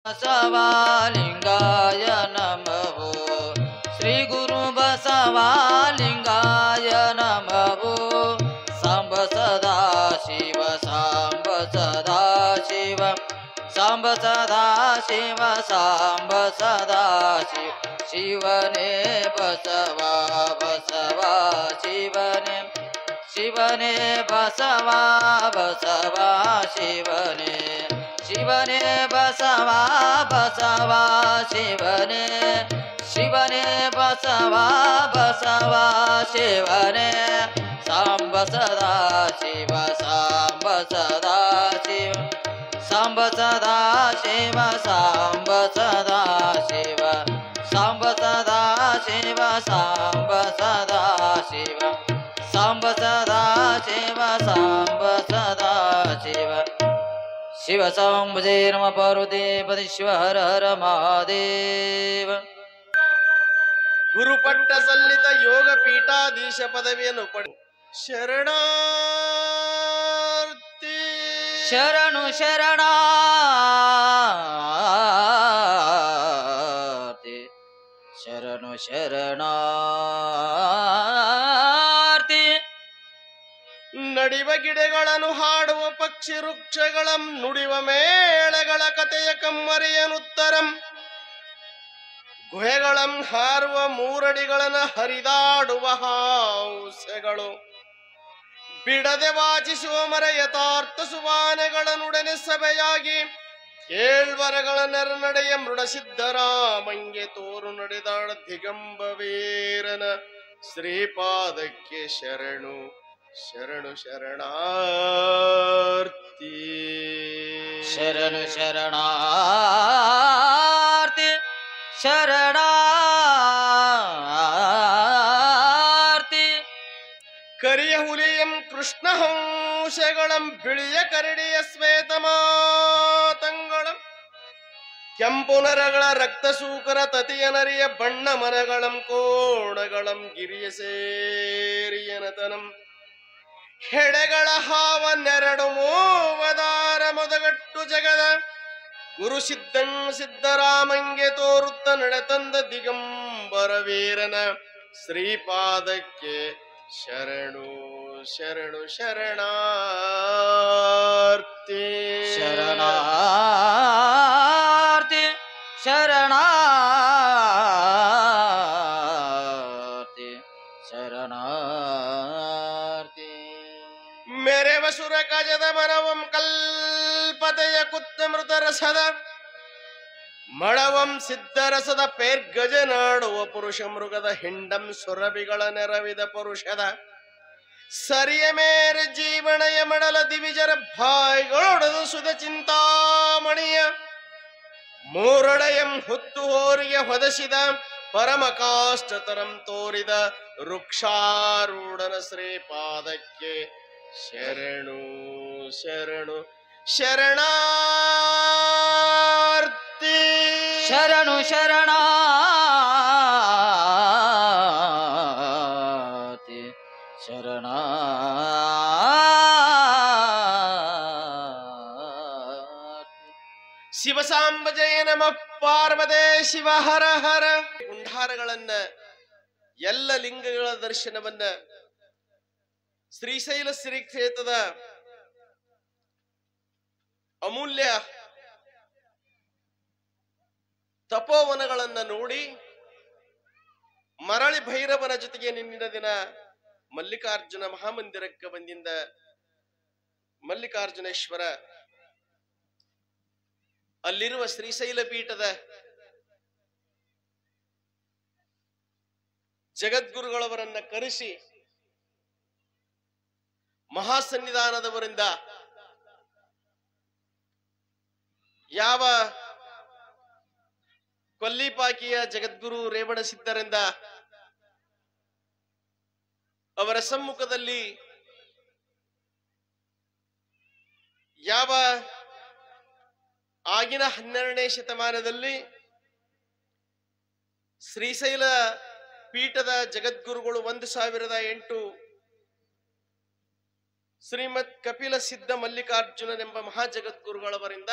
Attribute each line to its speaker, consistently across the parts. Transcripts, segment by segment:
Speaker 1: ಬಸವಲಿಂಗಾಯ ನಮಃ ಶ್ರೀ ಗುರು ಬಸವಲಿಂಗಾಯ ನಮಃ ಸಾಂಬ ಸದಾ ಶಿವ ಸಾಂಬ ಸದಾ ಶಿವ ಸಾಂಬ ಸದಾ ಶಿವ ಸಾಂಬ ಸದಾ ಶಿವ ಶಿವನೇ ಬಸವ ಬಸವ ಶಿವನೇ ಶಿವನೇ ಬಸವ ಬಸವ ಶಿವನೇ ಶಿವನೇ ಬಸವ ಬಸವ ಶಿವನೇ ಶಿವನೇ ಬಸವ ಬಸವ ಶಿವನೇ ಸಾಂಬ ಸದಾ ಶಿವ ಸಾಂಬ ಸದಾ ಶಿವ ಸಾಂಬ ಸದಾ ಶಿವ ಸಾಂಬ ಸದಾ ಶಿವ ಸಾಂಬ ಸದಾ ಶಿವ ಸಾಂಬ ಸದಾ ಶಿವ ಸಾಂಬ ಸದಾ ಶಿವ ಸಾಂಬ ಸದಾ ಶಿವ ಶಿವ ಸಾಂಬಜೇ ನಮ ಪಾರ್ವತಿ ಪರಮೇಶ್ವರ ಹರ ಹರ ಮಹಾದೇವ.
Speaker 2: ಗುರುಪಟ್ಟ ಸಲ್ಲಿತ ಯೋಗ ಪೀಠಾಧೀಶ ಪದವಿಯನ್ನು ಪಡೆ ಶರಣಾರ್ಥಿ
Speaker 1: ಶರಣು ಶರಣಾರ್ಥಿ ಶರಣು ಶರಣಾರ್ಥಿ.
Speaker 2: ನಡಿವ ಗಿಡಗಳನ್ನು ಹಾಡುವ ಪಕ್ಷಿ ವೃಕ್ಷಗಳಂ ನುಡಿವ ಮೇಳಗಳ ಕಥೆಯ ಕಮ್ಮರಿಯನುತ್ತರಂ ಗುಹೆಗಳಂ ಹಾರುವ ಮೂರಡಿಗಳನ್ನ ಹರಿದಾಡುವ ಹಾಸೆಗಳು ಬಿಡದೆ ವಾಚಿಸುವ ಮರ ಯಥಾರ್ಥ ಸುವಾನೆಗಳನ್ನುಡನೆ ಸಭೆಯಾಗಿ ಕೇಳ್ವರಗಳ ನೆರನಡೆಯ ಮೃಡ ಸಿದ್ದರಾಮಂಗೆ ತೋರು ನಡೆದಾಡ ದಿಗಂಬವೀರನ ಶ್ರೀಪಾದಕ್ಕೆ ಶರಣು ಶರಣು ಶರಣಾರ್ಥಿ
Speaker 1: ಶರಣು ಶರಣಾರ್ಥಿ ಶರಣಾರ್ಥಿ.
Speaker 2: ಕರಿಯ ಹುಲಿಯಂ ಕೃಷ್ಣ ಹಂಸಗಳಂ ಬಿಳಿಯ ಕರಡಿಯ ಶ್ವೇತ ಮಾತಂಗಳಂ ಕೆಂಪು ನರಗಳ ರಕ್ತ ಸೂಕರ ತತಿಯ ನರಿಯ ಬಣ್ಣ ಮರಗಳಂ ಕೋಣಗಳಂ ಗಿರಿಯ ಸೇರಿಯನತನಂ ಹೆಡೆಗಳ ಹಾವ ನೆರಡು ಮೂವದಾರ ಮೊದಗಟ್ಟು ಜಗದ ಗುರು ಸಿದ್ದರಾಮಂಗೆ ತೋರುತ್ತ ನಡೆತಂದ ದಿಗಂಬರ ವೀರನ ಶ್ರೀಪಾದಕ್ಕೆ ಶರಣು ಶರಣು ಶರಣಾರ್ಥಿ
Speaker 1: ಶರಣಾರ್ಥಿ ಶರಣಾರ್ಥಿ ಶರಣಾರ್ಥಿ.
Speaker 2: ಮೇರೆ ವಸುರ ಕಜದ ಮನವಂ ಕಲ್ಪತೆಯ ಕುತ್ತ ಮೃತ ರಸದ ಮಳವಂ ಸಿದ್ಧರಸದ ಪೇರ್ಗಜನಾಡುವ ಪುರುಷ ಮೃಗದ ಹಿಂಡಂ ಸುರಭಿಗಳ ನೆರವಿದ ಪುರುಷದ ಸರಿಯ ಮೇರೆ ಜೀವನಯ ಮಡಲ ದಿವಿಜರ ಭಾಯ್ಗಳೊಡದು ಸುದ ಚಿಂತಾಮಣಿಯ ಮೂರೊಡೆಯಂ ಹುತ್ತು ಹೋರಿಗೆ ಹೊದಸಿದ ಪರಮ ಕಾಷ್ಟತರಂ ತೋರಿದ ವೃಕ್ಷಾರೂಢನ ಶ್ರೀಪಾದಕ್ಕೆ ಶರಣು ಶರಣು ಶರಣಾರ್ಥಿ
Speaker 1: ಶರಣು ಶರಣಾರ್ಥಿ ಶರಣಾರ್ಥಿ.
Speaker 2: ಶಿವಸಾಂಬ ಜಯ ನಮಃ ಪಾರ್ವದೇ ಶಿವ ಹರ ಹರ. ಕುಂಡಾರಗಳನ್ನ ಎಲ್ಲ ಲಿಂಗಗಳ ದರ್ಶನವನ್ನ ಶ್ರೀಶೈಲ ಶ್ರೀಕ್ಷೇತ್ರದ ಅಮೂಲ್ಯ ತಪೋವನಗಳನ್ನ ನೋಡಿ ಮರಳಿ ಭೈರವನ ಜೊತೆಗೆ ನಿನ್ನಿನ ದಿನ ಮಲ್ಲಿಕಾರ್ಜುನ ಮಹಾಮಂದಿರಕ್ಕೆ ಬಂದಿಂದ ಮಲ್ಲಿಕಾರ್ಜುನೇಶ್ವರ ಅಲ್ಲಿರುವ ಶ್ರೀಶೈಲ ಪೀಠದ ಜಗದ್ಗುರುಗಳವರನ್ನ ಕರೆಸಿ ಮಹಾಸನ್ನಿಧಾನದವರಿಂದ ಯಾವ ಕೊಲ್ಲಿಪಾಕಿಯ ಜಗದ್ಗುರು ರೇವಣ ಸಿದ್ಧರಿಂದ ಅವರ ಸಮ್ಮುಖದಲ್ಲಿ ಯಾವ ಆಗಿನ 12ನೇ ಶತಮಾನದಲ್ಲಿ ಶ್ರೀಶೈಲ ಪೀಠದ ಜಗದ್ಗುರುಗಳು 1008 ಶ್ರೀಮತ್ ಕಪಿಲ ಸಿದ್ಧ ಮಲ್ಲಿಕಾರ್ಜುನನೆಂಬ ಮಹಾ ಜಗದ್ಗುರುಗಳವರಿಂದ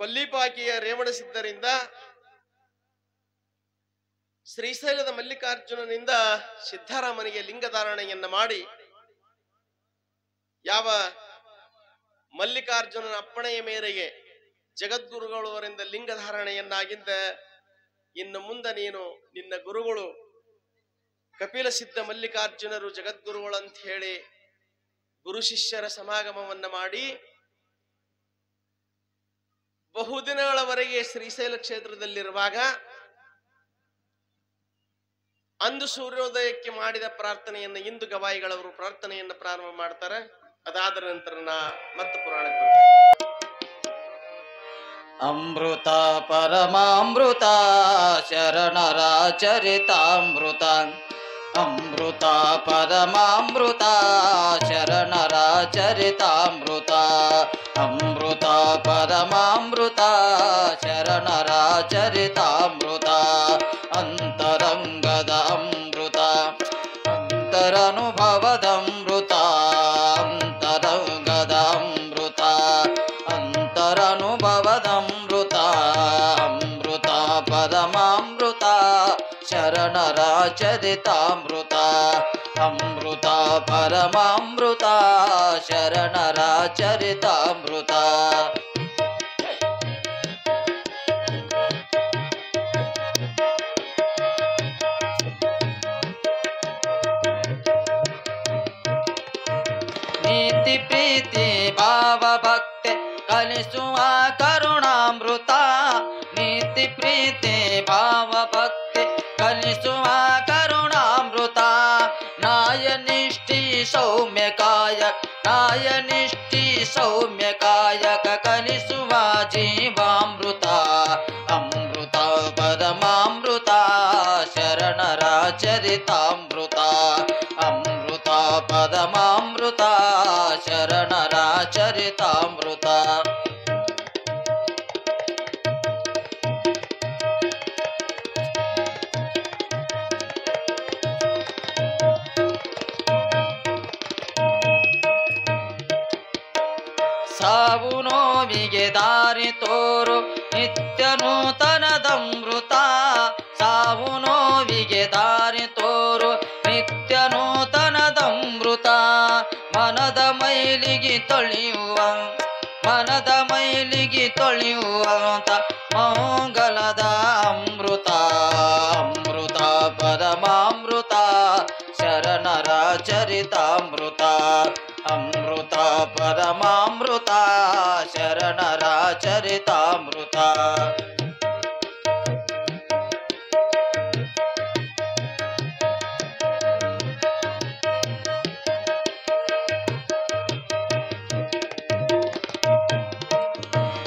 Speaker 2: ಕೊಲ್ಲಿಪಾಕಿಯ ರೇವಣಸಿದ್ಧರಿಂದ ಶ್ರೀಶೈಲದ ಮಲ್ಲಿಕಾರ್ಜುನನಿಂದ ಸಿದ್ಧರಾಮನಿಗೆ ಲಿಂಗಧಾರಣೆಯನ್ನ ಮಾಡಿ ಯಾವ ಮಲ್ಲಿಕಾರ್ಜುನನ ಅಪ್ಪಣೆಯ ಮೇರೆಗೆ ಜಗದ್ಗುರುಗಳವರಿಂದ ಲಿಂಗಧಾರಣೆಯನ್ನಾಗಿದ್ದ ಇನ್ನು ಮುಂದೆ ನೀನು ನಿನ್ನ ಗುರುಗಳು ಕಪಿಲ ಸಿದ್ಧ ಮಲ್ಲಿಕಾರ್ಜುನರು ಜಗದ್ಗುರುಗಳು ಅಂತ ಹೇಳಿ ಗುರು ಶಿಷ್ಯರ ಸಮಾಗಮವನ್ನ ಮಾಡಿ ಬಹುದಿನಗಳವರೆಗೆ ಶ್ರೀಶೈಲ ಕ್ಷೇತ್ರದಲ್ಲಿರುವಾಗ ಅಂದು ಸೂರ್ಯೋದಯಕ್ಕೆ ಮಾಡಿದ ಪ್ರಾರ್ಥನೆಯನ್ನು ಇಂದು ಗವಾಯಿಗಳವರು ಪ್ರಾರ್ಥನೆಯನ್ನು ಪ್ರಾರಂಭ ಮಾಡ್ತಾರೆ. ಅದಾದ ನಂತರ ಮತ್ತೆ ಪುರಾಣಕ್ಕೆ
Speaker 1: ಅಮೃತ ಪರಮಾಮೃತ ಶರಣರ ಚರಿತಾಮೃತ ಅಮೃತ ಪರಮಾಮೃತ ಶರಣರ ಚರಿತಾಮೃತ ಅಮೃತ ಪರಮಾಮೃತ ಶರಣರ ಚರಿತಾಮೃತ ಅಂತರಂಗದ ಅಮೃತ ಅಂತರನುಭವದ ಅಮೃತ ಅಂತರಂಗದ ಅಮೃತ ಅಂತರನುಭವದ ಅಮೃತ ಅಮೃತ ಪರಮಾಮೃತ ಶರಣರ ಚರಿತಾಮೃತ ಅಮೃತ ಪರಮಾಮೃತ ಶರಣರ ಚರಿತಾಮೃತ ನೀತಿ ಪ್ರೀತಿ ಭಾವ ಭಕ್ತಿ ಕಲಿಸುವ ಕರುಣಾಮೃತ ನೀತಿ ಪ್ರೀತಿ ಭಾವ ಭಕ್ತಿ ಕಲಿಸುವ ಕರುಣಾಮೃತ ನಾಯನಿಷ್ಠಿ ಸೌಮ್ಯ ಕಾಯ ನಾಯನಿಷ್ಠಿ ಸೌಮ್ಯ ಕಾಯಕ ಕಲಿಸುವ ಜೀವಾಮೃತ ಅಮೃತ ಪರಮಾಮೃತ ಶರಣರ ಚರಿತಾಮೃತ ಅಮೃತ ಪರಮಾಮೃತ ಶರಣರ ಚರಿತಾಮೃತ ಸಾವು ನೋವಿಗೆ ದಾರಿ ತೋರು ನಿತ್ಯ ನೂತನದಮೃತ ಸಾವು ನೋವಿಗೆ ದಾರಿ ತೋರು ನಿತ್ಯ ನೂತನದಮೃತ ಮನದ ಮೈಲಿಗೆ ತೊಳೆಯುವ ಮನದ ಮೈಲಿಗೆ ತೊಳೆಯುವಂತ ಮಂಗಲದ ಅಮೃತ ಅಮೃತ ಪರಮಾಮೃತ ಶರಣರ ಚರಿತಾಮೃತ ಅಮೃತ ಪರಮಾಮೃತ ಶರಣರ ಚರಿತಾಮೃತ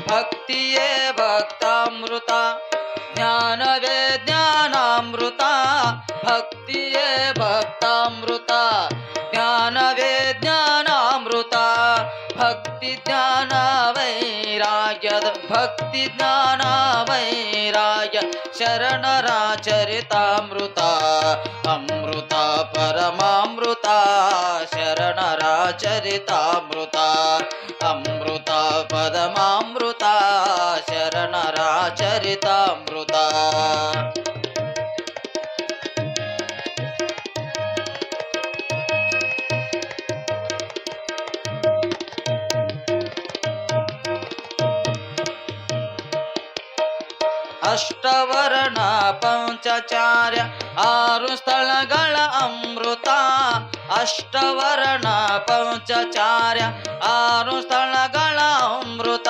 Speaker 1: ಭಕ್ತಿಯೇ ಭಕ್ತಾಮೃತ ಜ್ಞಾನವೇ ಜ್ಞಾನಾಮೃತ ಭಕ್ತಿಯೇ ಭಕ್ತಾಮೃತ ಜ್ಞಾನವೇ ಜ್ಞಾನಾಮೃತ ಭಕ್ತಿ ಜ್ಞಾನ ವೈರಾಗ್ಯದ ಭಕ್ತಿ ಜ್ಞಾನ ವೈರಾಗ್ಯ ಶರಣರ ಚರಿತಾಮೃತ ಅಮೃತ ಪರಮಾಮೃತ ಶರಣರ ಚರಿತಾಮೃತ ಅಮೃತ ಪರಮಾಮೃತ ಶರಣರ ಚರಿತಾಮೃತ ಅಷ್ಟವರ್ಣ ಪಂಚಚಾರ್ಯ ಆರು ಸ್ಥಳಗಳ ಅಮೃತ ಅಷ್ಟವರ್ಣ ಪಂಚಚಾರ್ಯ ಆರು ಸ್ಥಳಗಳ ಅಮೃತ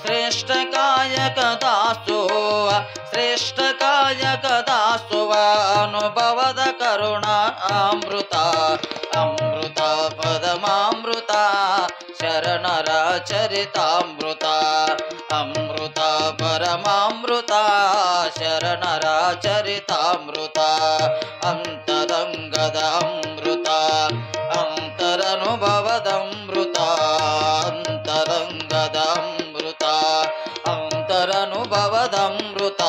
Speaker 1: ಶ್ರೇಷ್ಠ ಕಾಯಕ ದಾಸೋಹ ಶ್ರೇಷ್ಠ ಕಾಯಕ ದಾಸೋಹ ಅನುಭವದ ಕರುಣ ಅಮೃತ ಅಮೃತ ಪರಮಾಮೃತ ಶರಣರ ಚರಿತಾಮೃತ ಅಮೃತ ಪರಮಾಮೃತ ಶರಣರ ಚರಿತಾಮೃತ ಅಂತರಂಗದ ಅಮೃತ ಅಂತರನುಭವದ ಅಮೃತ ಅಂತರಂಗದ ಅಮೃತ ಅಂತರನುಭವದ ಅಮೃತ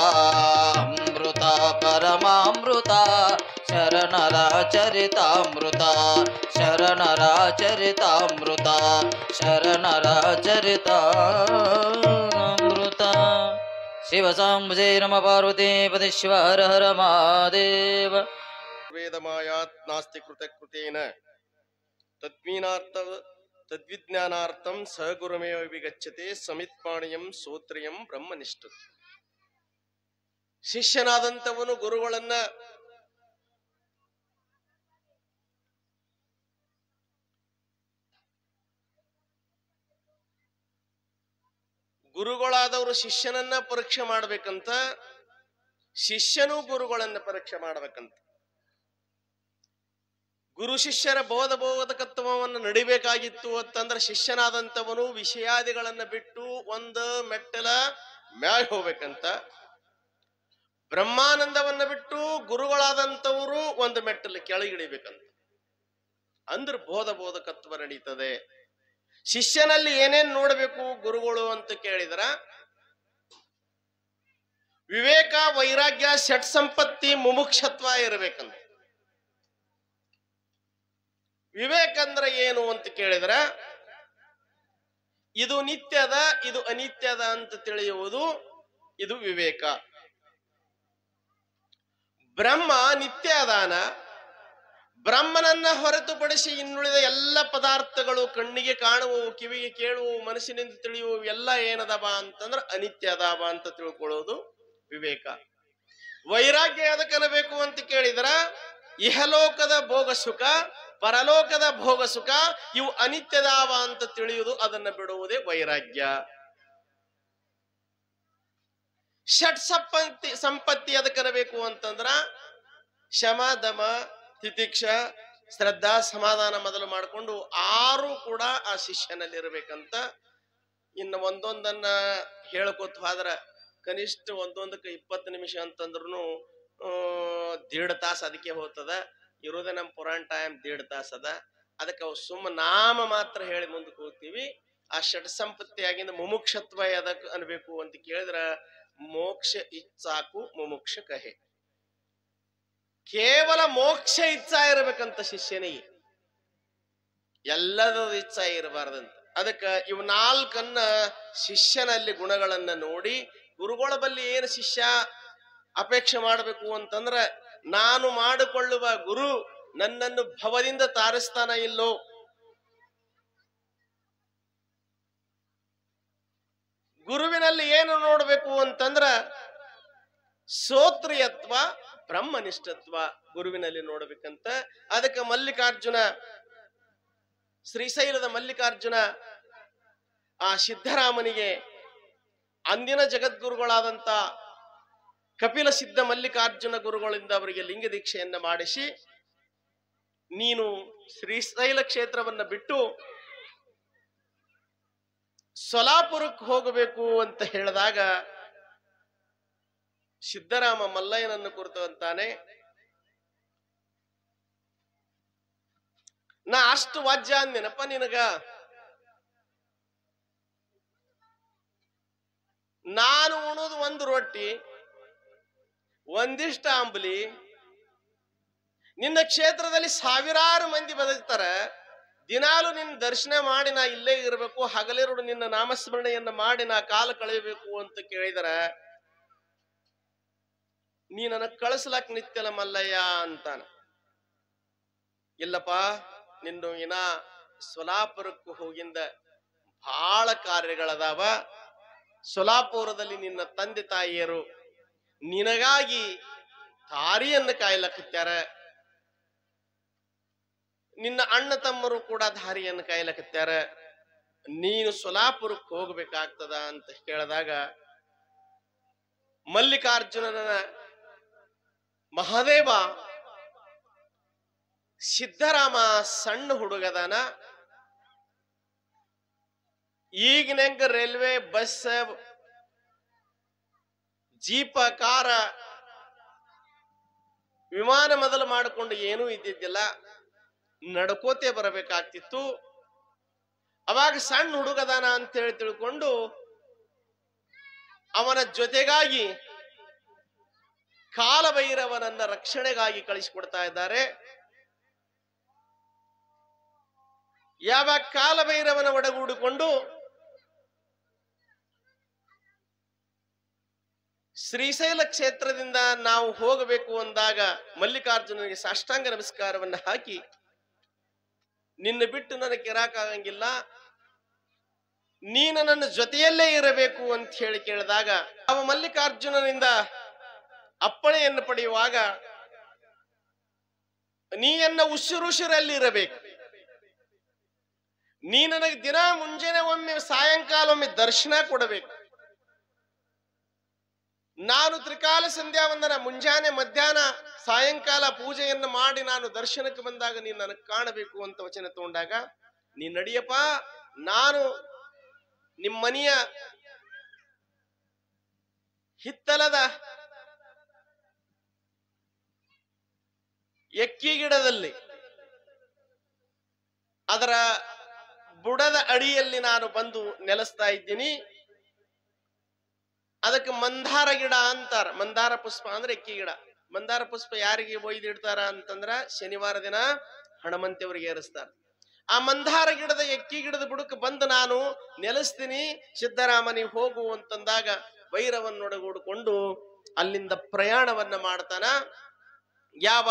Speaker 1: ಅಮೃತ ಪರಮಾಮೃತ ಶರಣರ ಚರಿತಾಮೃತ ಶರಣರ ಚರಿತಾಮೃತ ಶರಣರ ಚರಿತಾಮೃತ ಶಿವ ಸಾಂಬುಜೇ ನಮ ಪಾರ್ವತಿ ಪತಿ ಶಿವ ಹರ ಹರ ಮಹಾದೇವ.
Speaker 2: ವೇದಮಾಯಾತ್ ನಾಸ್ತಿ ಕೃತಕೃತೇನ ತದ್ವಿಜ್ಞಾನಾರ್ಥಂ ಸಗುರುಮೇವ ವಿಗಚ್ಚತೆ ಸಮಿತ್ಪಾಣಿಯಂ ಸೋತ್ರಿಯಂ ಬ್ರಹ್ಮನಿಷ್ಠ. ಶಿಷ್ಯನಾದಂಥವನು ಗುರುಗಳನ್ನ ಗುರುಗಳಾದವರು ಶಿಷ್ಯನನ್ನ ಪರೀಕ್ಷೆ ಮಾಡ್ಬೇಕಂತ, ಶಿಷ್ಯನು ಗುರುಗಳನ್ನ ಪರೀಕ್ಷೆ ಮಾಡ್ಬೇಕಂತ. ಗುರು ಶಿಷ್ಯರ ಬೋಧಕತ್ವವನ್ನು ನಡಿಬೇಕಾಗಿತ್ತು ಅಂತಂದ್ರೆ ಶಿಷ್ಯನಾದಂಥವನು ವಿಷಯಾದಿಗಳನ್ನ ಬಿಟ್ಟು ಒಂದು ಮೆಟ್ಟಲ ಮ್ಯಾಲ್ ಹೋಗ್ಬೇಕಂತ, ಬ್ರಹ್ಮಾನಂದವನ್ನ ಬಿಟ್ಟು ಗುರುಗಳಾದಂಥವರು ಒಂದು ಮೆಟ್ಟಲು ಕೆಳಗಿಳಿಬೇಕಂತ. ಅಂದ್ರೆ ಬೋಧಕತ್ವ ನಡೀತದೆ. ಶಿಷ್ಯನಲ್ಲಿ ಏನೇನ್ ನೋಡ್ಬೇಕು ಗುರುಗಳು ಅಂತ ಕೇಳಿದ್ರ, ವಿವೇಕ, ವೈರಾಗ್ಯ, ಷಟ್ ಸಂಪತ್ತಿ, ಮುಮುಕ್ಷತ್ವ ಇರಬೇಕಂತ. ವಿವೇಕ ಅಂದ್ರೆ ಏನು ಅಂತ ಕೇಳಿದ್ರ, ಇದು ನಿತ್ಯದ ಇದು ಅನಿತ್ಯದ ಅಂತ ತಿಳಿಯುವುದು, ಇದು ವಿವೇಕ. ಬ್ರಹ್ಮ ನಿತ್ಯ ಅದಾನ, ಬ್ರಹ್ಮನನ್ನ ಹೊರತುಪಡಿಸಿ ಇನ್ನುಳಿದ ಎಲ್ಲ ಪದಾರ್ಥಗಳು ಕಣ್ಣಿಗೆ ಕಾಣುವವು, ಕಿವಿಗೆ ಕೇಳುವವು, ಮನಸ್ಸಿನಿಂದ ತಿಳಿಯುವವು ಎಲ್ಲ ಏನದವ ಅಂತಂದ್ರೆ ಅನಿತ್ಯ ಅದಾವ ಅಂತ ತಿಳ್ಕೊಳ್ಳೋದು ವಿವೇಕ. ವೈರಾಗ್ಯ ಎದಕ್ಕನಬೇಕು ಅಂತ ಕೇಳಿದ್ರ, ಇಹಲೋಕದ ಭೋಗ ಸುಖ, ಪರಲೋಕದ ಭೋಗ ಸುಖ ಇವು ಅನಿತ್ಯದಾವ ಅಂತ ತಿಳಿಯುವುದು, ಅದನ್ನ ಬಿಡುವುದೇ ವೈರಾಗ್ಯ. ಷಟ್ ಸಂಪತ್ತಿ ಎದಕ್ಕನಬೇಕು ಅಂತಂದ್ರ ಶಮ, ದಮ, ತಿತಿಕ್ಷ, ಶ್ರದ್ಧಾ, ಸಮಾಧಾನ ಮೊದಲು ಮಾಡಿಕೊಂಡು 6 ಕೂಡ ಆ ಶಿಷ್ಯನಲ್ಲಿ ಇರಬೇಕಂತ. ಇನ್ನು ಒಂದೊಂದನ್ನ ಹೇಳ್ಕೊತ ಹೋದ್ರ ಕನಿಷ್ಠ ಒಂದೊಂದಕ್ಕೆ 20 ನಿಮಿಷ ಅಂತಂದ್ರೂ 1.5 ತಾಸು ಅದಕ್ಕೆ ಹೋಗ್ತದ. ಇರೋದೇ ನಮ್ಮ ಪುರಾಣ ಟೈಮ್ 1.5 ತಾಸು ಅದ. ಅದಕ್ಕೆ ಅವು ನಾಮ ಮಾತ್ರ ಹೇಳಿ ಮುಂದಕ್ಕೆ ಹೋಗ್ತೀವಿ. ಆ ಷಟ್ ಸಂಪತ್ತಿಯಾಗಿಂದ ಮುಮುಕ್ಷತ್ವ ಎದಕ್ ಅನ್ಬೇಕು ಅಂತ ಕೇಳಿದ್ರ, ಮೋಕ್ಷ ಇಚ್ಛಾಕು ಮುಮುಕ್ಷ ಕಹೆ. ಕೇವಲ ಮೋಕ್ಷ ಇಚ್ಛಾ ಇರಬೇಕಂತ ಶಿಷ್ಯನಿಗೆ, ಎಲ್ಲದ ಇಚ್ಛಾ ಇರಬಾರ್ದಂತ. ಅದಕ್ಕ ಇವು 4 ಶಿಷ್ಯನಲ್ಲಿ ಗುಣಗಳನ್ನ ನೋಡಿ, ಗುರುಗಳ ಬಲ್ಲಿ ಏನು ಶಿಷ್ಯ ಅಪೇಕ್ಷೆ ಮಾಡಬೇಕು ಅಂತಂದ್ರ, ನಾನು ಮಾಡಿಕೊಳ್ಳುವ ಗುರು ನನ್ನನ್ನು ಭವದಿಂದ ತಾರಿಸ್ತಾನ ಇಲ್ಲೋ, ಗುರುವಿನಲ್ಲಿ ಏನು ನೋಡ್ಬೇಕು ಅಂತಂದ್ರ ಸೋತ್ರಿಯತ್ವ, ಬ್ರಹ್ಮನಿಷ್ಠತ್ವ ಗುರುವಿನಲ್ಲಿ ನೋಡ್ಬೇಕಂತ. ಅದಕ್ಕೆ ಮಲ್ಲಿಕಾರ್ಜುನ, ಶ್ರೀಶೈಲದ ಮಲ್ಲಿಕಾರ್ಜುನ ಆ ಸಿದ್ಧರಾಮನಿಗೆ ಅಂದಿನ ಜಗದ್ಗುರುಗಳಾದಂತ ಕಪಿಲ ಸಿದ್ಧ ಮಲ್ಲಿಕಾರ್ಜುನ ಗುರುಗಳಿಂದ ಅವರಿಗೆ ಲಿಂಗ ದೀಕ್ಷೆಯನ್ನ ಮಾಡಿಸಿ, ನೀನು ಶ್ರೀಶೈಲ ಕ್ಷೇತ್ರವನ್ನ ಬಿಟ್ಟು ಸೊಲಾಪುರಕ್ಕೆ ಹೋಗಬೇಕು ಅಂತ ಹೇಳಿದಾಗ ಸಿದ್ಧರಾಮ ಮಲ್ಲಯ್ಯನನ್ನು ಕುರಿತು ಅಂತಾನೆ, ನಾ ಅಷ್ಟು ವಾಜ್ಯ ಅಂದೇನಪ್ಪ ನಿನಗ, ನಾನು ಉಣುದು 1 ರೊಟ್ಟಿ, ಒಂದಿಷ್ಟ ಅಂಬಲಿ, ನಿನ್ನ ಕ್ಷೇತ್ರದಲ್ಲಿ 1000 ಮಂದಿ ಬದುಕ್ತಾರ, ದಿನಾಲು ನಿನ್ನ ದರ್ಶನ ಮಾಡಿ ನಾ ಇಲ್ಲೇ ಇರಬೇಕು, ಹಗಲಿರುಳು ನಿನ್ನ ನಾಮಸ್ಮರಣೆಯನ್ನ ಮಾಡಿ ನಾ ಕಾಲ ಕಳೆಯಬೇಕು ಅಂತ ಕೇಳಿದರ, ನೀ ನನಗ್ ಕಳಿಸ್ಲಾಕ್ ನಿತ್ಯಲ ಮಲ್ಲಯ್ಯ ಅಂತಾನ. ಇಲ್ಲಪ್ಪ, ನಿನ್ನ ಇನ್ನ ಸೊಲಾಪುರಕ್ಕೂ ಹೋಗಿಂದ ಬಹಳ ಕಾರ್ಯಗಳದಾವ. ಸೊಲಾಪುರದಲ್ಲಿ ನಿನ್ನ ತಂದೆ ತಾಯಿಯರು ನಿನಗಾಗಿ ದಾರಿಯನ್ನು ಕಾಯ್ಲಕತ್ಯಾರ, ನಿನ್ನ ಅಣ್ಣ ತಮ್ಮರು ಕೂಡ ದಾರಿಯನ್ನು ಕಾಯ್ಲಕತ್ಯಾರ, ನೀನು ಸೊಲಾಪುರಕ್ಕೆ ಹೋಗ್ಬೇಕಾಗ್ತದ ಅಂತ ಕೇಳಿದಾಗ, ಮಲ್ಲಿಕಾರ್ಜುನನ ಮಹಾದೇವ ಸಿದ್ಧರಾಮ ಸಣ್ಣ ಹುಡುಗದಾನ, ಈಗಿನಂಗ ರೈಲ್ವೆ, ಬಸ್, ಜೀಪ, ಕಾರ, ವಿಮಾನ ಮೊದಲು ಮಾಡಿಕೊಂಡು ಏನೂ ಇದ್ದಿದ್ದಿಲ್ಲ, ನಡ್ಕೋತೆ ಬರಬೇಕಾಗ್ತಿತ್ತು. ಅವಾಗ ಸಣ್ಣ ಹುಡುಗದಾನ ಅಂತ ಹೇಳಿ ತಿಳ್ಕೊಂಡು ಅವನ ಜೊತೆಗಾಗಿ ಕಾಲಭೈರವನನ್ನ ರಕ್ಷಣೆಗಾಗಿ ಕಳಿಸಿಕೊಡ್ತಾ ಇದ್ದಾರೆ. ಯಾವಾಗ ಕಾಲಭೈರವನ ಒಡಗೂಡಿಕೊಂಡು ಶ್ರೀಶೈಲ ಕ್ಷೇತ್ರದಿಂದ ನಾವು ಹೋಗಬೇಕು ಅಂದಾಗ ಮಲ್ಲಿಕಾರ್ಜುನನಿಗೆ ಸಾಷ್ಟಾಂಗ ನಮಸ್ಕಾರವನ್ನು ಹಾಕಿ, ನಿನ್ನ ಬಿಟ್ಟು ನನಗೆ ಇರಾಕಾಗಂಗಿಲ್ಲ, ನೀನು ನನ್ನ ಜೊತೆಯಲ್ಲೇ ಇರಬೇಕು ಅಂತ ಹೇಳಿ ಕೇಳಿದಾಗ ಅವ ಮಲ್ಲಿಕಾರ್ಜುನನಿಂದ ಅಪ್ಪಣೆಯನ್ನು ಪಡೆಯುವಾಗ, ನೀಯನ್ನ ಉಸಿರುಸಿರಲ್ಲಿ ಇರಬೇಕು, ನೀ ನನಗೆ ದಿನ ಮುಂಜಾನೆ ಒಮ್ಮೆ ಸಾಯಂಕಾಲ ಒಮ್ಮೆ ದರ್ಶನ ಕೊಡಬೇಕು, ನಾನು ತ್ರಿಕಾಲ ಸಂಧ್ಯಾ ವಂದನ ಮುಂಜಾನೆ ಮಧ್ಯಾಹ್ನ ಸಾಯಂಕಾಲ ಪೂಜೆಯನ್ನು ಮಾಡಿ ನಾನು ದರ್ಶನಕ್ಕೆ ಬಂದಾಗ ನೀನು ನನಗೆ ಕಾಣಬೇಕು ಅಂತ ವಚನ ತಗೊಂಡಾಗ, ನೀ ನಡಿಯಪ್ಪ, ನಾನು ನಿಮ್ಮ ಮನೆಯ ಹಿತ್ತಲದ ಎಕ್ಕಿ ಗಿಡದಲ್ಲಿ ಅದರ ಬುಡದ ಅಡಿಯಲ್ಲಿ ನಾನು ಬಂದು ನೆಲೆಸ್ತಾ ಇದ್ದೀನಿ. ಅದಕ್ಕೆ ಮಂದಾರ ಗಿಡ ಅಂತಾರ. ಮಂದಾರ ಪುಷ್ಪ ಅಂದ್ರೆ ಎಕ್ಕಿ ಗಿಡ. ಮಂದಾರ ಪುಷ್ಪ ಯಾರಿಗೆ ಒಯ್ದಿಡ್ತಾರ ಅಂತಂದ್ರ ಶನಿವಾರ ದಿನ ಹಣಮಂತಿಯವರಿಗೆ ಏರಿಸ್ತಾರ. ಆ ಮಂದಾರ ಗಿಡದ ಎಕ್ಕಿ ಗಿಡದ ಬುಡಕ್ಕೆ ಬಂದು ನಾನು ನೆಲೆಸ್ತೀನಿ, ಸಿದ್ದರಾಮ ನೀವು ಹೋಗು ಅಂತಂದಾಗ ಭೈರವನ್ನೊಡಗೂಡಿಕೊಂಡು ಅಲ್ಲಿಂದ ಪ್ರಯಾಣವನ್ನ ಮಾಡ್ತಾನ. ಯಾವ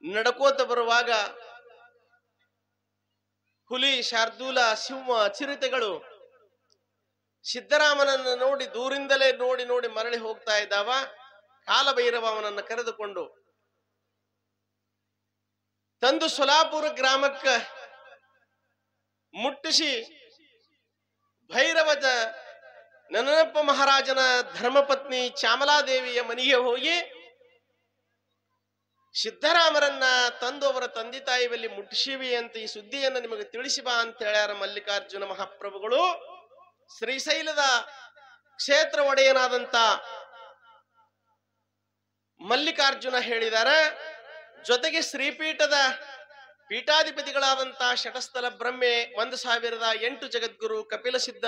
Speaker 2: ನಡ್ಕೋತ ಬರುವಾಗ ಹುಲಿ, ಶಾರ್ದೂಲ, ಸಿಂಹ, ಚಿರತೆಗಳು ಸಿದ್ದರಾಮನನ್ನು ನೋಡಿ ದೂರಿಂದಲೇ ನೋಡಿ ನೋಡಿ ಮರಳಿ ಹೋಗ್ತಾ ಇದ್ದಾವ. ಕಾಲಭೈರವ ಅವನನ್ನು ಕರೆದುಕೊಂಡು ತಂದು ಸೊಲಾಪುರ ಗ್ರಾಮಕ್ಕೆ ಮುಟ್ಟಿಸಿ ಭೈರವದ ನನ್ನಪ್ಪ ಮಹಾರಾಜನ ಧರ್ಮಪತ್ನಿ ಚಾಮಲಾದೇವಿಯ ಮನೆಗೆ ಹೋಗಿ ಸಿದ್ದರಾಮರನ್ನ ತಂದು ಅವರ ತಂದೆ ತಾಯಿ ಬಳಿ ಮುಟ್ಟಿಸಿವಿ ಅಂತ ಈ ಸುದ್ದಿಯನ್ನು ನಿಮಗೆ ತಿಳಿಸಿ ಬಾ ಅಂತ ಹೇಳ್ಯಾರ ಮಲ್ಲಿಕಾರ್ಜುನ ಮಹಾಪ್ರಭುಗಳು. ಶ್ರೀಶೈಲದ ಕ್ಷೇತ್ರ ಒಡೆಯನಾದಂತ ಮಲ್ಲಿಕಾರ್ಜುನ ಹೇಳಿದ್ದಾರೆ. ಜೊತೆಗೆ ಶ್ರೀಪೀಠದ ಪೀಠಾಧಿಪತಿಗಳಾದಂತಹ ಶಟಸ್ಥಲ ಬ್ರಹ್ಮೆ 1008 ಜಗದ್ಗುರು ಕಪಿಲ ಸಿದ್ಧ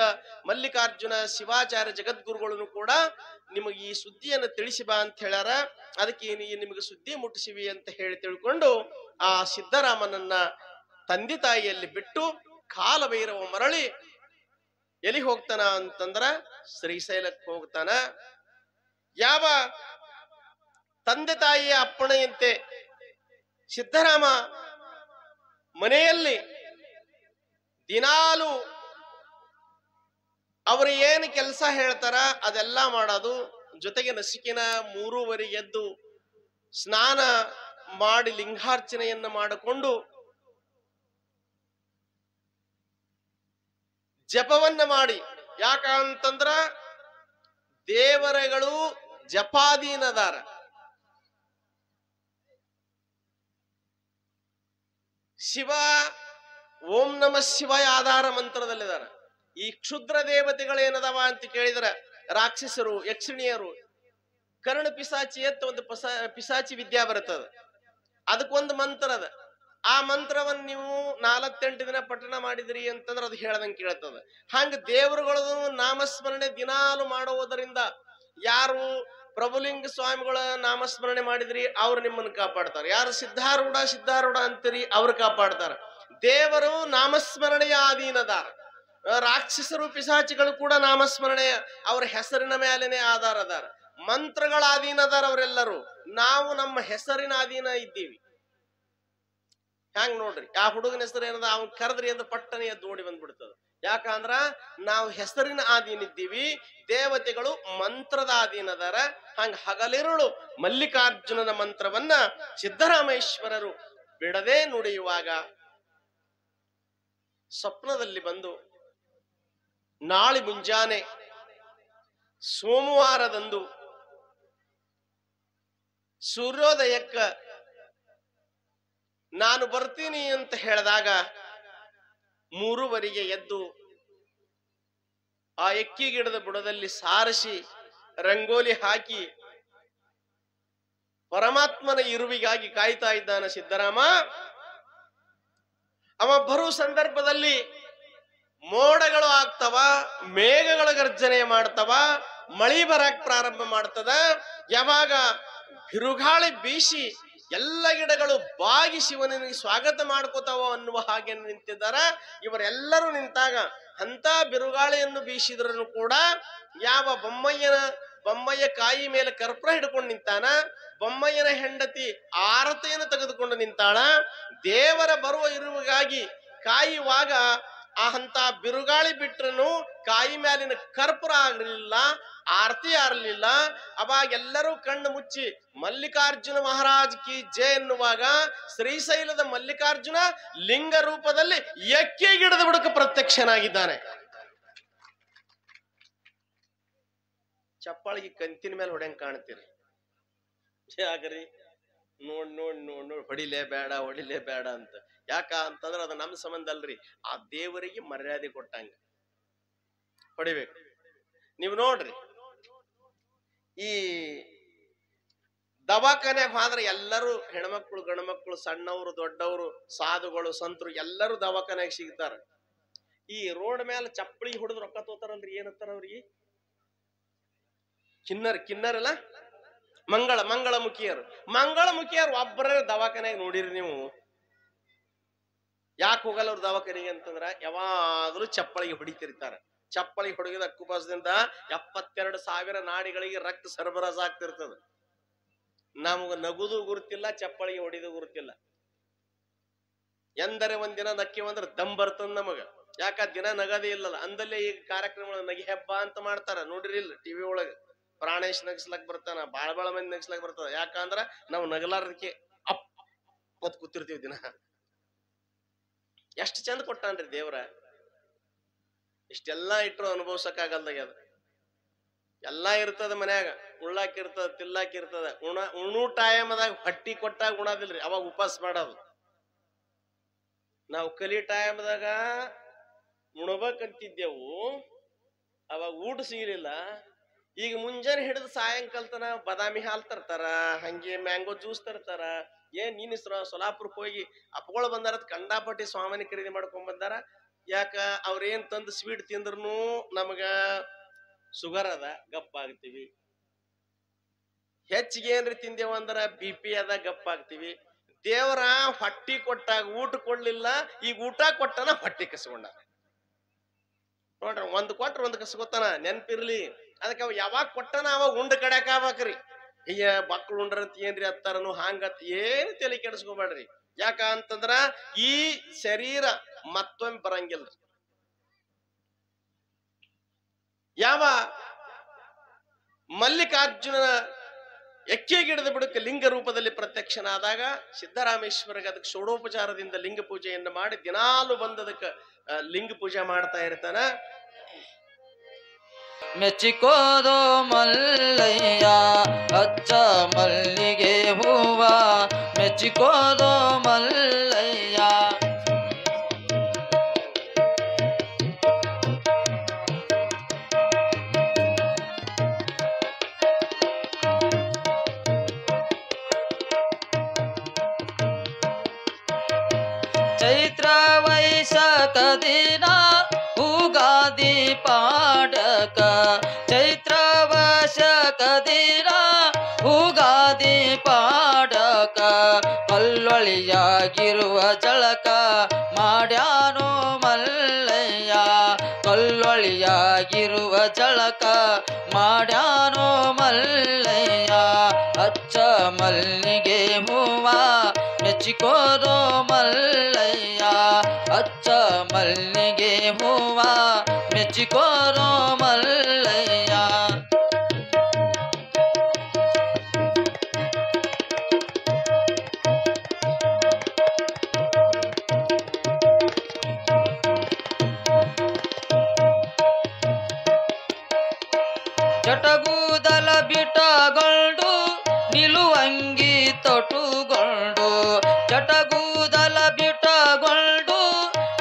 Speaker 2: ಮಲ್ಲಿಕಾರ್ಜುನ ಶಿವಾಚಾರ್ಯ ಜಗದ್ಗುರುಗಳನ್ನು ಕೂಡ ನಿಮಗೆ ಈ ಸುದ್ದಿಯನ್ನು ತಿಳಿಸಿ ಬಾ ಅಂತ ಹೇಳ್ಯಾರ. ಅದಕ್ಕೆ ನಿಮಗೆ ಸುದ್ದಿ ಮುಟ್ಟಿಸಿವಿ ಅಂತ ಹೇಳಿ ತಿಳ್ಕೊಂಡು ಆ ಸಿದ್ದರಾಮನನ್ನ ತಂದೆ ತಾಯಿಯಲ್ಲಿ ಬಿಟ್ಟು ಕಾಲಭೈರವ ಮರಳಿ ಎಲ್ಲಿ ಹೋಗ್ತಾನ ಅಂತಂದ್ರ ಶ್ರೀಶೈಲಕ್ಕೆ ಹೋಗ್ತಾನ. ಯಾವ ತಂದೆ ತಾಯಿಯ ಅಪ್ಪಣೆಯಂತೆ ಸಿದ್ದರಾಮ ಮನೆಯಲ್ಲಿ ದಿನಾಲು ಅವರು ಏನು ಕೆಲಸ ಹೇಳ್ತಾರ ಅದೆಲ್ಲ ಮಾಡೋದು. ಜೊತೆಗೆ ನಸಿಕಿನ 3:30 ಎದ್ದು ಸ್ನಾನ ಮಾಡಿ ಲಿಂಗಾರ್ಚನೆಯನ್ನ ಮಾಡಿಕೊಂಡು ಜಪವನ್ನ ಮಾಡಿ, ಯಾಕಂತಂದ್ರ ದೇವರುಗಳು ಜಪಾಧೀನದಾರ. ಶಿವ ಓಂ ನಮ ಶಿವಾಯ ಆಧಾರ ಮಂತ್ರದಲ್ಲಿದಾರ. ಈ ಕ್ಷುದ್ರ ದೇವತೆಗಳೇನದವ ಅಂತ ಕೇಳಿದ್ರ ರಾಕ್ಷಸರು, ಯಕ್ಷಿಣಿಯರು, ಕರ್ಣ ಪಿಸಾಚಿ ಅಂತ ಒಂದು ಪಿಸಾಚಿ ವಿದ್ಯಾ ಬರ್ತದ. ಅದಕ್ಕೊಂದು ಮಂತ್ರ ಅದ. ಆ ಮಂತ್ರವನ್ನು ನೀವು 4-8 ದಿನ ಪಠಣ ಮಾಡಿದ್ರಿ ಅಂತಂದ್ರೆ ಅದು ಹೇಳ್ದಂಗೆ ಕೇಳ್ತದ. ಹಂಗ ದೇವರುಗಳದು ನಾಮಸ್ಮರಣೆ ದಿನಾಲು ಮಾಡುವುದರಿಂದ ಯಾರು ಪ್ರಭುಲಿಂಗ ಸ್ವಾಮಿಗಳ ನಾಮಸ್ಮರಣೆ ಮಾಡಿದ್ರಿ ಅವ್ರು ನಿಮ್ಮನ್ನು ಕಾಪಾಡ್ತಾರೆ. ಯಾರು ಸಿದ್ಧಾರೂಢ ಅಂತೀರಿ ಅವ್ರು ಕಾಪಾಡ್ತಾರ. ದೇವರು ನಾಮಸ್ಮರಣೆಯ ಅಧೀನದಾರ. ರಾಕ್ಷಸರು ಪಿಸಾಚಿಗಳು ಕೂಡ ನಾಮಸ್ಮರಣೆಯ ಅವರ ಹೆಸರಿನ ಮೇಲೇನೆ ಆಧಾರ ಅದಾರ. ಮಂತ್ರಗಳ ಅಧೀನದಾರ ಅವರೆಲ್ಲರೂ. ನಾವು ನಮ್ಮ ಹೆಸರಿನ ಅಧೀನ ಇದ್ದೀವಿ. ಹ್ಯಾಂಗ್ ನೋಡ್ರಿ, ಆ ಹುಡುಗನ ಹೆಸರು ಏನದ, ಅವ್ನ್ ಕರೆದ್ರಿ ಅಂದ್ರೆ ಪಟ್ಟನೆ ಎದ್ದು ನೋಡಿ ಬಂದ್ಬಿಡ್ತದ. ಯಾಕಂದ್ರ ನಾವು ಹೆಸರಿನ ಅಧೀನಿದ್ದೀವಿ, ದೇವತೆಗಳು ಮಂತ್ರದ ಅಧೀನದಾರ. ಹಂಗ ಹಗಲಿರುಳು ಮಲ್ಲಿಕಾರ್ಜುನನ ಮಂತ್ರವನ್ನ ಸಿದ್ದರಾಮೇಶ್ವರರು ಬಿಡದೆ ನುಡಿಯುವಾಗ ಸ್ವಪ್ನದಲ್ಲಿ ಬಂದು ನಾಳೆ ಮುಂಜಾನೆ ಸೋಮವಾರದಂದು ಸೂರ್ಯೋದಯಕ್ಕ ನಾನು ಬರ್ತೀನಿ ಅಂತ ಹೇಳಿದಾಗ 3:30 ಎದ್ದು ಆ ಎಕ್ಕಿ ಗಿಡದ ಬುಡದಲ್ಲಿ ಸಾರಿಸಿ ರಂಗೋಲಿ ಹಾಕಿ ಪರಮಾತ್ಮನ ಇರುವಿಗಾಗಿ ಕಾಯ್ತಾ ಇದ್ದಾನ ಸಿದ್ದರಾಮ. ಅವ ಬರುವ ಸಂದರ್ಭದಲ್ಲಿ ಮೋಡಗಳು ಆಗ್ತವ, ಮೇಘಗಳ ಗರ್ಜನೆ ಮಾಡ್ತವ, ಮಳಿ ಬರಕ್ ಪ್ರಾರಂಭ ಮಾಡ್ತದ. ಯಾವಾಗ ಬಿರುಗಾಳಿ ಬೀಸಿ ಎಲ್ಲ ಗಿಡಗಳು ಬಾಗಿ ಶಿವನಿಗೆ ಸ್ವಾಗತ ಮಾಡ್ಕೋತಾವ ಅನ್ನುವ ಹಾಗೆ ನಿಂತಿದ್ದಾರ. ಇವರೆಲ್ಲರೂ ನಿಂತಾಗ ಅಂತ ಬಿರುಗಾಳಿಯನ್ನು ಬೀಸಿದ್ರೂ ಕೂಡ ಯಾವ ಬೊಮ್ಮಯ್ಯನ ಬೊಮ್ಮಯ್ಯ ಕಾಯಿ ಮೇಲೆ ಕರ್ಪೂರ ಹಿಡ್ಕೊಂಡು ನಿಂತಾನ. ಬೊಮ್ಮಯ್ಯನ ಹೆಂಡತಿ ಆರತಿಯನ್ನು ತೆಗೆದುಕೊಂಡು ನಿಂತಾಳ. ದೇವರ ಬರುವ ಇರುವಿಗಾಗಿ ಕಾಯುವಾಗ ಅಂತ ಬಿರುಗಾಳಿ ಬಿಟ್ರನು ಕಾಯಿ ಮ್ಯಾಲಿನ ಕರ್ಪೂರ ಆಗಲಿಲ್ಲ, ಆರತಿ ಆಗಲಿಲ್ಲ. ಅವಾಗ ಎಲ್ಲರೂ ಕಣ್ಣು ಮುಚ್ಚಿ ಮಲ್ಲಿಕಾರ್ಜುನ ಮಹಾರಾಜ್ ಕಿ ಜಯ ಎನ್ನುವಾಗ ಶ್ರೀಶೈಲದ ಮಲ್ಲಿಕಾರ್ಜುನ ಲಿಂಗ ರೂಪದಲ್ಲಿ ಎಕ್ಕೆ ಗಿಡದ ಬುಡಕ ಪ್ರತ್ಯಕ್ಷನಾಗಿದ್ದಾನೆ. ಚಪ್ಪಾಳಿಗೆ ಕಂತಿನ ಮೇಲೆ ಹೊಡೆಯಂಗ್ ಕಾಣ್ತೀರಿ. ಯಾಕ್ರಿ? ನೋಡ್ ಹೊಡಿಲೇ ಬೇಡ ಅಂತ. ಯಾಕ ಅಂತಂದ್ರ ಅದು ನಮ್ಮ ಸಂಬಂಧ ಅಲ್ರಿ, ಆ ದೇವರಿಗೆ ಮರ್ಯಾದೆ ಕೊಟ್ಟಂಗ ಹೊಡಿಬೇಕು. ನೀವು ನೋಡ್ರಿ, ಈ ದವಾಖಾನ್ಯಾಗ ಹೋದ್ರೆ ಎಲ್ಲರೂ ಹೆಣ್ಮಕ್ಳು ಗಂಡ್ಮಕ್ಳು, ಸಣ್ಣವರು ದೊಡ್ಡವರು, ಸಾಧುಗಳು ಸಂತರು ಎಲ್ಲರೂ ದವಾಖಾನ್ಯಾಗ ಸಿಗ್ತಾರ. ಈ ರೋಡ್ ಮೇಲೆ ಚಪ್ಪಳಿ ಹೊಡೆದು ರೊಕ್ಕ ತೋತಾರಲ್ರಿ, ಏನಂತಾರ ಅವ್ರಿಗೆ? ಕಿನ್ನರಲ್ಲ, ಮಂಗಳಮುಖಿಯರು ಒಬ್ಬರೇ ದವಾಖಾನ್ಯಾಗ ನೋಡಿರಿ ನೀವು. ಯಾಕೆ ಹೋಗಲ್ಲ ಅವ್ರ ದವಾಖಾನೆಗೆ ಅಂತಂದ್ರ ಯಾವಾಗಲೂ ಚಪ್ಪಳಿಗೆ ಹೊಡಿತಿರ್ತಾರ. ಚಪ್ಪಳಿಗೆ ಹೊಡೆದ ಅಕ್ಕುಪಾಸದಿಂದ 72,000 ನಾಡಿಗಳಿಗೆ ರಕ್ತ ಸರಬರಾಜು ಆಗ್ತಿರ್ತದ. ನಮಗ ನಗುದು ಗುರುತಿಲ್ಲ, ಚಪ್ಪಳಿಗೆ ಹೊಡಿದು ಗುರುತಿಲ್ಲ. ಎಂದರೆ ಒಂದಿನ ನಕ್ಕಿವಂದ್ರ ದಮ್ ಬರ್ತದ ನಮಗ. ಯಾಕ ದಿನ ನಗದೇ ಇಲ್ಲಲ್ಲ. ಅಂದಲ್ಲೇ ಈಗ ಕಾರ್ಯಕ್ರಮ ನಗಿ ಹಬ್ಬ ಅಂತ ಮಾಡ್ತಾರ, ನೋಡ್ರಿ ಇಲ್ಲ ಟಿವಿ ಒಳಗ. ಪ್ರಾಣೇಶ್ ನಗಸ್ಲಕ್ ಬರ್ತಾನ, ಬಾಳ ಮಂದಿ ನಗಸ್ಲಕ್ ಬರ್ತದ. ಯಾಕಂದ್ರ ನಾವು ನಗಲಾರದಕ್ಕೆ ಅಪ್ ಕೂತಿರ್ತೀವಿ ದಿನ. ಎಷ್ಟು ಚಂದ ಕೊಟ್ಟಾನ್ರಿ ದೇವ್ರ. ಇಷ್ಟೆಲ್ಲಾ ಇಟ್ರು ಅನುಭವ್ಸಕ್ಕಾಗಲ್ದಾಗ ಅದ. ಎಲ್ಲಾ ಇರ್ತದ ಮನ್ಯಾಗ, ಉಳ್ಳಾಕಿರ್ತದ, ತಿಲ್ಲಾಕಿರ್ತದ. ಉಣು ಟೈಮದಾಗ ಹೊಟ್ಟಿ ಕೊಟ್ಟಾಗ ಉಣದಿಲ್ರಿ, ಅವಾಗ ಉಪವಾಸ ಮಾಡೋದು. ನಾವು ಕಲಿ ಟೈಮದಾಗ ಉಣಬೇಕಂತಿದ್ದೆವು, ಅವಾಗ ಊಟ ಸಿಗಲಿಲ್ಲ. ಈಗ ಮುಂಜಾನೆ ಹಿಡಿದು ಸಾಯಂಕಾಲ ತನ ಬಾದಾಮಿ ಹಾಲ್ ತರ್ತಾರ, ಹಂಗೆ ಮ್ಯಾಂಗೋ ಜ್ಯೂಸ್ ತರ್ತಾರ. ನೀನು ಸೊಲಾಪುರಕ್ಕೆ ಹೋಗಿ ಅಪ್ಪಗಳು ಬಂದಾರ, ಕಂಡಾಪಟ್ಟಿ ಸ್ವಾಮಿನಿ ಖರೀದಿ ಮಾಡ್ಕೊಂಡ್ ಬಂದಾರ. ಯಾಕ ಅವ್ರೇನ್ ತಂದು ಸ್ವೀಟ್ ತಿಂದ್ರೂ ನಮಗ ಶುಗರ್ ಅದ, ಗಪ್ಪ ಆಗ್ತೀವಿ. ಹೆಚ್ಚಿಗೆ ಏನ್ರಿ ತಿಂದೇವ ಅಂದ್ರ BP ಅದ, ಗಪ್ಪ ಆಗ್ತೀವಿ. ದೇವರ ಹೊಟ್ಟಿ ಕೊಟ್ಟಾಗ ಊಟ ಕೊಡ್ಲಿಲ್ಲ, ಈಗ ಊಟ ಕೊಟ್ಟನ ಹೊಟ್ಟಿ ಕಸ್ಕೊಂಡ. ನೋಡ್ರಿ, ಒಂದ್ ಕೊಟ್ರ ಒಂದ್ ಕಸ್ಕೊತಾನ, ನೆನ್ಪಿರ್ಲಿ. ಅದಕ್ಕೆ ಅವ ಯಾವಾಗ ಕೊಟ್ಟನ ಅವಾಗ ಉಂಡ ಕಡ್ಯಾಕ ಆಗ್ಬೇಕ್ರಿ. ಅಯ್ಯ ಮಕ್ಳು ಉಂಡ್ರಂತ ಏನ್ರಿ ಅತ್ತಾರನು ಹಂಗತ್ ಏನು ತಲೆ ಕೆಡಿಸ್ಕೋಬೇಡ್ರಿ. ಯಾಕ ಅಂತಂದ್ರ ಈ ಶರೀರ ಮತ್ತೊಮ್ಮೆ ಬರಂಗಿಲ್ಲ. ಯಾವ ಮಲ್ಲಿಕಾರ್ಜುನನ ಎಕ್ಕೆ ಗಿಡದ ಬುಡಕ್ಕೆ ಲಿಂಗ ರೂಪದಲ್ಲಿ ಪ್ರತ್ಯಕ್ಷನಾದಾಗ ಸಿದ್ದರಾಮೇಶ್ವರಗೆ ಅದಕ್ಕೆ ಷೋಡೋಪಚಾರದಿಂದ ಲಿಂಗ ಪೂಜೆಯನ್ನು ಮಾಡಿ ದಿನಾಲು ಬಂದದಕ್ಕೆ ಲಿಂಗ ಪೂಜೆ ಮಾಡ್ತಾ ಇರ್ತಾನ.
Speaker 1: ಮೆಚ್ಚಿಕೋದೋ ಮಲ್ಲಯ್ಯ ಅಚ್ಚ ಮಲ್ಲಿಗೆ ಹೂವ, ಮೆಚ್ಚಿಕೋದೋ ಮಲ್ಲಯ್ಯ. ಚೈತ್ರ ವೈಶಾಖ ದಿನ ಉಗಾದಿ ಪಾಡಕ, ಚೈತ್ರ ವೈಶಾಖ ದಿನ ಉಗಾದಿ ಪಾಡಕ, ಕಲ್ಲೊಳಿಯಾಗಿರುವ ಜಳಕ ಮಾಡ್ಯಾನೋ ಮಲ್ಲಯ್ಯ, ಕಲ್ಲೊಳಿಯಾಗಿರುವ ಜಳಕ ಮಾಡ್ಯಾನೋ ಮಲ್ಲಯ್ಯ. ಅಚ್ಚ ಮಲ್ಲಿಗೆ ಹೂವ ಮೆಚ್ಚಿಕೋದೋ ಮಲ್ಲಯ್ಯ, ಅಚ್ಚ ಮಲ್ಲಿಗೆ ಹೂವ ಮೆಚ್ಚಿಕೋದೋ ಮಲ್ಲಯ್ಯ. ಜಟಗೂದಲ ಬಿಟಗೊಂಡು ನಿಲುವಂಗಿ ತೊಟುಗೊಂಡು, ಜಟಗೂದಲ ಬಿಟಗೊಂಡು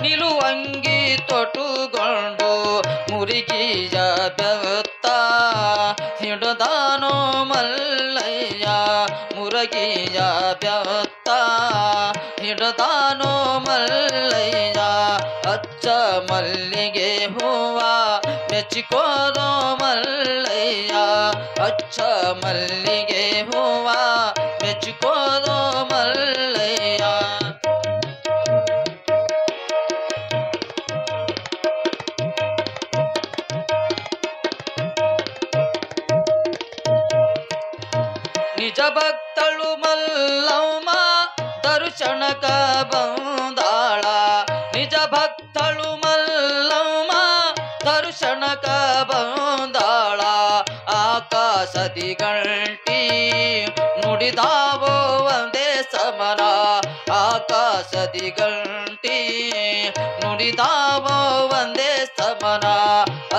Speaker 1: ನಿಲುವಂಗಿ ತೊಟುಗೊಂಡು, ಮುರಿಗಿಯ ಬೆವತ್ತ ಹಿಡದಾನೋ ಮಲ್ಲಯ್ಯ, ಮುರಗಿಯ ಬೆವತ್ತ ಹಿಡದಾನೋ ಮಲ್ಲಯ್ಯ. ಅಚ್ಚ ಮಲ್ಲಿಗೆ ಹೂವ ಮೆಚ್ಚಿಕೋದೋ ಮಲ್ಲಯ್ಯ, ಅಚ್ಚ ಮಲ್ಲಿಗೆ ಹೂವ ಮೆಚ್ಚಿಕೋದೋ ಮಲ್ಲಯ್ಯ. ನಿಜ ಭಕ್ತಳು ಮಲ್ಲಮ್ಮ ದರ್ಶನಕ ಬಂದಾಳ ನಿಜ ಭಕ್ತಳು ಮಲ್ಲಮ್ಮ ದರ್ಶನಕ ಬಂದಾಳ ಆಕಾಶದಿ ಗಂಟಿ ನುಡಿದಾವೋ ಒಂದೇ ಸಮನ ಆಕಾಶದಿ ಗಂಟಿ ನುಡಿದಾವೋ ಒಂದೇ ಸಮನ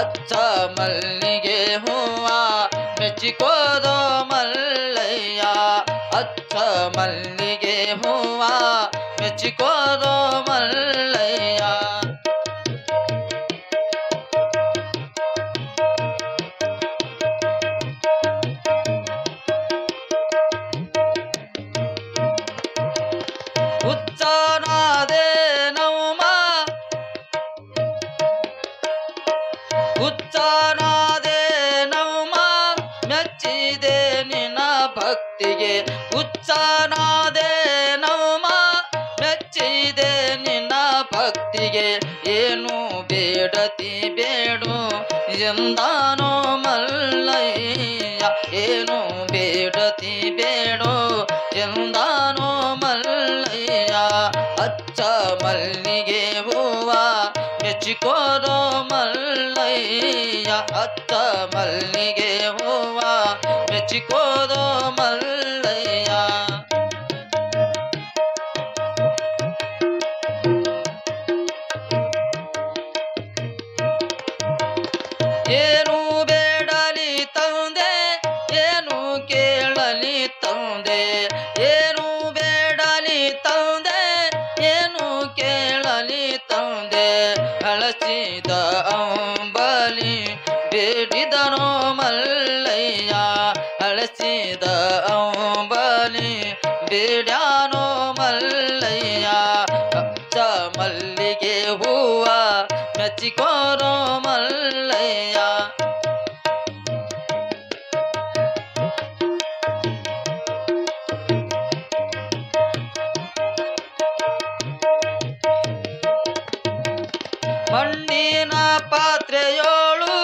Speaker 1: ಅಚ್ಚ ಮಲ್ಲಿಗೆ ಹೂವ ಮೆಚ್ಚಿಕೋದೋ ಮಲ್ಲಯ್ಯ ಅಚ್ಚ ಮಲ್ಲಿಗೆ ಹೂವ ಮೆಚ್ಚಿಕೋದೋ ಮಲ್ಲಯ್ಯ ಹುಚ್ಚನಾದೆ ನೌಮ ಹುಚ್ಚನಾದೆ ನೌಮ ಮೆಚ್ಚಿದೆ ನಿನ್ನ ಭಕ್ತಿಗೆ ಹುಚ್ಚನಾದೆ ನೌಮ ಮೆಚ್ಚಿದೆ ನಿನ್ನ ಭಕ್ತಿಗೆ ಏನು ಬೇಡತಿ ಬೇಡು ಎಂದಾನೋ ಮಲ್ಲಯ್ಯ ಏನು ಬೇಡತಿ ಬೇಡು ಎಂದಾನೋ ಮಲ್ಲಯ್ಯ ಅಚ್ಚ ಮಲ್ಲಿಗೆ ಹೂವ ಮೆಚ್ಚಿಕೋದೋ ಮಲ್ಲಯ್ಯ ಅಚ್ಚ ಮಲ್ಲಿಗೆ ಹೂವ ಮೆಚ್ಚಿಕೋದೋ ಮಲ್ಲಯ್ಯ ಏನು ಬೇಡಲಿ ತಂದೆ ಏನು ಕೇಳಲಿ ತಂದೆ ಏನು ಬೇಡಲಿ ತಂದೆ ಏನು ಕೇಳಲಿ ತಂದೆ ಹಳಸಿದ ಅಂಬಲಿ ಬೇಡಿದನೋ ಮಲ್ಲಯ್ಯ ಹಳಸಿದ ಅಂಬಲಿ ಬೇಡ್ಯಾನೋ ಮಲ್ಲಯ್ಯ ಅಚ್ಚ ಮಲ್ಲಿಗೆ ಹೂವ ಮೆಚ್ಚಿಕೋರೋ ಮಲ್ಲಯ್ಯ ಮಣ್ಣಿನ ಪಾತ್ರೆಯೋಳು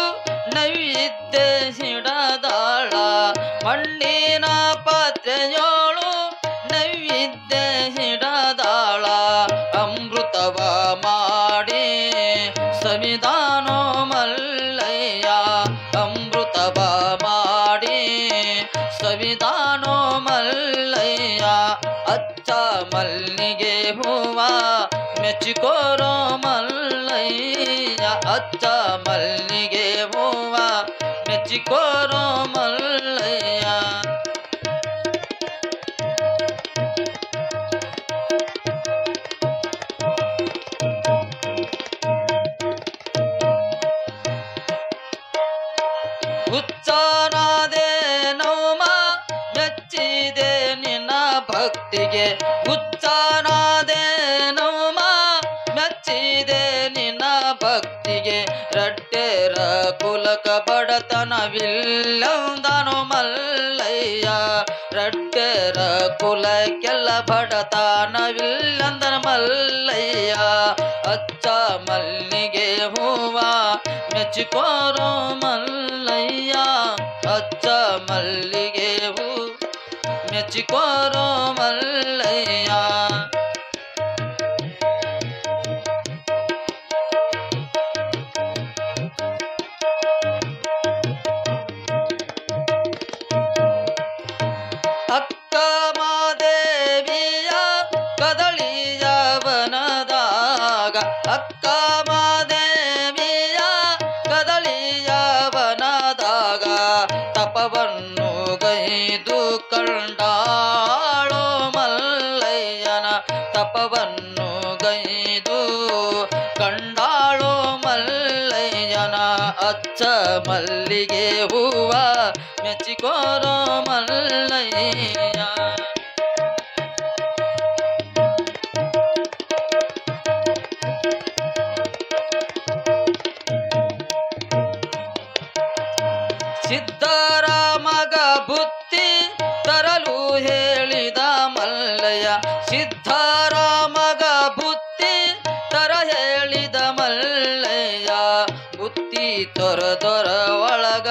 Speaker 1: ನೈವೇದ್ಯ ಹಿಡದಾಳ ಮಣ್ಣಿನ ಪಾತ್ರೆಯೋಳು ನೈವೇದ್ಯ ಹಿಡದಾಳ ಅಮೃತವ ಮಾಡಿ ಸವಿದಾನೋ ಮಲ್ಲಯ್ಯ ಅಮೃತವ ಮಾಡಿ ಸವಿದಾನೋ ಮಲ್ಲಯ್ಯ ಅಚ್ಚ ಮಲ್ಲಿಗೆ ಹೂವ ಮೆಚ್ಚಿಕೋರೋ ಮಲ್ಲಯ್ಯ ಅಚ್ಚ ಮಲ್ಲಿಗೆ ಹೂವ ಮೆಚ್ಚಿಕೋರೋ ಮಲ್ಲಯ್ಯ ಹುಚ್ಚನಾದೆ ನೌಮ ಮೆಚ್ಚಿದೆ ನಿನ್ನ ಭಕ್ತಿಗೆ ಹುಚ್ಚನಾದೆ ನೌಮ ಮೆಚ್ಚಿದೆ ನಿನ್ನ ಭಕ್ತಿಗೆ ರಟ್ಟೆರ ಕುಲಕ ಬಡತನವಿಲ್ಲಂದನು ಮಲ್ಲಯ್ಯ ರಟ್ಟೆರ ಕುಲಕ್ಕೆಲ್ಲ ಬಡತನವಿಲ್ಲಂದನ ಮಲ್ಲಯ್ಯ ಅಚ್ಚ ಮಲ್ಲಿಗೆ ಹೂವ ಮೆಚ್ಚಿಕೋರೋ ಮಲ್ಲಯ್ಯ ಅಚ್ಚ ಮಲ್ಲಿಗೆ ಹೂ ಮೆಚ್ಚಿಕೋರೋ ಮಲ್ಲಯ್ಯ ಅಕ್ಕ ಮಾದೇವಿಯ ಕದಳಿಯ ವನದಾಗ ಅಕ್ಕ ಮಾದೇವಿಯ ಕದಳಿಯ ವನದಾಗ ತಪವನ್ನು ಗೈದು ಕಂಡಾಳೋ ಮಲ್ಲಯ್ಯನ ತಪವನ್ನು ಗೈದು ಕಂಡಾಳೋ ಮಲ್ಲಯ್ಯನ ಅಚ್ಚ ಮಲ್ಲಿಗೆ ಹೂವ ಮೆಚ್ಚಿಕೋರೋ ಮಲ್ಲಯ್ಯ ಸಿದ್ಧರಾಮಗ ಬುತ್ತಿ ತರಲು ಹೇಳಿದ ಮಲ್ಲಯ್ಯ ಸಿದ್ಧರಾಮಗ ಬುತ್ತಿ ತರ ಹೇಳಿದ ಮಲ್ಲಯ್ಯ ಬುತ್ತಿ ತೊರದೊರ ಒಳಗ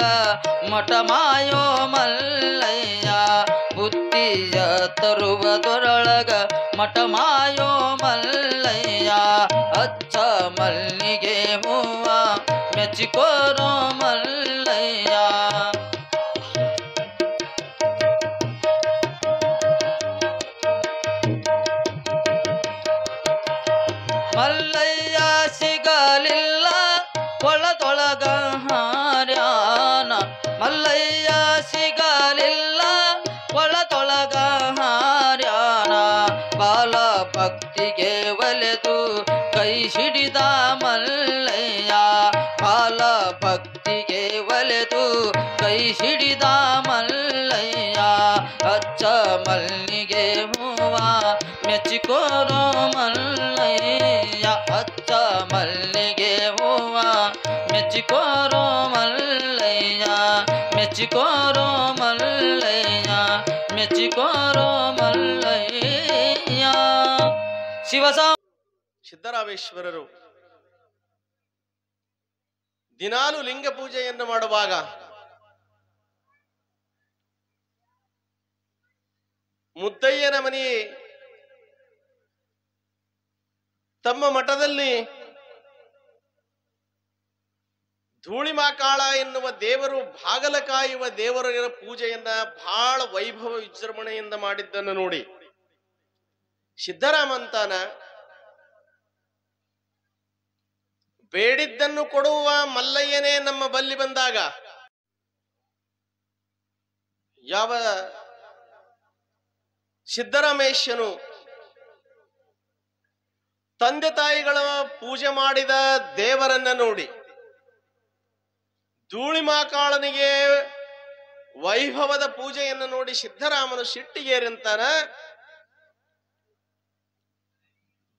Speaker 1: ಮಠ ಮಾಯೋ ಮಲ್ಲಯ್ಯ ಮುಡಿಯ ತರುವದೊರಳಗ ಮಠ ಮಾಯೋ ಮಲ್ಲಯ್ಯ ಅಚ್ಚ ಮಲ್ಲಿಗೆ ಹೂವ ಮೆಚ್ಚಿಕೋರೋ ಮಲ್ಲಯ್ಯ ಮಲ್ಲಯ್ಯ ಸಿಗಲಿಲ್ಲ ಕೊಳದೊಳಗ ಹಾರ್ಯಾನ ಮಲ್ಲಯ್ಯ ಸಿಗಲಿಲ್ಲ ಕೊಳದೊಳಗ ಹಾರ್ಯಾನ ಬಾಲ ಭಕ್ತಿಗೆ ಒಲೆದು ಕೈ ಹಿಡಿದ ಮಲ್ಲಯ್ಯ ಬಾಲ ಭಕ್ತಿಗೆ ಒಲೆದು ಕೈ ಹಿಡಿದ ಮಲ್ಲಯ್ಯ ಅಚ್ಚ ಮಲ್ಲಿಗೆ ಹೂವ ಮೆಚ್ಚಿಕೋರೋ ಮಲ್ಲಯ್ಯ ಅಚ್ಚ ಮಲ್ಲಿಗೆ ಹೂವ ಮೆಚ್ಚಿಕೋರೋ ಮಲ್ಲಯ್ಯ ಮೆಚ್ಚಿಕೋರೋ ಮಲ್ಲಯ್ಯ ಮೆಚ್ಚಿಕೋರೋ ಮಲ್ಲಯ್ಯ ಶಿವಸ
Speaker 2: ಸಿದ್ದರಾಮೇಶ್ವರರು ದಿನಾಲು ಲಿಂಗ ಪೂಜೆಯನ್ನು ಮಾಡುವಾಗ ಮುದ್ದಯ್ಯನ ಮನೆ ತಮ್ಮ ಮಠದಲ್ಲಿ ಧೂಳಿಮಾಕಾಳ ಎನ್ನುವ ದೇವರು ಭಾಗಲ ಕಾಯುವ ದೇವರ ಪೂಜೆಯನ್ನ ಬಹಳ ವೈಭವ ವಿಜೃಂಭಣೆಯಿಂದ ಮಾಡಿದ್ದನ್ನು ನೋಡಿ ಸಿದ್ದರಾಮ ಅಂತಾನ ಬೇಡಿದ್ದನ್ನು ಕೊಡುವ ಮಲ್ಲಯ್ಯನೇ ನಮ್ಮ ಬಲ್ಲಿ ಬಂದಾಗ ಯಾವ ಸಿದ್ದರಾಮೇಶನು ತಂದೆ ತಾಯಿಗಳ ಪೂಜೆ ಮಾಡಿದ ದೇವರನ್ನ ನೋಡಿ ಧೂಳಿಮಾಕಾಳನಿಗೆ ವೈಭವದ ಪೂಜೆಯನ್ನು ನೋಡಿ ಸಿದ್ದರಾಮನು ಸಿಟ್ಟಿಗೇರಂತಾನ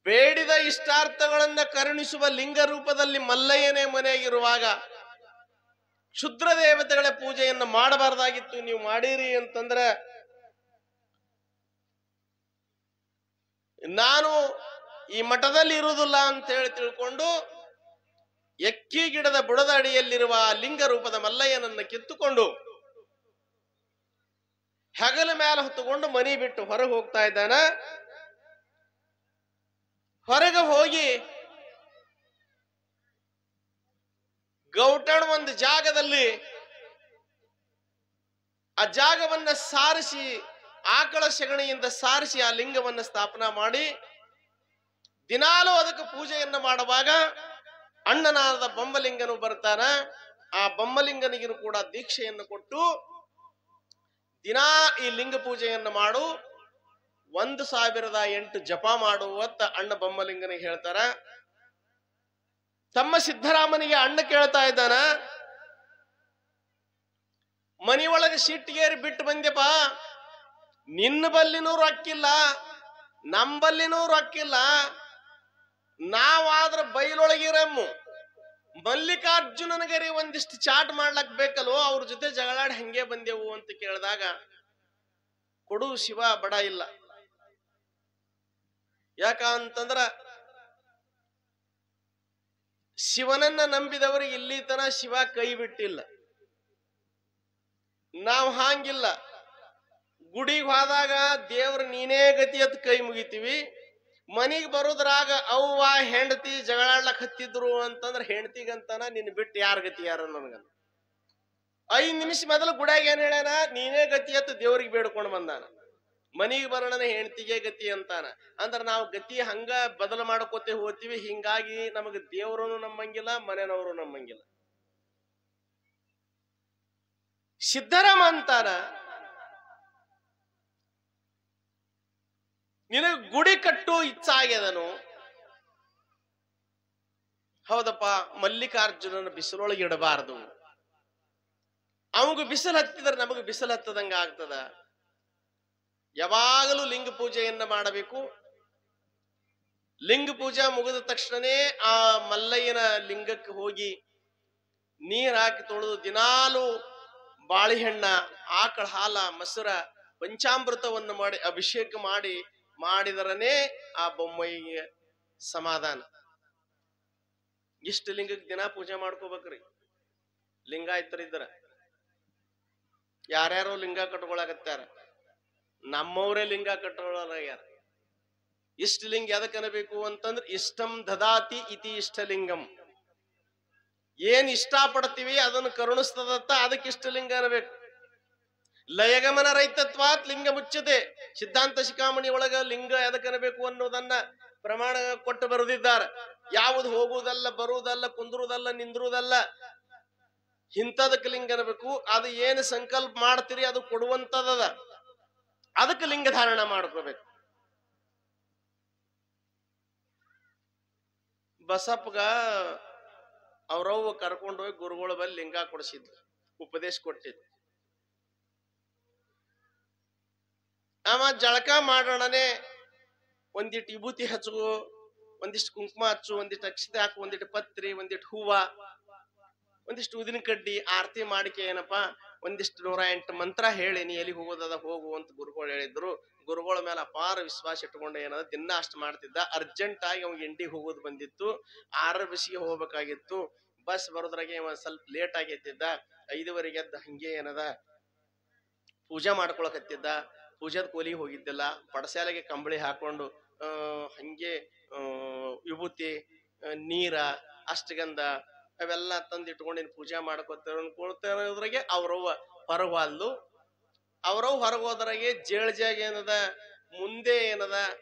Speaker 2: ಬೇಡಿದ ಇಷ್ಟಾರ್ಥಗಳನ್ನ ಕರುಣಿಸುವ ಲಿಂಗ ರೂಪದಲ್ಲಿ ಮಲ್ಲಯ್ಯನೇ ಮನೆಯಾಗಿರುವಾಗ ಕ್ಷುದ್ರ ದೇವತೆಗಳ ಪೂಜೆಯನ್ನು ಮಾಡಬಾರ್ದಾಗಿತ್ತು, ನೀವು ಮಾಡಿರಿ ಅಂತಂದ್ರೆ ನಾನು ಈ ಮಠದಲ್ಲಿ ಇರುವುದಿಲ್ಲ ಅಂತ ಹೇಳಿ ತಿಳ್ಕೊಂಡು ಎಕ್ಕಿ ಗಿಡದ ಬುಡದ ಅಡಿಯಲ್ಲಿರುವ ಲಿಂಗ ರೂಪದ ಮಲ್ಲಯ್ಯನನ್ನು ಕಿತ್ತುಕೊಂಡು ಹೆಗಲ ಮೇಲೆ ಹೊತ್ತುಕೊಂಡು ಮನಿ ಬಿಟ್ಟು ಹೊರಗೆ ಹೋಗ್ತಾ ಇದ್ದಾನ. ಹೊರಗೆ ಹೋಗಿ ಗೌಟಣ ಒಂದು ಜಾಗದಲ್ಲಿ ಆ ಜಾಗವನ್ನ ಸಾರಿಸಿ ಆಕಳ ಸೆಗಣಿಯಿಂದ ಸಾರಿಸಿ ಆ ಲಿಂಗವನ್ನು ಸ್ಥಾಪನಾ ಮಾಡಿ ದಿನಾಲೂ ಅದಕ್ಕೆ ಪೂಜೆಯನ್ನು ಮಾಡುವಾಗ ಅಣ್ಣನಾದ ಬೊಮ್ಮಲಿಂಗನು ಬರ್ತಾನ. ಆ ಬೊಮ್ಮಲಿಂಗನಿಗೂ ಕೂಡ ದೀಕ್ಷೆಯನ್ನು ಕೊಟ್ಟು ದಿನಾ ಈ ಲಿಂಗ ಪೂಜೆಯನ್ನು ಮಾಡು, 1008 ಜಪ ಮಾಡುವತ್ತ ಅಣ್ಣ ಬೊಮ್ಮಲಿಂಗನಿಗೆ ಹೇಳ್ತಾರ. ತಮ್ಮ ಸಿದ್ದರಾಮನಿಗೆ ಅಣ್ಣ ಕೇಳ್ತಾ ಇದ್ದಾನ, ಮನಿಯೊಳಗೆ ಸಿಟ್ಟಿಗೇರಿ ಬಿಟ್ಟು ಬಂದ್ಯಪ್ಪ, ನಿನ್ನ ಬಲ್ಲಿನೂ ರೊಕ್ಕಿಲ್ಲ, ನಂಬಲ್ಲಿನೂ ರೊಕ್ಕಿಲ್ಲ, ನಾವಾದ್ರ ಬೈಲೊಳಗಿರಮ್ಮು, ಮಲ್ಲಿಕಾರ್ಜುನನಗರಿ ಒಂದಿಷ್ಟು ಚಾಟ್ ಮಾಡ್ಲಕ್ ಬೇಕಲ್ವೋ, ಅವ್ರ ಜೊತೆ ಜಗಳಾಡಿ ಹಂಗೆ ಬಂದೆವು ಅಂತ ಕೇಳಿದಾಗ ಕೊಡು ಶಿವ ಬಡ ಇಲ್ಲ. ಯಾಕ ಅಂತಂದ್ರ ಶಿವನನ್ನ ನಂಬಿದವರಿಗೆ ಇಲ್ಲಿ ತನ ಶಿವ ಕೈ ಬಿಟ್ಟಿಲ್ಲ. ನಾವು ಹಾಂಗಿಲ್ಲ, ಗುಡಿಗೆ ಹೋದಾಗ ದೇವ್ರ ನೀನೇ ಗತಿ ಅಂತ ಕೈ ಮುಗಿತೀವಿ, ಮನಿಗ್ ಬರೋದ್ರಾಗ ಅವ್ವ ಹೆಂಡತಿ ಜಗಳಾಡ್ಲಕ್ ಹತ್ತಿದ್ರು ಅಂತಂದ್ರ ಹೆಂಡತಿಗಂತಾನ ನಿನ್ ಬಿಟ್ಟು ಯಾರ ಗತಿ ಯಾರ ನನಗಂತ 5 ನಿಮಿಷ ಮೊದಲು ಗುಡಿಯಾಗ ಏನ್ ಹೇಳ್ಯಾನ, ನೀನೇ ಗತಿ ಅಂತ ದೇವ್ರಿಗೆ ಬೇಡ್ಕೊಂಡು ಬಂದಾನ. ಮನಿಗೆ ಬರೋಣ ಹೆಂಡತಿಗೆ ಗತಿ ಅಂತಾನ. ಅಂದ್ರ ನಾವು ಗತಿ ಹಂಗ ಬದಲು ಮಾಡ್ಕೋತೆ ಹೋಗ್ತೀವಿ. ಹಿಂಗಾಗಿ ನಮಗ ದೇವ್ರು ನಮ್ಮಂಗಿಲ್ಲ, ಮನೆಯವರು ನಮ್ಮಂಗಿಲ್ಲ. ಸಿದ್ದರಾಮ ಅಂತಾನ, ನಿನಗ ಗುಡಿ ಕಟ್ಟು ಇಚ್ಛಾಗ್ಯದನು. ಹೌದಪ್ಪ, ಮಲ್ಲಿಕಾರ್ಜುನನ ಬಿಸಿಲೊಳಗೆ ಇಡಬಾರದು, ಅವಂಗ ಬಿಸಿಲು ಹತ್ತಿದ್ರೆ ನಮಗ ಬಿಸಿಲು ಹತ್ತದಂಗ ಆಗ್ತದ. ಯಾವಾಗಲೂ ಲಿಂಗ ಪೂಜೆಯನ್ನ ಮಾಡಬೇಕು. ಲಿಂಗ ಪೂಜೆ ಮುಗಿದ ತಕ್ಷಣನೇ ಆ ಮಲ್ಲಯ್ಯನ ಲಿಂಗಕ್ಕೆ ಹೋಗಿ ನೀರ್ ಹಾಕಿ ತೊಳೆದು ದಿನಾಲು ಬಾಳೆಹಣ್ಣ, ಆಕಳ ಹಾಲ, ಮೊಸರ, ಪಂಚಾಮೃತವನ್ನು ಮಾಡಿ ಅಭಿಷೇಕ ಮಾಡಿದರನೇ ಆ ಬೊಮ್ಮಯ್ಯಗೆ ಸಮಾಧಾನ. ಇಷ್ಟು ಲಿಂಗಕ್ಕೆ ದಿನ ಪೂಜೆ ಮಾಡ್ಕೋಬೇಕ್ರಿ. ಲಿಂಗಾಯತರಿದ್ದರ ಯಾರ್ಯಾರೋ ಲಿಂಗ ಕಟ್ಕೊಳಕತ್ತಾರ. ನಮ್ಮವರೇ ಲಿಂಗ ಕಟ್ಟೋಳಾಗ್ಯಾರ. ಇಷ್ಟಲಿಂಗ ಎದಕ್ ಅನಬೇಕು ಅಂತಂದ್ರೆ ಇಷ್ಟಂ ದದಾತಿ ಇತಿ ಇಷ್ಟಲಿಂಗಂ. ಏನ್ ಇಷ್ಟ ಪಡ್ತೀವಿ ಅದನ್ನು ಕರುಣಿಸ್ತದತ್ತ, ಅದಕ್ಕೆ ಇಷ್ಟಲಿಂಗ ಅನಬೇಕು. ಲಯಗಮನ ರೈತತ್ವಾತ್ ಲಿಂಗ ಮುಚ್ಚತೆ. ಸಿದ್ಧಾಂತ ಶಿಖಾಮಣಿ ಒಳಗ ಲಿಂಗ ಎದಕ್ಕನಬೇಕು ಅನ್ನೋದನ್ನ ಪ್ರಮಾಣ ಕೊಟ್ಟು ಬರೆದಿದ್ದಾರೆ. ಯಾವುದು ಹೋಗುವುದಲ್ಲ, ಬರುವುದಲ್ಲ, ಕುಂದ್ರುವುದಲ್ಲ, ನಿಂದ್ರುವುದಲ್ಲ, ಇಂಥದಕ್ಕೆ ಲಿಂಗ ಅನಬೇಕು. ಅದು ಏನು ಸಂಕಲ್ಪ ಮಾಡ್ತೀರಿ ಅದು ಕೊಡುವಂತದ, ಅದಕ್ಕೆ ಲಿಂಗ ಧಾರಣ ಮಾಡ್ಕೋಬೇಕು. ಬಸಪ್ಪಗ ಅವ್ರವ್ವ ಕರ್ಕೊಂಡು ಹೋಗಿ ಗುರುಗಳ ಬಲ್ಲಿ ಲಿಂಗ ಕೊಡಿಸಿದ್ರು, ಉಪದೇಶ ಕೊಟ್ಟಿದ್ರು. ಅವ ಜಳಕ ಮಾಡೋಣನೆ ಒಂದಿಟ್ಟು ವಿಭೂತಿ ಹಚ್ಚು, ಒಂದಿಷ್ಟು ಕುಂಕುಮ ಹಚ್ಚು, ಒಂದಿಷ್ಟು ಅಕ್ಷತೆ ಹಾಕು, ಒಂದಿಟ್ಟು ಪತ್ರಿ, ಒಂದಿಟ್ಟು ಹೂವ, ಒಂದಿಷ್ಟು ಉದಿನ ಕಡ್ಡಿ, ಆರತಿ ಮಾಡಿಕೆ ಏನಪ್ಪ ಒಂದಿಷ್ಟು 108 ಮಂತ್ರ ಹೇಳಿ ನೀ ಎಲ್ಲಿ ಹೋಗೋದದ ಹೋಗು ಅಂತ ಗುರುಗಳು ಹೇಳಿದ್ರು. ಗುರುಗಳ ಮೇಲೆ ಅಪಾರ ವಿಶ್ವಾಸ ಇಟ್ಕೊಂಡು ಏನದ ದಿನ ಅಷ್ಟು ಮಾಡ್ತಿದ್ದ. ಅರ್ಜೆಂಟ್ ಆಗಿ ಅವ್ನಿಗೆ ಇಂಡಿಗೆ ಹೋಗೋದು ಬಂದಿತ್ತು, 6 ಬಸ್ಸಿಗೆ ಹೋಗ್ಬೇಕಾಗಿತ್ತು. ಬಸ್ ಬರೋದ್ರಾಗೆ ಸ್ವಲ್ಪ ಲೇಟ್ ಆಗೈತಿದ್ದ. 5:15 ಎದ್ದ ಹಂಗೆ ಏನದ ಪೂಜಾ ಮಾಡ್ಕೊಳಕತ್ತಿದ್ದ. ಪೂಜಾದ ಕೋಲಿಗೆ ಹೋಗಿದ್ದಿಲ್ಲ, ಪಡಸಾಲೆಗೆ ಕಂಬಳಿ ಹಾಕೊಂಡು ಹಂಗೆ ವಿಭೂತಿ, ನೀರ, ಅಷ್ಟಗಂಧ ಅವೆಲ್ಲ ತಂದು ಇಟ್ಕೊಂಡಿನ ಪೂಜಾ ಮಾಡ್ಕೊತಾರದ್ರಾಗೆ ಅವ್ರವ್ವ ಹೊರಗಲ್ಲು. ಅವ್ರವ್ ಹೊರಗೋದ್ರಾಗೆ ಜೇಳ್ಜಾಗ ಏನದ ಮುಂದೆ ಏನದ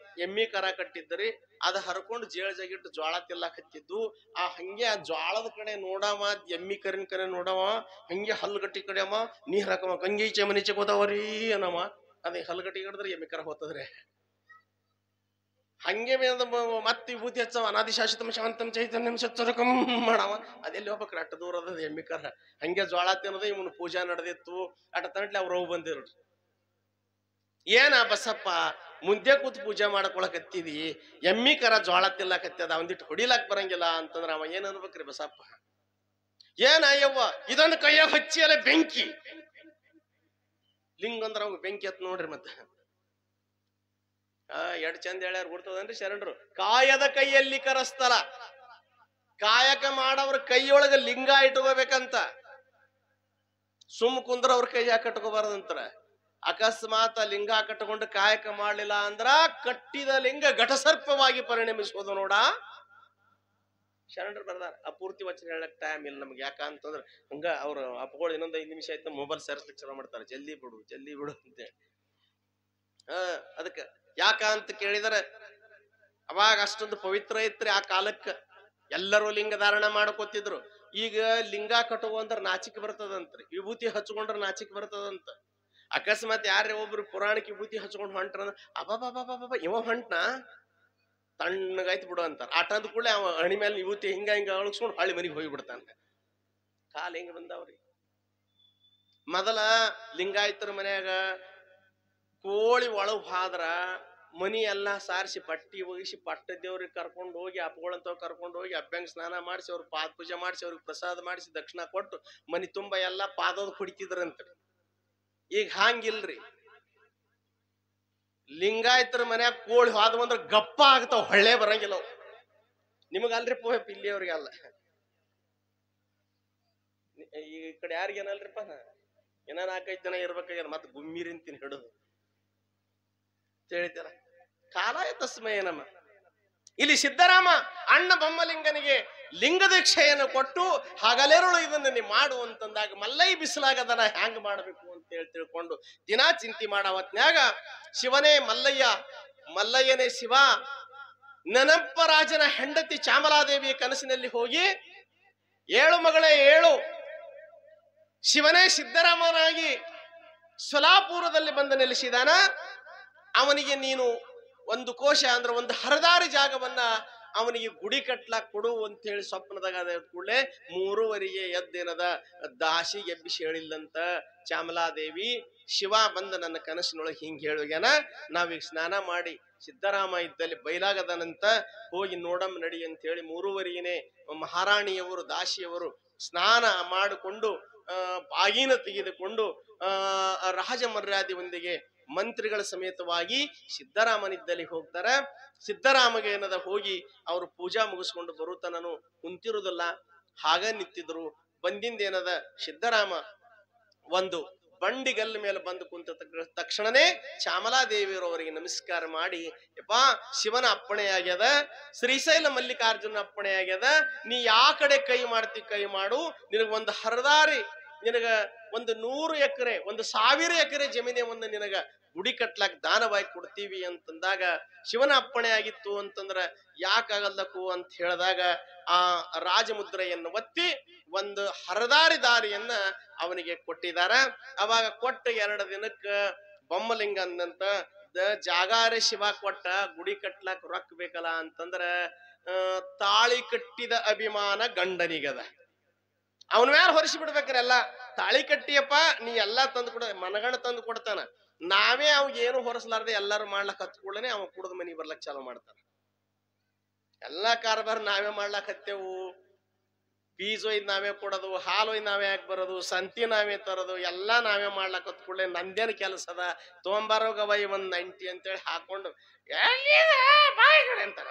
Speaker 2: ಎಮ್ಮಿ ಕರ ಕಟ್ಟಿದ್ರಿ, ಅದ ಹರ್ಕೊಂಡು ಜೇಳ್ಜಾಗಿಟ್ಟು ಜ್ವಾಳ ತಿಲ್ಲಾಕತ್ತಿದ್ದು. ಹಂಗೆ ಆ ಜ್ವಾಳದ ಕಡೆ ನೋಡವ, ಎಮ್ಮಿ ಕರಿನ ಕಡೆ ನೋಡವ, ಹಂಗೆ ಹಲ್ಗಟ್ಟಿ ಕಡೆ ಅವ ನೀರ್ ಹಾಕವ, ಗಂಗೆ ಚಮನಿಚೆ ಹೋದವರೀ ಅನ್ನವ. ಅದೇ ಹಲ್ಗಟ್ಟಿ ಕಡಿದ್ರೆ ಎಮ್ಮಿ ಕರ ಹೋತದ್ರೆ ಹಂಗೆ ಮತ್ತೆ ವಿಭೂತಿ ಹಚ್ಚವ, ಅನಾದಿ ಶಾಶ್ವತಂ ಶಾಂತಂ ಚೈತನ್ಯಂ ಸತ್ಸರಕಂ ಮಾಡವ. ಅದೆಲ್ಲಿ ಹೋಗ್ಬೇಕ್ರಿ, ಅಟ್ಟ ದೂರ ಅದ ಎಮ್ಮಿ ಕರ. ಹಂಗೆ ಜ್ವಾಳ ತಿನ್ನದ ಇವನು ಪೂಜಾ ನಡೆದಿತ್ತು. ಅಟ ತಂಟ್ಲಿ ಅವ್ರವ್ ಬಂದಿರು. ಏನ ಬಸಪ್ಪ ಮುಂದೆ ಕೂತ್ ಪೂಜೆ ಮಾಡಕೊಳಕತ್ತಿದಿ, ಎಮ್ಮಿ ಕರ ಜ್ವಾಳ ತಿಲ್ಲಾಕತ್ತದ, ಒಂದಿಟ್ಟು ಹೊಡಿಲಾಕ್ ಬರಂಗಿಲ್ಲ ಅಂತಂದ್ರ ಅವ ಏನ್ ಅನ್ಬೇಕ್ರಿ ಬಸಪ್ಪ? ಏನ ಅಯ್ಯವ್ವ ಇದೊಂದು ಕೈಯಾಗ ಹಚ್ಚಿ ಅಲ್ಲ ಬೆಂಕಿ. ಲಿಂಗ ಅಂದ್ರ ಅವ್ ಬೆಂಕಿ ಹತ್ ನೋಡ್ರಿ. ಮತ್ತೆ ಎಡ್ ಚಂದ ಹೇಳ್ಯಾರ ಗುರ್ತದನ್ರಿ ಶರಣರು. ಕಾಯದ ಕೈಯಲ್ಲಿ ಕರಸ್ಥಲ. ಕಾಯಕ ಮಾಡವ್ರ ಕೈಯೊಳಗ ಲಿಂಗ ಇಟ್ಕೋಬೇಕಂತ. ಸುಮ್ ಕುಂದ್ರ ಅವ್ರ ಕೈ ಯಾಕೆ ಕಟ್ಕೋಬಾರ್ದಂತಾರ. ಅಕಸ್ಮಾತ್ ಲಿಂಗ ಕಟ್ಟಕೊಂಡು ಕಾಯಕ ಮಾಡ್ಲಿಲ್ಲ ಅಂದ್ರ ಕಟ್ಟಿದ ಲಿಂಗ ಘಟಸರ್ಪವಾಗಿ ಪರಿಣಮಿಸೋದು ನೋಡ. ಶರಣರು ಬರ್ದಾರ. ಪೂರ್ತಿ ವಚನ ಹೇಳಕ್ ಟೈಮ್ ಇಲ್ಲ ನಮ್ಗೆ. ಯಾಕಂತಂದ್ರ ಹಂಗ ಅವ್ರ ಅಪ್ಪಗಳು ಇನ್ನೊಂದ್ 5 ನಿಮಿಷ ಆಯ್ತು ಮೊಬೈಲ್ ಸೇರಿಸ್ಲಿಕ್ಕೆ ಚಲೋ ಮಾಡ್ತಾರೆ. ಜಲ್ದಿ ಬಿಡು ಜಲ್ದಿ ಬಿಡು ಅಂತೇಳಿ. ಅದಕ್ಕ ಯಾಕ ಅಂತ ಕೇಳಿದರೆ ಅವಾಗ ಅಷ್ಟೊಂದು ಪವಿತ್ರ ಇತ್ರಿ ಆ ಕಾಲಕ್ಕ. ಎಲ್ಲರೂ ಲಿಂಗ ಧಾರಣ ಮಾಡ್ಕೋತಿದ್ರು. ಈಗ ಲಿಂಗ ಕಟ್ಟುವಂದ್ರ ನಾಚಿಕೆ ಬರ್ತದಂತ್ರಿ, ವಿಭೂತಿ ಹಚ್ಕೊಂಡ್ರ ನಾಚಿಕೆ ಬರ್ತದಂತ. ಅಕಸ್ಮಾತ್ ಯಾರೇ ಒಬ್ರು ಪುರಾಣಕ್ಕೆ ವಿಭೂತಿ ಹಚ್ಕೊಂಡ್ ಹೊಂಟ್ರ ಅಬಾಬಾಬಾಬಾಬಾ ಇವ ಹೊಂಟ್ನ ತಣ್ಣಗಾಯ್ತು ಬಿಡು ಅಂತಾರ. ಆಟಂದ ಕೂಡಲೇ ಅವ ಅಣಿ ಮೇಲೆ ವಿಭೂತಿ ಹಿಂಗ ಹಿಂಗ ಅಳಗ್ಸ್ಕೊಂಡು ಹಳ್ಳಿ ಮನಿಗೆ ಹೋಗಿ ಬಿಡ್ತಾನ. ಕಾಲ ಹೆಂಗ ಬಂದಾವ್ರಿ. ಮೊದಲ ಲಿಂಗಾಯತರ ಮನ್ಯಾಗ ಕೋಳಿ ಒಳಗ್ ಹಾದ್ರ ಮನಿ ಎಲ್ಲಾ ಸಾರಿಸಿ ಪಟ್ಟಿ ಒಗಿಸಿ ಪಟ್ಟ ದೇವ್ರಿಗೆ ಕರ್ಕೊಂಡು ಹೋಗಿ ಅಪ್ಪಗಳಂತವ್ ಕರ್ಕೊಂಡು ಹೋಗಿ ಅಭ್ಯಂಗ ಸ್ನಾನ ಮಾಡಿಸಿ ಅವ್ರ ಪಾದ ಪೂಜೆ ಮಾಡಿಸಿ ಅವ್ರಿಗೆ ಪ್ರಸಾದ ಮಾಡಿಸಿ ದಕ್ಷಿಣ ಕೊಟ್ಟು ಮನಿ ತುಂಬಾ ಎಲ್ಲಾ ಪಾದೋದ್ ಕುಡಿತಿದ್ರಂತ. ಈಗ ಹಾಂಗಿಲ್ರಿ. ಲಿಂಗಾಯತರ ಮನ್ಯಾಗ ಕೋಳಿ ಹಾದ್ವಂದ್ರ ಗಪ್ಪ ಆಗ್ತಾವ, ಹೊಳ್ಳೆ ಬರಂಗಿಲ್ಲ ಅವ್. ನಿಮಗಲ್ರಿ ಪೋಹ ಇಲ್ಲಿ ಅವ್ರಿಗೆ ಅಲ್ಲ. ಈ ಕಡೆ ಯಾರಿಗೇನಲ್ರಿಪ್ಪ, ಏನ 4-5 ಜನ ಇರ್ಬೇಕಾಗ್ಯಾರ. ಮತ್ ಗುಮ್ಮಿರಿಂತೀನಿ ಹಿಡುದು ತಿಳಿತಾರ. ಕಾಲಾಯ ತಸ್ಮಯ ನಮ. ಇಲ್ಲಿ ಸಿದ್ದರಾಮ ಅಣ್ಣ ಬೊಮ್ಮಲಿಂಗನಿಗೆ ಲಿಂಗ ದೀಕ್ಷೆಯನ್ನು ಕೊಟ್ಟು ಹಗಲೆರಳು ಇದನ್ನು ನೀ ಮಾಡು ಅಂತಂದಾಗ ಮಲ್ಲೈ ಬಿಸಿಲಾಗದನ ಹ್ಯಾಂಗ್ ಮಾಡ್ಬೇಕು ಅಂತ ಹೇಳಿ ತಿಳ್ಕೊಂಡು ದಿನಾ ಚಿಂತೆ ಮಾಡವತ್ನ್ಯಾಗ ಶಿವನೇ ಮಲ್ಲಯ್ಯ, ಮಲ್ಲಯ್ಯನೇ ಶಿವ. ನನಪ್ಪ ರಾಜನ ಹೆಂಡತಿ ಚಾಮಲಾದೇವಿಯ ಕನಸಿನಲ್ಲಿ ಹೋಗಿ 7 ಮಗಳೇ 7 ಶಿವನೇ ಸಿದ್ದರಾಮನಾಗಿ ಸೊಲಾಪುರದಲ್ಲಿ ಬಂದು ನೆಲೆಸಿದಾನ. ಅವನಿಗೆ ನೀನು 1 ಕೋಶ ಅಂದ್ರೆ 1 ಹರದಾರಿ ಜಾಗವನ್ನ ಅವನಿಗೆ ಗುಡಿ ಕಟ್ಲಾಕ್ ಕೊಡು ಅಂತ ಹೇಳಿ ಸ್ವಪ್ನದಾಗ ಅದ ಕೂಡಲೇ 3:15 ಎದ್ದೇನದ ದಾಸಿಗೆ ಎಬ್ಬಿಸಿ ಹೇಳಿಲ್ಲಂತ ಚಾಮಲಾದೇವಿ. ಶಿವ ಬಂದ ನನ್ನ ಕನಸಿನೊಳಗೆ ಹಿಂಗ್ ಹೇಳುಗ್ಯಾನ, ನಾವೀಗ ಸ್ನಾನ ಮಾಡಿ ಸಿದ್ದರಾಮ ಇದ್ದಲ್ಲಿ ಬಯಲಾಗದನಂತ ಹೋಗಿ ನೋಡಮ್ ನಡಿ ಅಂತ ಹೇಳಿ 3:15ನೇ ಮಹಾರಾಣಿಯವರು ದಾಸಿಯವರು ಸ್ನಾನ ಮಾಡಿಕೊಂಡು ಬಾಗಿನ ತೆಗೆದುಕೊಂಡು ರಾಜ ಮರ್ಯಾದೆಯೊಂದಿಗೆ ಮಂತ್ರಿಗಳ ಸಮೇತವಾಗಿ ಸಿದ್ದರಾಮನಿದ್ದಲ್ಲಿ ಹೋಗ್ತಾರ. ಸಿದ್ದರಾಮಗೆ ಏನದ ಹೋಗಿ ಅವರು ಪೂಜಾ ಮುಗಿಸ್ಕೊಂಡು ಬರುತ್ತನನು ಕುಂತಿರುವುದಿಲ್ಲ, ಹಾಗ ನಿಂತಿದ್ರು. ಬಂದಿಂದ ಏನದ ಸಿದ್ದರಾಮ ಒಂದು ಬಂಡಿಗಲ್ಲ ಮೇಲೆ ಬಂದು ಕುಂತ ತಕ್ಷಣನೇ ಚಾಮಲಾದೇವಿಯವರಿಗೆ ನಮಸ್ಕಾರ ಮಾಡಿ, ಯಪ್ಪ ಶಿವನ ಅಪ್ಪಣೆ ಆಗ್ಯದ, ಶ್ರೀಶೈಲ ಮಲ್ಲಿಕಾರ್ಜುನ ಅಪ್ಪಣೆ ಆಗ್ಯದ, ನೀ ಯಾ ಕಡೆ ಕೈ ಮಾಡ್ತಿ ಕೈ ಮಾಡು, ನಿನಗ ಒಂದು ಹರದಾರಿ, ನಿನಗ ಒಂದು 100 ಎಕರೆ 1000 ಎಕರೆ ಜಮೀನವನ್ನು ನಿನಗ ಗುಡಿ ಕಟ್ಲಾಕ್ ದಾನವಾಗಿ ಕೊಡ್ತೀವಿ ಅಂತಂದಾಗ, ಶಿವನ ಅಪ್ಪಣೆ ಆಗಿತ್ತು ಅಂತಂದ್ರ ಯಾಕಾಗಲ್ಲಕು ಅಂತ ಹೇಳಿದಾಗ ಆ ರಾಜಮುದ್ರೆಯನ್ನು ಒತ್ತಿ ಒಂದು ಹರದಾರಿ ದಾರಿಯನ್ನ ಅವನಿಗೆ ಕೊಟ್ಟಿದಾರ. ಅವಾಗ ಕೊಟ್ಟ 2 ದಿನಕ್ಕ ಬೊಮ್ಮಲಿಂಗ ಅಂದಂತ ಜಾಗಾರೆ ಶಿವ ಕೊಟ್ಟ, ಗುಡಿ ಕಟ್ಲಾಕ್ ರೊಕ್ಕ ಬೇಕಲ್ಲ ಅಂತಂದ್ರ ತಾಳಿ ಕಟ್ಟಿದ ಅಭಿಮಾನ ಗಂಡನಿಗದ, ಅವನ ಮ್ಯಾಲ ಹೊರಿಸಿ ಬಿಡ್ಬೇಕ್ರಿ. ಎಲ್ಲ ತಾಳಿ ಕಟ್ಟಿಯಪ್ಪ ನೀ ಎಲ್ಲಾ ತಂದು ಕೊಡ, ಮನಗಂಡ ತಂದು ಕೊಡ್ತಾನ, ನಾವೇ ಅವ್ ಏನು ಹೊರಸ್ಲಾರ್ದೆ ಎಲ್ಲಾರು ಮಾಡ್ಲಕ್ ಹತ್ಕೊಳ್ಳನೆ ಅವ ಕುಡ್ದ ಮನಿ ಬರ್ಲಕ್ ಚಾಲು ಮಾಡ್ತಾನ. ಎಲ್ಲಾ ಕಾರ್ಬಾರ್ ನಾವೇ ಮಾಡ್ಲಾಕ್ ಹತ್ತೇವು, ಬೀಜ ಒಯ್ದು ನಾವೇ ಕೊಡೋದು, ಹಾಲು ಒಯ್ದು ನಾವೇ ಹಾಕಿ ಬರೋದು, ಸಂತಿ ನಾವೇ ತರೋದು, ಎಲ್ಲಾ ನಾವೇ ಮಾಡ್ಲಾಕ್ ಹತ್ಕೊಳ್ಳೆ, ನಂದೇನು ಕೆಲಸ ಅದ, ತೊಗೊಂಬಾರೋಗವ ಒಂದ್ 90 ಅಂತೇಳಿ ಹಾಕೊಂಡು ಬಾಯಿಗಡೆ ಅಂತಾರ.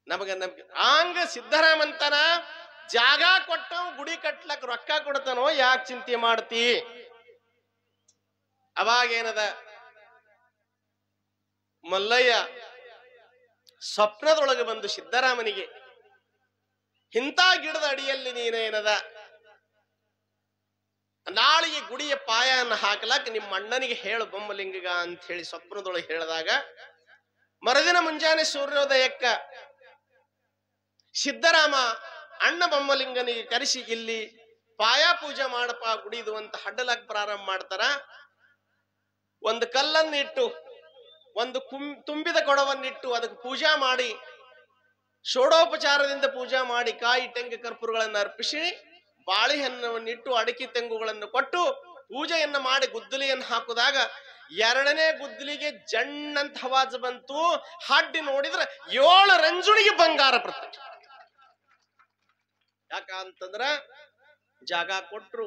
Speaker 2: ನಮಗ ಹಂಗ ಸಿದ್ದರಾಮಂತನ ಜಾಗ ಕೊಟ್ಟವ್ ಗುಡಿ ಕಟ್ಲಕ್ ರೊಕ್ಕ ಕೊಡ್ತಾನೋ, ಯಾಕೆ ಚಿಂತೆ ಮಾಡ್ತಿ? ಅವಾಗೇನದ ಮಲ್ಲಯ್ಯ ಸ್ವಪ್ನದೊಳಗೆ ಬಂದು ಸಿದ್ದರಾಮನಿಗೆ, ಇಂಥ ಗಿಡದ ಅಡಿಯಲ್ಲಿ ನೀನೇನದ ನಾಳಿಗೆ ಗುಡಿಯ ಪಾಯನ್ನ ಹಾಕಲಕ್ ನಿಮ್ಮ ಅಣ್ಣನಿಗೆ ಹೇಳು ಬೊಮ್ಮಲಿಂಗ ಅಂತ ಹೇಳಿ ಸ್ವಪ್ನದೊಳಗೆ ಹೇಳಿದಾಗ, ಮರುದಿನ ಮುಂಜಾನೆ ಸೂರ್ಯೋದಯಕ್ಕ ಸಿದ್ದರಾಮ ಅಣ್ಣ ಬೊಮ್ಮಲಿಂಗನಿಗೆ ಕರೆಸಿ, ಇಲ್ಲಿ ಪಾಯ ಪೂಜೆ ಮಾಡಪ್ಪ ಗುಡಿದು ಅಂತ ಹಡ್ಡಲಾಕ್ ಪ್ರಾರಂಭ ಮಾಡ್ತಾರ. ಒಂದು ಕಲ್ಲನ್ನಿಟ್ಟು, ಒಂದು ತುಂಬಿದ ಕೊಡವನ್ನಿಟ್ಟು ಅದಕ್ಕೆ ಪೂಜಾ ಮಾಡಿ, ಷೋಡೋಪಚಾರದಿಂದ ಪೂಜಾ ಮಾಡಿ, ಕಾಯಿ ತೆಂಗು ಕರ್ಪೂರಗಳನ್ನು ಅರ್ಪಿಸಿ, ಬಾಳೆಹಣ್ಣವನ್ನಿಟ್ಟು ಅಡಿಕೆ ತೆಂಗುಗಳನ್ನು ಕೊಟ್ಟು ಪೂಜೆಯನ್ನ ಮಾಡಿ ಗುದ್ದಲಿಯನ್ನು ಹಾಕಿದಾಗ 2ನೇ ಗುದ್ದಲಿಗೆ ಜಣ್ಣಂತ ಆವಾಜ್ ಬಂತು. ಹಡ್ಡಿ ನೋಡಿದ್ರೆ 7 ರಂಜುಣಿಗೆ ಬಂಗಾರ ಪ್ರತ್ಯಕ್ಷ. ಯಾಕಂತಂದ್ರ ಜಾಗ ಕೊಟ್ರು,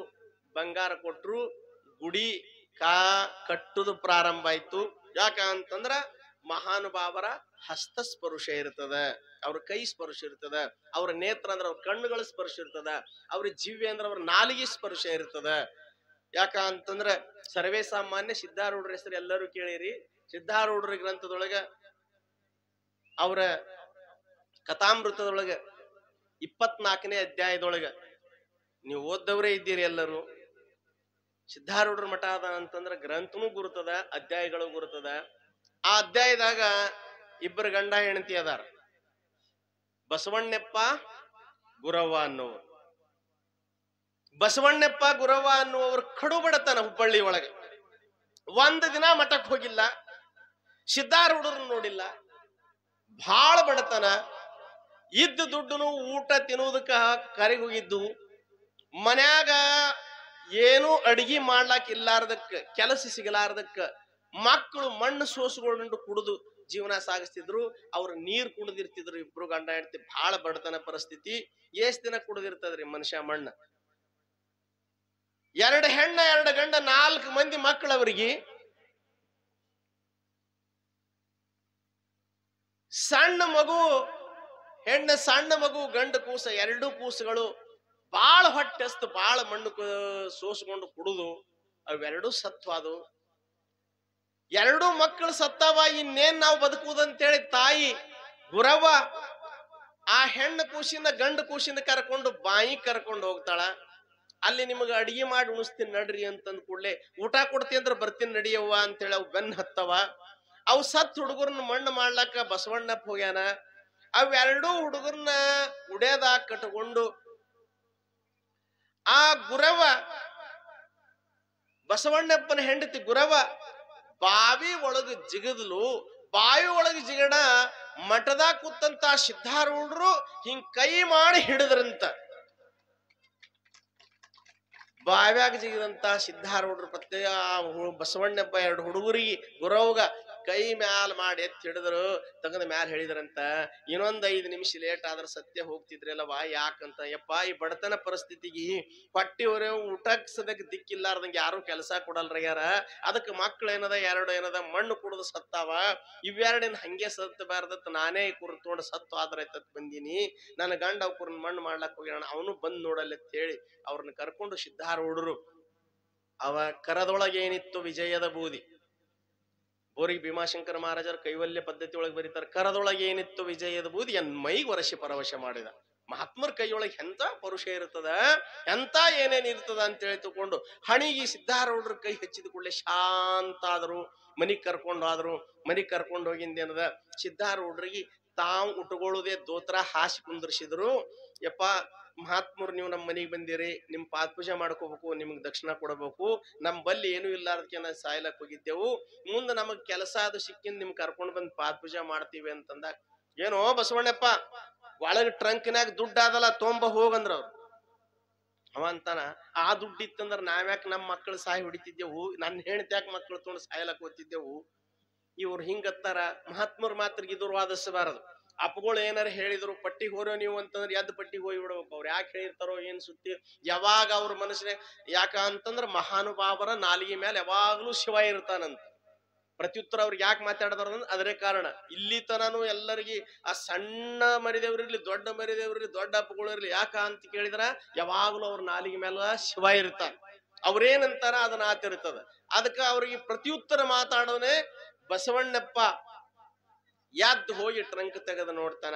Speaker 2: ಬಂಗಾರ ಕೊಟ್ರು, ಗುಡಿ ಕಟ್ಟುದು ಪ್ರಾರಂಭ ಆಯ್ತು. ಯಾಕಂತಂದ್ರ ಮಹಾನುಭಾವರ ಹಸ್ತ ಸ್ಪರ್ಶ ಇರ್ತದ, ಅವ್ರ ಕೈ ಸ್ಪರ್ಶ ಇರ್ತದ, ಅವ್ರ ನೇತ್ರ ಅಂದ್ರ ಅವ್ರ ಕಣ್ಣುಗಳ ಸ್ಪರ್ಶ ಇರ್ತದ, ಅವ್ರ ಜೀವ್ಯ ಅಂದ್ರ ಅವ್ರ ನಾಲಿಗೆ ಸ್ಪರ್ಶ ಇರ್ತದ. ಯಾಕಂತಂದ್ರ ಸರ್ವೇ ಸಾಮಾನ್ಯ ಸಿದ್ಧಾರೂಢರ ಹೆಸರು ಎಲ್ಲರೂ ಕೇಳಿರಿ. ಸಿದ್ಧಾರೂಢರ ಗ್ರಂಥದೊಳಗ ಅವರ ಕಥಾಮೃತದೊಳಗ 24ನೇ ಅಧ್ಯಾಯದೊಳಗ ನೀವು ಓದ್ದವರೇ ಇದ್ದೀರಿ ಎಲ್ಲರೂ. ಸಿದ್ಧಾರೂಢರ ಮಠ ಅದ ಅಂತಂದ್ರ ಗ್ರಂಥನೂ ಗುರುತದ, ಅಧ್ಯಾಯಗಳು ಗುರುತದ. ಆ ಅಧ್ಯಾಯದಾಗ 2 ಗಂಡ ಹೆಂಡತಿ ಅದಾರ, ಬಸವಣ್ಣಪ್ಪ ಗುರವ್ವ ಅನ್ನೋರು. ಬಸವಣ್ಣಪ್ಪ ಗುರವ್ವ ಅನ್ನುವರು ಕಡು ಬಡತನ, ಹುಬ್ಬಳ್ಳಿ ಒಳಗೆ 1 ದಿನ ಮಠಕ್ಕೆ ಹೋಗಿಲ್ಲ, ಸಿದ್ಧಾರೂಢರು ನೋಡಿಲ್ಲ, ಬಹಳ ಬಡತನ. ಇದ್ದ ದುಡ್ಡುನು ಊಟ ತಿನ್ನುವುದಕ್ಕ ಕರೆಗೆ ಹೋಗಿದ್ದು, ಮನ್ಯಾಗ ಏನು ಅಡಿಗೆ ಮಾಡ್ಲಾಕ್ ಇಲ್ಲಾರ್ದಕ್ಕ, ಕೆಲಸ ಸಿಗಲಾರ್ದಕ್ಕ ಮಕ್ಕಳು ಮಣ್ಣು ಸೋಸುಕೊಂಡು ಕುಡಿದು ಜೀವನ ಸಾಗಿಸ್ತಿದ್ರು. ಅವ್ರು ನೀರು ಕುಡಿದಿರ್ತಿದ್ರು. 2 ಗಂಡ ಹೆಂಡತಿ, ಬಹಳ ಬಡತನ ಪರಿಸ್ಥಿತಿ. ಎಷ್ಟ್ ದಿನ ಕುಡಿದಿರ್ತದ್ರಿ ಮನುಷ್ಯ ಮಣ್ಣು? 2 ಹೆಣ್ಣ 2 ಗಂಡ 4 ಮಂದಿ ಮಕ್ಕಳು ಅವ್ರಿಗೆ. ಸಣ್ಣ ಮಗು ಹೆಣ್ಣ, ಸಣ್ಣ ಮಗು ಗಂಡು ಕೂಸ, 2 ಕೂಸುಗಳು ಬಾಳ ಹೊಟ್ಟೆಸ್ತು, ಬಾಳ ಮಣ್ಣು ಸೋಸ್ಕೊಂಡು ಕುಡುದು ಅವೆರಡೂ ಸತ್ವಾದು. 2 ಮಕ್ಕಳು ಸತ್ತವ, ಇನ್ನೇನ್ ನಾವು ಬದುಕುವುದಂತೇಳಿ ತಾಯಿ ಗುರವ್ವ ಆ ಹೆಣ್ಣು ಕೂಸಿನ ಗಂಡು ಕೂಸಿನ ಕರ್ಕೊಂಡು ಬಾಯಿ ಕರ್ಕೊಂಡು ಹೋಗ್ತಾಳ. ಅಲ್ಲಿ ನಿಮಗೆ ಅಡಿಗೆ ಮಾಡಿ ಉಣಿಸ್ತೀನಿ ನಡ್ರಿ ಅಂತಂದ್ ಕೂಡ್ಲೆ, ಊಟ ಕೊಡ್ತೀನಿ ಅಂದ್ರೆ ಬರ್ತೀನಿ ನಡಿಯವ್ವ ಅಂತೇಳಿ ಅವು ಬೆನ್ನ ಹತ್ತವ. ಅವು ಸತ್ ಹುಡುಗರನ್ನ ಮಣ್ಣು ಮಾಡ್ಲಾಕ ಬಸವಣ್ಣಪ್ಪ ಹೋಗ್ಯಾನ. ಅವೆರಡೂ ಹುಡುಗರನ್ನ ಉಡ್ಯದಾಗ ಕಟ್ಕೊಂಡು ಆ ಗುರವ್ವ, ಬಸವಣ್ಣಪ್ಪನ ಹೆಂಡತಿ ಗುರವ್ವ ಬಾವಿ ಒಳಗ ಜಿಗದ್ಲು. ಬಾವಿ ಒಳಗೆ ಜಿಗಣ ಮಠದಾಗ ಕೂತಂತ ಸಿದ್ಧಾರೂಢರು ಹಿಂಗ್ ಕೈ ಮಾಡಿ ಹಿಡಿದ್ರಂತ. ಬಾವ್ಯಾಗ ಜಿಗಿದಂತ ಸಿದ್ಧಾರೂಢರು ಪ್ರತ್ಯೇಕ ಬಸವಣ್ಣಪ್ಪ 2 ಹುಡುಗರಿಗೆ ಗುರವ್ಗ ಕೈ ಮ್ಯಾಲ ಮಾಡಿ ಎತ್ತಿ ಹಿಡಿದ್ರು, ತಗದ ಮ್ಯಾಲ ಹೇಳಿದ್ರಂತ, ಇನ್ನೊಂದ್ 5 ನಿಮಿಷ ಲೇಟ್ ಆದ್ರ ಸತ್ಯ ಹೋಗ್ತಿದ್ರಲ್ಲವಾ ಯಾಕಂತ. ಯಪ್ಪ, ಈ ಬಡತನ ಪರಿಸ್ಥಿತಿಗೆ ಹೊಟ್ಟಿವರೆ ಊಟಕ್ ಸದಕ್ ದಿಕ್ಕಿಲ್ಲಾರ್ದಂಗೆ ಯಾರು ಕೆಲಸ ಕೊಡಲ್ರಗ್ಯಾರ. ಅದಕ್ಕೆ ಮಕ್ಳು ಏನದ 2 ಏನದ ಮಣ್ಣು ಕುಡಿದು ಸತ್ತಾವ. ಇವೆರಡಿನ ಹಂಗೆ ಸತ್ತಬಾರ್ದತ್ ನಾನೇ ಕುರ್ತೊಂಡು ಸತ್ತು ಆದ್ರ ಆಯ್ತತ್ ಬಂದೀನಿ. ನನ್ನ ಗಂಡ ಅವ್ರನ್ನ ಮಣ್ಣು ಮಾಡ್ಲಕ್ ಹೋಗ್ಯಾನ, ಅವನು ಬಂದ್ ನೋಡಲ್ಲ ಅಂತ ಹೇಳಿ ಅವ್ರನ್ನ ಕರ್ಕೊಂಡು ಸಿದ್ಧಾರೂಢರು ಅವ ಕರದೊಳಗೆ ಏನಿತ್ತು ವಿಜಯದ ಬೂದಿ. ಬೋರಿಗೆ ಭೀಮಾಶಂಕರ ಮಹಾರಾಜರ ಕೈವಲ್ಯ ಪದ್ಧತಿ ಒಳಗೆ ಬರೀತಾರೆ, ಕರದೊಳಗೆ ಏನಿತ್ತು ವಿಜಯದ ಬೂದಿ ಎನ್ ಮೈಗೆ ವರಸಿ ಪರವಶ ಮಾಡಿದ. ಮಹಾತ್ಮರ ಕೈಯೊಳಗೆ ಎಂತ ಪರುಷ ಇರ್ತದ, ಎಂತ ಏನೇನ್ ಇರ್ತದ ಅಂತ ಹೇಳಿ ತಕೊಂಡು ಹಣಿಗೆ ಸಿದ್ಧಾರೂಢರ ಕೈ ಹಚ್ಚಿದ ಕೂಡಲೇ ಶಾಂತ ಆದ್ರು. ಮನಿಗ್ ಕರ್ಕೊಂಡು ಆದ್ರು. ಮನಿಗ್ ಕರ್ಕೊಂಡು ಹೋಗಿಂದೇನದ ಸಿದ್ಧಾರೂಢರಿಗೆ ತಾವು ಉಟ್ಕೊಳ್ಳುದೇ ದೋತ್ರ ಹಾಸಿ ಕುಂದರ್ಸಿದ್ರು. ಯಪ್ಪ ಮಹಾತ್ಮರು, ನೀವು ನಮ್ಮ ಮನೆಗೆ ಬಂದಿರಿ, ನಿಮ್ ಪಾದ ಪೂಜೆ ಮಾಡ್ಕೋಬೇಕು, ನಿಮ್ಗೆ ದಕ್ಷಿಣ ಕೊಡಬೇಕು. ನಮ್ ಬಲ್ಲಿ ಏನೂ ಇಲ್ಲ, ಅದಕ್ಕೆ ನಾವು ಸಾಯ್ಲಕ್ ಹೋಗಿದ್ದೆವು. ಮುಂದೆ ನಮಗ್ ಕೆಲಸ ಅದು ಸಿಕ್ಕಿಂದ ನಿಮ್ ಕರ್ಕೊಂಡ್ ಬಂದ್ ಪಾದ ಪೂಜೆ ಮಾಡ್ತೀವಿ ಅಂತಂದಾಗ, ಏನೋ ಬಸವಣ್ಣಪ್ಪ ಒಳಗ್ ಟ್ರಂಕ್ನಾಗ ದುಡ್ಡು ಆದಲ್ಲ ತೊಂಬ ಹೋಗಂದ್ರ ಅವ್ರು. ಅವ ಅಂತಾನ, ಆ ದುಡ್ಡು ಇತ್ತಂದ್ರ ನಾವ್ಯಾಕೆ ನಮ್ಮ ಮಕ್ಕಳು ಸಾಯಿ ಹೊಡಿತಿದ್ದೆವು, ನನ್ನ ಹೆಣ್ತ್ಯಾಕ ಮಕ್ಕಳು ತೊಗೊಂಡು ಸಾಯ್ಲಕ್ ಹೋಗ್ತಿದ್ದೆವು. ಇವ್ರು ಹಿಂಗತ್ತಾರ. ಮಹಾತ್ಮರು ಮಾತ್ರ ಇದ್ರು ವಾದಿಸಬಾರದು. ಅಪ್ಪಗಳು ಏನಾರ ಹೇಳಿದ್ರು, ಪಟ್ಟಿ ಹೋರೋ ನೀವು ಅಂತಂದ್ರೆ ಎದ್ದು ಪಟ್ಟಿಗೆ ಹೋಗಿ ಬಿಡ್ಬೇಕು. ಅವ್ರು ಯಾಕೆ ಹೇಳಿರ್ತಾರೋ ಏನ್ ಸುತ್ತಿ, ಯಾವಾಗ ಅವ್ರ ಮನಸ್ಸಿನ ಯಾಕ ಅಂತಂದ್ರ ಮಹಾನುಭಾವರ ನಾಲಿಗೆ ಮೇಲೆ ಯಾವಾಗ್ಲೂ ಶಿವ ಇರ್ತಾನಂತ. ಪ್ರತ್ಯುತ್ತರ ಅವ್ರಿಗೆ ಯಾಕೆ ಮಾತಾಡಬಾರ್ದಂದ್ರೆ ಅದರೇ ಕಾರಣ. ಇಲ್ಲಿ ತನೂ ಎಲ್ಲರಿಗೆ ಆ ಸಣ್ಣ ಮರಿದೇವ್ರಿರ್ಲಿ, ದೊಡ್ಡ ಮರಿದೇವ್ರಿರ್ಲಿ, ದೊಡ್ಡ ಅಪ್ಪಗಳು ಇರ್ಲಿ, ಯಾಕ ಅಂತ ಕೇಳಿದ್ರ ಯಾವಾಗ್ಲೂ ಅವ್ರ ನಾಲಿಗೆ ಮೇಲೆ ಶಿವ ಇರ್ತಾನ. ಅವ್ರೇನಂತಾರ ಅದನ್ನ ಆತಿರ್ತದ. ಅದಕ್ಕ ಅವ್ರಿಗೆ ಪ್ರತ್ಯುತ್ತರ ಮಾತಾಡೋನೆ ಬಸವಣ್ಣಪ್ಪ. ಎದ್ದು ಹೋಗಿ ಟ್ರಂಕ್ ತೆಗೆದು ನೋಡ್ತಾನ,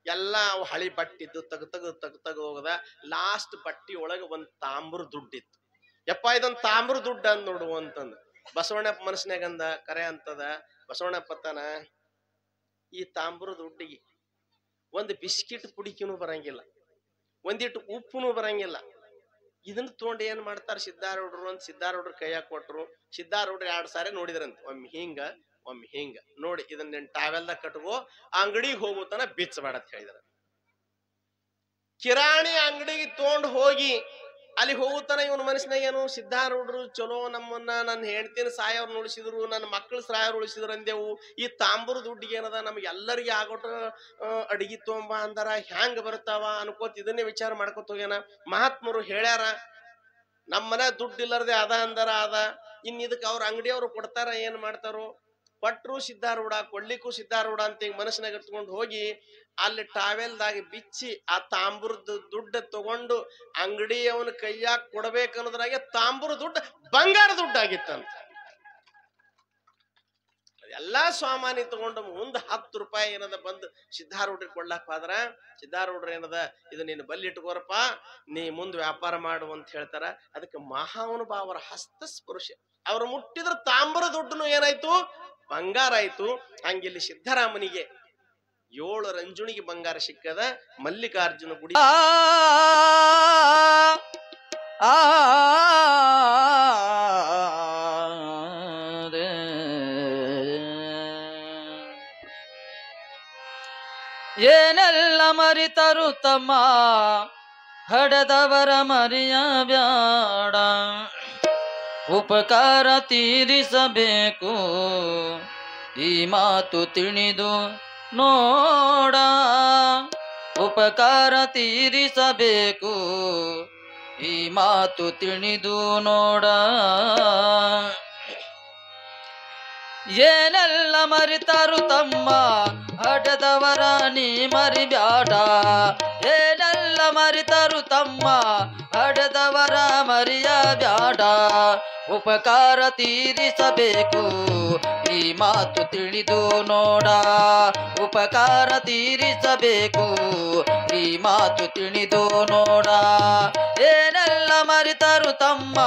Speaker 2: ಎಲ್ಲಾ ಅವು ಹಳಿ ಬಟ್ಟಿದ್ದು ತೆಗ್ದು ಹೋಗದ. ಲಾಸ್ಟ್ ಬಟ್ಟಿ ಒಳಗ ಒಂದ್ ತಾಮ್ರ ದುಡ್ಡಿತ್ತು. ಯಪ್ಪ ಇದೊಂದ್ ತಾಮ್ರ ದುಡ್ಡು ಅಂದ್ ನೋಡು ಅಂತಂದ. ಬಸವಣ್ಣಪ್ಪ ಮನಸ್ಸಿನಾಗಂದ ಕರೆ ಅಂತದ. ಬಸವಣ್ಣಪ್ಪ ತಾನ, ಈ ತಾಮ್ರ ದುಡ್ಡಿಗೆ ಒಂದು ಬಿಸ್ಕಿಟ್ ಪುಡಿಕಿನೂ ಬರಂಗಿಲ್ಲ, ಒಂದಿಟ್ಟು ಉಪ್ಪುನು ಬರಂಗಿಲ್ಲ. ಇದನ್ನ ತಗೊಂಡು ಏನ್ ಮಾಡ್ತಾರ ಸಿದ್ಧಾರೂಢರು ಅಂತ ಸಿದ್ಧಾರೂಢರು ಕೈಯಾಗ ಕೊಟ್ರು. ಸಿದ್ಧಾರೂಢರು 2 ಸಾರಿ ನೋಡಿದ್ರಂತ, ಒಮ್ಮೆ ಹಿಂಗ ನೋಡಿ, ಇದನ್ನ ಟಾವೆಲ್ದಾಗ ಕಟ್ಕೋ, ಅಂಗಡಿಗೆ ಹೋಗುತ್ತಾನ ಬಿಚ್ಚಬೇಡ ಅಂತ ಹೇಳಿದ್ರ. ಕಿರಾಣಿ ಅಂಗಡಿಗೆ ತಗೊಂಡು ಹೋಗಿ ಅಲ್ಲಿ ಹೋಗುತ್ತಾನ. ಇವನ್ ಮನಸ್ಸಿನಾಗ ಏನು, ಸಿದ್ಧಾರೂಢರು ಚಲೋ ನಮ್ಮನ್ನ, ನನ್ನ ಹೆಂಡತಿನ ಸಾಯವ್ರು ಉಳಿಸಿದ್ರು, ನನ್ನ ಮಕ್ಕಳು ಸಾಯವ್ರು ಉಳಿಸಿದ್ರು ಅಂದೇವು. ಈ ತಾಂಬೂರ ದುಡ್ಡಿಗೆ ಏನದ, ನಮ್ಗೆ ಎಲ್ಲರಿಗೆ ಆಗೋಟ ಅಡಿಗೆ ತೊಂಬ ಅಂದಾರ, ಹ್ಯಾಂಗ ಬರ್ತಾವ ಅನ್ಕೋತ ಇದನ್ನೇ ವಿಚಾರ ಮಾಡ್ಕೊತ ಹೋಗ್ಯಾನ. ಮಹಾತ್ಮರು ಹೇಳ್ಯಾರ, ನಮ್ಮನೆ ದುಡ್ಡು ಇಲ್ಲರ್ದೆ ಅದ ಅಂದಾರ ಅದ. ಇನ್ ಇದಕ್ಕೆ ಅವ್ರ ಅಂಗಡಿಯವ್ರು ಕೊಡ್ತಾರ, ಏನ್ ಮಾಡ್ತಾರೋ ಪಟ್ರು ಸಿದ್ಧಾರೂಢ, ಕೊಡ್ಲಿಕ್ಕೂ ಸಿದ್ಧಾರೂಢ ಅಂತ ಹಿಂಗ್ ಮನಸ್ಸಿನಾಗ ಇಟ್ಕೊಂಡು ಹೋಗಿ ಅಲ್ಲಿ ಟಾವೆಲ್ದಾಗ ಬಿಚ್ಚಿ ಆ ತಾಂಬೂರದ ದುಡ್ಡು ತಗೊಂಡು ಅಂಗಡಿಯವನ ಕೈಯಾಗ ಕೊಡ್ಬೇಕನ್ನೋದ್ರಾಗೆ ತಾಂಬೂರ ದುಡ್ಡು ಬಂಗಾರ ದುಡ್ಡು ಆಗಿತ್ತಂತ. ಎಲ್ಲಾ ಸಾಮಾನಿ ತಗೊಂಡು ಮುಂದೆ 10 ರೂಪಾಯಿ ಏನದ ಬಂದು ಸಿದ್ಧಾರೂಢ್ರಿಗೆ ಕೊಡ್ಲಾಕ್ ಹೋದ್ರ, ಸಿದ್ಧಾರೂಢ್ರ ಏನದ, ಇದು ನೀನು ಬಲ್ಲಿ ಇಟ್ಕೋರಪ್ಪ, ನೀ ಮುಂದ್ ವ್ಯಾಪಾರ ಮಾಡು ಅಂತ ಹೇಳ್ತಾರ. ಅದಕ್ಕೆ ಮಹಾನುಭಾವರ ಹಸ್ತಸ್ಪರ್ಶ, ಅವ್ರು ಮುಟ್ಟಿದ್ರ ತಾಂಬೂರ ದುಡ್ಡುನು ಏನಾಯ್ತು, ಬಂಗಾರ ಆಯ್ತು. ಹಂಗಿಲ್ಲಿ ಸಿದ್ದರಾಮನಿಗೆ 7 ರಂಜುಣಿಗೆ ಬಂಗಾರ ಸಿಕ್ಕದ. ಮಲ್ಲಿಕಾರ್ಜುನ ಗುಡಿ
Speaker 1: ಏನೆಲ್ಲ ಮರಿತರು ತಮ್ಮ ಹಡದವರ ಮರಿಯ ಬ್ಯಾಡ, ಉಪಕಾರ ತೀರಿಸಬೇಕು ಈ ಮಾತು ತಿಳಿದು ನೋಡ, ಉಪಕಾರ ತೀರಿಸಬೇಕು ಈ ಮಾತು ತಿಳಿದು ನೋಡ. ಏನೆಲ್ಲ ಮರಿತರು ತಮ್ಮ ಹಡದವರ ನೀ ಮರಿಬ್ಯಾಡ, ಏನೆಲ್ಲ ಮರಿತರು ತಮ್ಮ ಹಡದವರ ಮರಿಯ ಬ್ಯಾಡ, ಉಪಕಾರ ತೀರಿಸಬೇಕು ಈ ಮಾತು ತಿಳಿದು ನೋಡ, ಉಪಕಾರ ತೀರಿಸಬೇಕು ಈ ಮಾತು ತಿಳಿದು ನೋಡ. ಏನೆಲ್ಲ ಮರಿತರು ತಮ್ಮ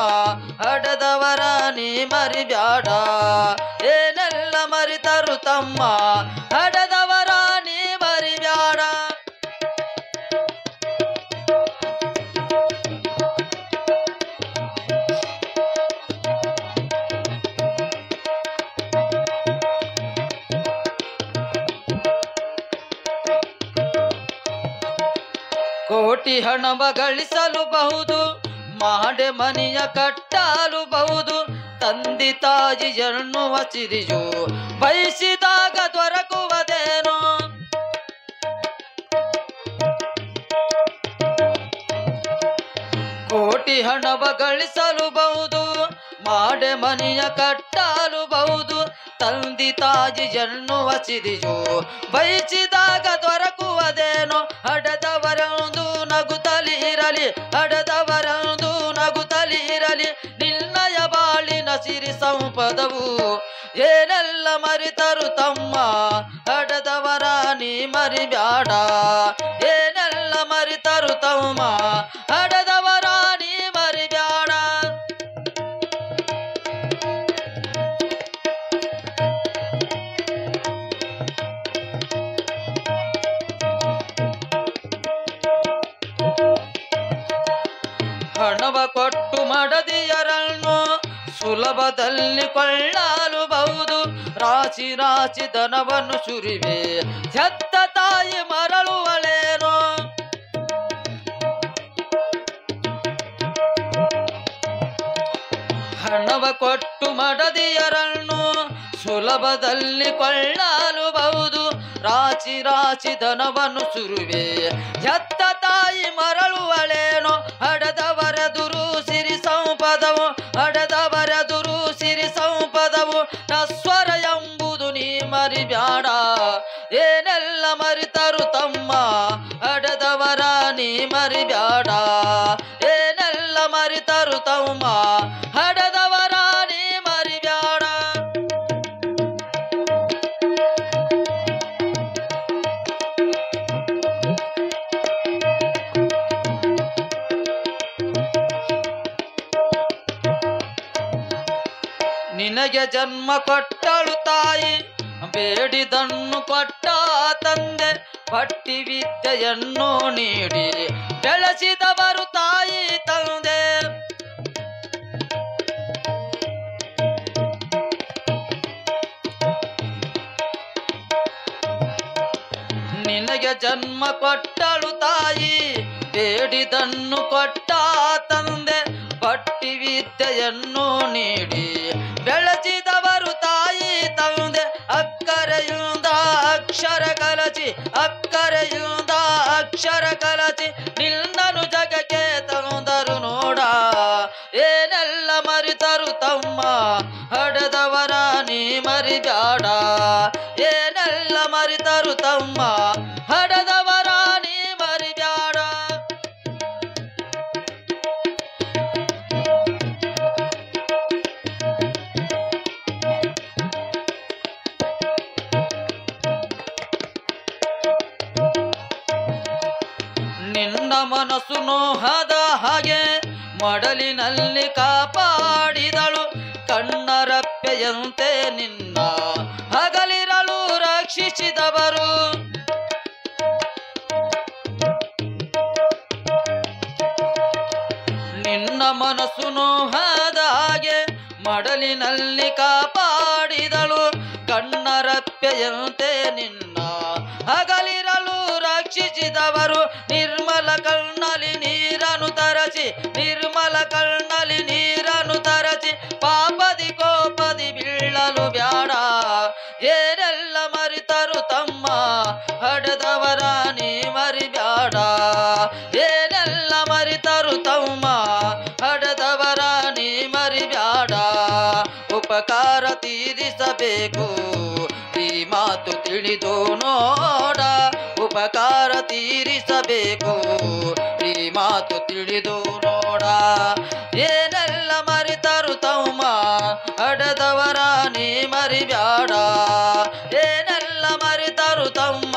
Speaker 1: ಹಡದವರ ನೀ ಮರಿಬ್ಯಾಡ, ಏನೆಲ್ಲ ಮರಿತರು ತಮ್ಮ ಹಡದವರ ನೀ ಮರಿಬ್ಯಾಡ. ಕೋಟಿ ಹಣವ ಗಳಿಸಲು ಬಹುದು, ಮಾಡೆ ಮನೆಯ ಕಟ್ಟಲು ಬಹುದು, ತಂದೆ ತಾಯಿ ಎನ್ನುವ ಸಿರಿಯು ಬಯಸಿದಾಗ ದೊರಕುವುದೇನೋ. ಕೋಟಿ ಹಣವ ಗಳಿಸಲುಬಹುದು, ಮಾಡೆ ಮನೆಯ ಕಟ್ಟಲುಬಹುದು. ತಂದೆ ತಾಯಿ ಎನ್ನುವ ಸಿರಿಯು ಬಯಸಿದಾಗ ದೊರಕುವುದೇನೋ. ಹಡೆದವರೊಂದು ನಗುತ್ತಲಿ ಇರಲಿ, ಹಡೆದವರೊಂದು ನಗುತ್ತಲಿ ಇರಲಿ. ನಿನ್ನಯ ಬಾಳಿನ ಸಿರಿ ಸಂಪದವು ಏನೆಲ್ಲ ಮರಿತರು ತಮ್ಮ, ಹಡೆದವರ ನೀ ಮರಿಬ್ಯಾಡ. ಏನೆಲ್ಲ ಮರಿತರು ತಮ್ಮ, ಹಡೆದವರ ನೀ ಮರಿಬ್ಯಾಡ. ಹಣವ ಕೊಟ್ಟು ಮಡದಿಯರನ್ನು ಸುಲಭದಲ್ಲಿ ಕೊಳ್ಳಲುಬಹುದು. ರಾಶಿ ರಾಶಿ ಧನವನ್ನು ಸುರಿವೆ, ಹೆತ್ತ ತಾಯಿ ಮರಳುವಳೇನೋ. ಹಣವ ಕೊಟ್ಟು ಮಡದಿಯರನ್ನು ಸುಲಭದಲ್ಲಿ ಕೊಳ್ಳಲುಬಹುದು. ರಾಶಿ ರಾಶಿ ಧನವನ್ನು ಸುರುವೆ, ಹೆತ್ತ ತಾಯಿ ಮರಳುವಳೇನೋ. ಹಡೆದವರೆದುರು ಸಿರಿ ಸಂಪದವು, ಹಡೆದವರೆದುರು ಸಿರಿ ಸಂಪದವು. ನಸ್ವರ ಎಂಬುದು ನೀ ಮರಿಬ್ಯಾಡ. ಏನೆಲ್ಲ ಮರಿತರು ತಮ್ಮ, ಹಡೆದವರ ನೀ ಮರಿಬ್ಯಾಡ. ಏನೆಲ್ಲ ಮರಿತರು ತಮ್ಮ, ಹಡೆದವರ ನೀ ಮರಿಬ್ಯಾಡ. ನಿನಗೆ ಜನ್ಮ ಕೊಟ್ಟಳು ತಾಯಿ, ಬೇಡಿದನ್ನು ಕೊಟ್ಟ ತಂದೆ. ಪಟ್ಟಿ ವಿದ್ಯೆಯನ್ನು ನೀಡಿ ಬೆಳೆಸಿದವರು ತಾಯಿ ತಂದೆ. ನಿನಗೆ ಜನ್ಮ ಕೊಟ್ಟಳು ತಾಯಿ, ಬೇಡಿದನ್ನು ಕೊಟ್ಟ ತಂದೆ. ಪಟ್ಟಿ ವಿದ್ಯೆಯನ್ನು ನೀಡಿ ಬೆಳೆಸಿದವರು ತಾಯಿ ತಂದೆ. ಅಕ್ಕರೆಯಿಂದ ಅಕ್ಷರ ಕಲಚಿ, ಅಕ್ಕರೆಯಿಂದ ಅಕ್ಷರ ಕಲಚಿ. ನಿನ್ನನು ಜಗಕ್ಕೆ ತಂದರು ನೋಡ. ಏನೆಲ್ಲ ಮರಿತರು ತಮ್ಮ, ಹಡೆದವರ ನೀ ಮರಿಬ್ಯಾಡ. ಏನೆಲ್ಲ ಮರಿತರು ತಮ್ಮ, ಹಡೆದವರ ನೀ ಮರಿಬ್ಯಾಡ. ನಿನ್ನ ಮನಸ್ಸು ನೋಹದ ಹಾಗೆ ಮಡಲಿನಲ್ಲಿ ಕಾಪಾಡಿದಳು. ಕಣ್ಣರಪ್ಪೆಯಂತೆ ನಿನ್ನ ಹಗಲಿರಲು ರಕ್ಷಿಸಿದವರು. ನಿನ್ನ ಮನಸ್ಸು ನೋಹದ ಹಾಗೆ ಮಡಲಿನಲ್ಲಿ ಕಾಪಾಡಿದಳು. ಕಣ್ಣರಪ್ಪೆಯಂತೆ ನಿನ್ನ ಹಗಲಿರಲು ರಕ್ಷಿಸಿದವರು. ನಿರ್ಮಲ ಕಣ್ಣಲ್ಲಿ ನೀರನ್ನು ತರಸಿ, ನಿರ್ಮಲ ಕಣ್ಣಲ್ಲಿ ನೀರನ್ನು ತರಸಿ. ಪಾಪದಿ ಕೋಪದಿ ಬೀಳಲು ಬ್ಯಾಡ. ಏನೆಲ್ಲ ಮರಿತರು ತಮ್ಮ, ಹಡೆದವರ ನೀ ಮರಿಬ್ಯಾಡ. ಏನೆಲ್ಲ ಮರಿತರು ತಮ್ಮ, ಹಡೆದವರ ನೀ ಮರಿಬ್ಯಾಡ. ಉಪಕಾರ ತೀರಿಸಬೇಕು, ಈ ಮಾತು ತಿಳಿದು ನೋಡ. ಉಪಕಾರ ತೀರಿಸಬೇಕು, ಈ ಮಾತು ತಿಳಿದು ನೋಡ. ಏನೆಲ್ಲ ಮರಿತರು ತಮ್ಮ, ಹಡೆದವರ ನೀ ಮರಿಬ್ಯಾಡ. ಏನೆಲ್ಲ ಮರಿತರು ತಮ್ಮ,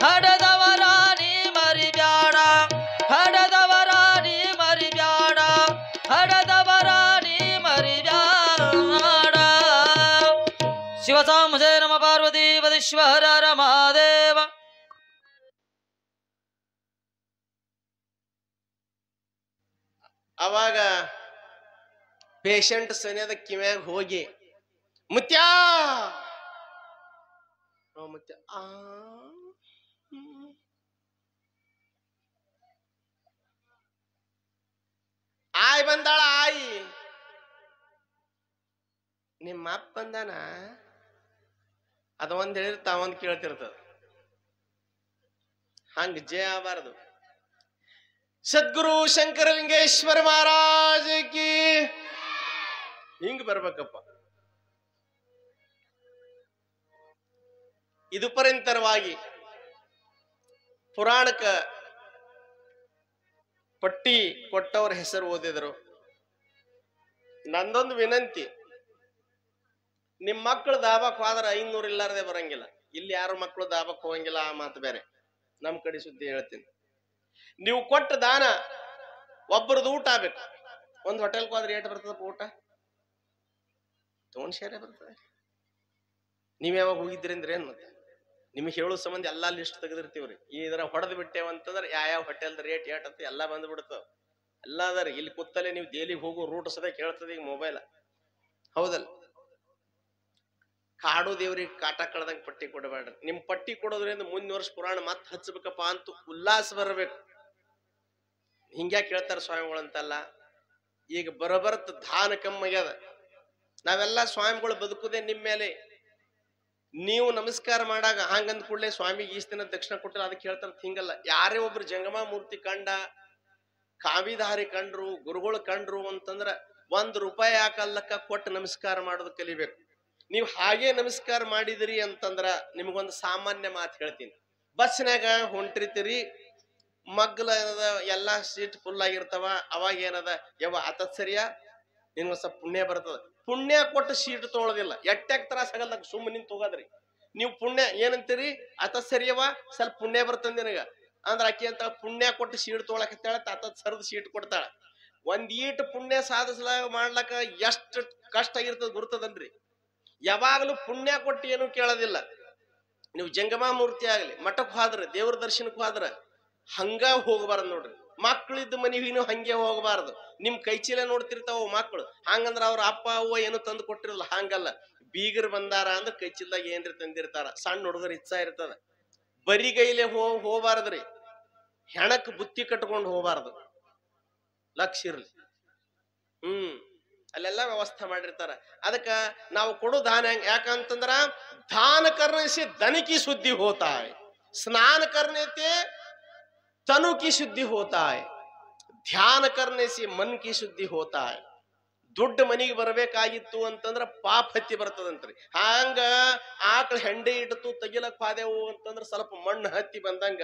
Speaker 1: ಹಡೆದವರ ನೀ ಮರಿಬ್ಯಾಡ. ಹಡೆದವರ ನೀ ಮರಿಬ್ಯಾಡ. ಹಡೆದವರ ನೀ ಮರಿಬ್ಯಾಡ. ಶಿವಸಾಂಬಜಯ ನಮ ಪಾರ್ವತಿ ಪದೇಶ್ವರ ಮಹಾದೇವ.
Speaker 2: ಅವಾಗ ಪೇಷಂಟ್ ಸನಿಯದ ಕಿವ್ಯಾಗ ಹೋಗಿ ಮುತ್ಯಾ ಮುತ್ಯ ಆಯ್ ಬಂದಾಳ. ಆಯಿ ನಿಮ್ಮ ಅಪ್ಪ ಬಂದಾನ ಅದ ಒಂದ್ ಹೇಳಿದ್ರೆ ತಾವೊಂದ್ ಕೇಳ್ತಿರ್ತದ. ಹಂಗ ಜಯ ಆಗಬಾರದು. ಸದ್ಗುರು ಶಂಕರಲಿಂಗೇಶ್ವರ ಮಹಾರಾಜ ಕಿ ಹಿಂಗ್ ಬರ್ಬೇಕಪ್ಪ. ಇದು ಪರಂತರವಾಗಿ ಪುರಾಣಕ ಪಟ್ಟಿ ಕೊಟ್ಟವ್ರ ಹೆಸರು ಓದಿದರು. ನಂದೊಂದು ವಿನಂತಿ, ನಿಮ್ ಮಕ್ಕಳು ದಾಬಾಕ್ ಹೋದ್ರೆ 500 ಇಲ್ಲಾರದೆ ಬರಂಗಿಲ್ಲ. ಇಲ್ಲಿ ಯಾರು ಮಕ್ಕಳು ದಾಬಾಕ್ ಹೋಗಂಗಿಲ್ಲ, ಆ ಮಾತು ಬೇರೆ. ನಮ್ ಕಡೆ ಸುದ್ದಿ ಹೇಳ್ತೀನಿ. ನೀವು ಕೊಟ್ಟ ದಾನ ಒಬ್ಬರದು ಊಟ ಆಗ್ಬೇಕು. ಒಂದ್ ಹೋಟೆಲ್ಗೆ ಹೋದ್ರೆ ಏಟ್ ಬರ್ತದಪ್ಪ ಊಟ? ತೊಗೊಂಡ್ ಶೇರೆ ಬರ್ತದೆ. ನೀವ್ ಯಾವಾಗ ಹೋಗಿದ್ರಿ ಅಂದ್ರೆ ಏನ್ ಮತ್ತೆ ನಿಮ್ಗೆ ಹೇಳೋ ಸಂಬಂಧ ಎಲ್ಲಾ ಲಿಸ್ಟ್ ತೆಗೆದಿರ್ತೀವ್ರಿ. ಇದರ ಹೊಡೆದ್ ಬಿಟ್ಟೇವಂತಂದ್ರೆ ಯಾವ ಹೋಟೆಲ್ ರೇಟ್ ಏಟ್ ಅಂತ ಎಲ್ಲಾ ಬಂದ್ಬಿಡ್ತಾವ. ಎಲ್ಲಾ ಅದಾರ ಇಲ್ಲಿ ಕೂತಲ್ಲೇ ನೀವು ದೆಹಲಿಗೆ ಹೋಗೋ ರೂಟ್ ಸದ ಕೇಳ್ತದೆ ಈಗ ಮೊಬೈಲ್. ಹೌದಲ್ಲ? ಕಾಡು ದೇವ್ರಿಗೆ ಕಾಟ ಕಳ್ದಂಗ್ ಪಟ್ಟಿ ಕೊಡಬೇಡ್ರಿ. ನಿಮ್ ಪಟ್ಟಿ ಕೊಡೋದ್ರಿಂದ ಮುಂದಿನ ವರ್ಷ ಪುರಾಣ ಮತ್ ಹಚ್ಬೇಕಪ್ಪ ಅಂತ ಉಲ್ಲಾಸ ಬರಬೇಕು. ಹಿಂಗ್ಯಾಕೆ ಹೇಳ್ತಾರ ಸ್ವಾಮಿಗಳಂತಲ್ಲ, ಈಗ ಬರಬರ್ತ ದಾನ ಕಮ್ಮಾಗ್ಯದ. ನಾವೆಲ್ಲ ಸ್ವಾಮಿಗಳು ಬದುಕುದೇ ನಿಮ್ ಮೇಲೆ. ನೀವು ನಮಸ್ಕಾರ ಮಾಡಾಗ ಹಂಗಂದ್ ಕೂಡಲೇ ಸ್ವಾಮಿಗೆ ಈಸ್ ದಿನ ದಕ್ಷಿಣ ಕೊಟ್ಟಿಲ್ಲ ಅದಕ್ಕೆ ಹೇಳ್ತಾರ. ಹಿಂಗಲ್ಲ. ಯಾರೇ ಒಬ್ರು ಜಂಗಮ ಮೂರ್ತಿ ಕಂಡ, ಕಾವಿಧಾರಿ ಕಂಡ್ರು, ಗುರುಗಳು ಕಂಡ್ರು ಅಂತಂದ್ರ ₹1 ಹಾಕಲ್ಲಕ್ಕ ಕೊಟ್ಟು ನಮಸ್ಕಾರ ಮಾಡೋದು ಕಲಿಬೇಕು. ನೀವು ಹಾಗೆ ನಮಸ್ಕಾರ ಮಾಡಿದಿರಿ ಅಂತಂದ್ರ ನಿಮಗೊಂದು ಸಾಮಾನ್ಯ ಮಾತು ಹೇಳ್ತೀನಿ. ಬಸ್ನ್ಯಾಗ ಹೊಂಟಿರ್ತೀರಿ, ಮಗ್ಲ ಏನದ ಎಲ್ಲಾ ಸೀಟ್ ಫುಲ್ ಆಗಿರ್ತಾವ. ಅವಾಗ ಏನದ ಯವ್ವ ಆತದ್ ಸರಿಯಾ, ನಿನ್ಗ ಸ್ವಲ್ಪ ಪುಣ್ಯ ಬರ್ತದ. ಪುಣ್ಯ ಕೊಟ್ಟು ಸೀಟ್ ತೊಗೊಳೋದಿಲ್ಲ. ಎಟ್ಟಾಗ ತ್ರಾಸ ಆಗಲ್ಲ, ಸುಮ್ಮನೆ ನಿಂತು ಹೋಗೋದ್ರಿ. ನೀವು ಪುಣ್ಯ ಏನಂತೀರಿ, ಆತದ್ ಸರಿಯವ ಸ್ವಲ್ಪ ಪುಣ್ಯ ಬರ್ತದ ನಿನಗ ಅಂದ್ರ ಆಕಿ ಅಂತ ಪುಣ್ಯ ಕೊಟ್ಟು ಸೀಟ್ ತೊಗೊಳಕತ್ತಾಳ, ಆತದ್ ಸರದ್ ಸೀಟ್ ಕೊಡ್ತಾಳ. ಒಂದ್ ಈಟ್ ಪುಣ್ಯ ಮಾಡ್ಲಕ್ಕ ಎಷ್ಟು ಕಷ್ಟ ಆಗಿರ್ತದ ಗುರ್ತದನ್ರಿ. ಯಾವಾಗ್ಲೂ ಪುಣ್ಯ ಕೊಟ್ಟು ಏನು ಕೇಳೋದಿಲ್ಲ. ನೀವು ಜಂಗಮ ಮೂರ್ತಿ ಆಗ್ಲಿ, ಮಠಕ್ ಹೋದ್ರ, ದೇವ್ರ ದರ್ಶನಕ್ ಹೋದ್ರ ಹಂಗ ಹೋಗಬಾರ್ದು ನೋಡ್ರಿ. ಮಕ್ಳಿದ್ದ ಮನಿಗೂ ಹಂಗೆ ಹೋಗಬಾರ್ದು. ನಿಮ್ ಕೈಚೀಲ ನೋಡ್ತಿರ್ತಾವ ಮಕ್ಳು, ಹಂಗಂದ್ರ ಅವ್ರ ಅಪ್ಪ ಅವ್ವ ಏನು ತಂದು ಕೊಟ್ಟಿರಲ್ಲ. ಹಂಗಲ್ಲ, ಬೀಗರ್ ಬಂದಾರ ಅಂದ್ರೆ ಕೈಚೀಲ್ದಾಗ ಏನ್ರಿ ತಂದಿರ್ತಾರ. ಸಣ್ಣ ಹುಡುಗರು ಇಚ್ಛಾ ಇರ್ತದ. ಬರಿಗೈಲೆ ಹೋಗಬಾರ್ದ್ರಿ. ಹೆಣಕ್ ಬುತ್ತಿ ಕಟ್ಕೊಂಡು ಹೋಗಬಾರ್ದು. ಲಕ್ಷ ಇರ್ಲಿ. ಅಲ್ಲೆಲ್ಲ ವ್ಯವಸ್ಥೆ ಮಾಡಿರ್ತಾರ. ಅದಕ್ಕ ನಾವು ಕೊಡೋ ದಾನ ಯಾಕಂತಂದ್ರ ದಾನ ಕರ್ಣಿಸಿ ದನ ಕಿ ಶುದ್ಧಿ ಹೋತಾ ಹೈ, ಸ್ನಾನ करने से तनु की शुद्धि होता है, ಧ್ಯಾನ करने से मन की शुद्धि होता है. ದುಡ್ಡು ಮನಿಗೆ ಬರ್ಬೇಕಾಗಿತ್ತು ಅಂತಂದ್ರ ಪಾಪ ಹತ್ತಿ ಬರ್ತದಂತ್ರಿ. ಹಂಗ ಆಕಳ ಹೆಂಡೆ ಇಟ್ಟು ತೆಗಿಲಕ್ ಪಾದೆವು ಅಂತಂದ್ರ ಸ್ವಲ್ಪ ಮಣ್ಣು ಹತ್ತಿ ಬಂದಂಗ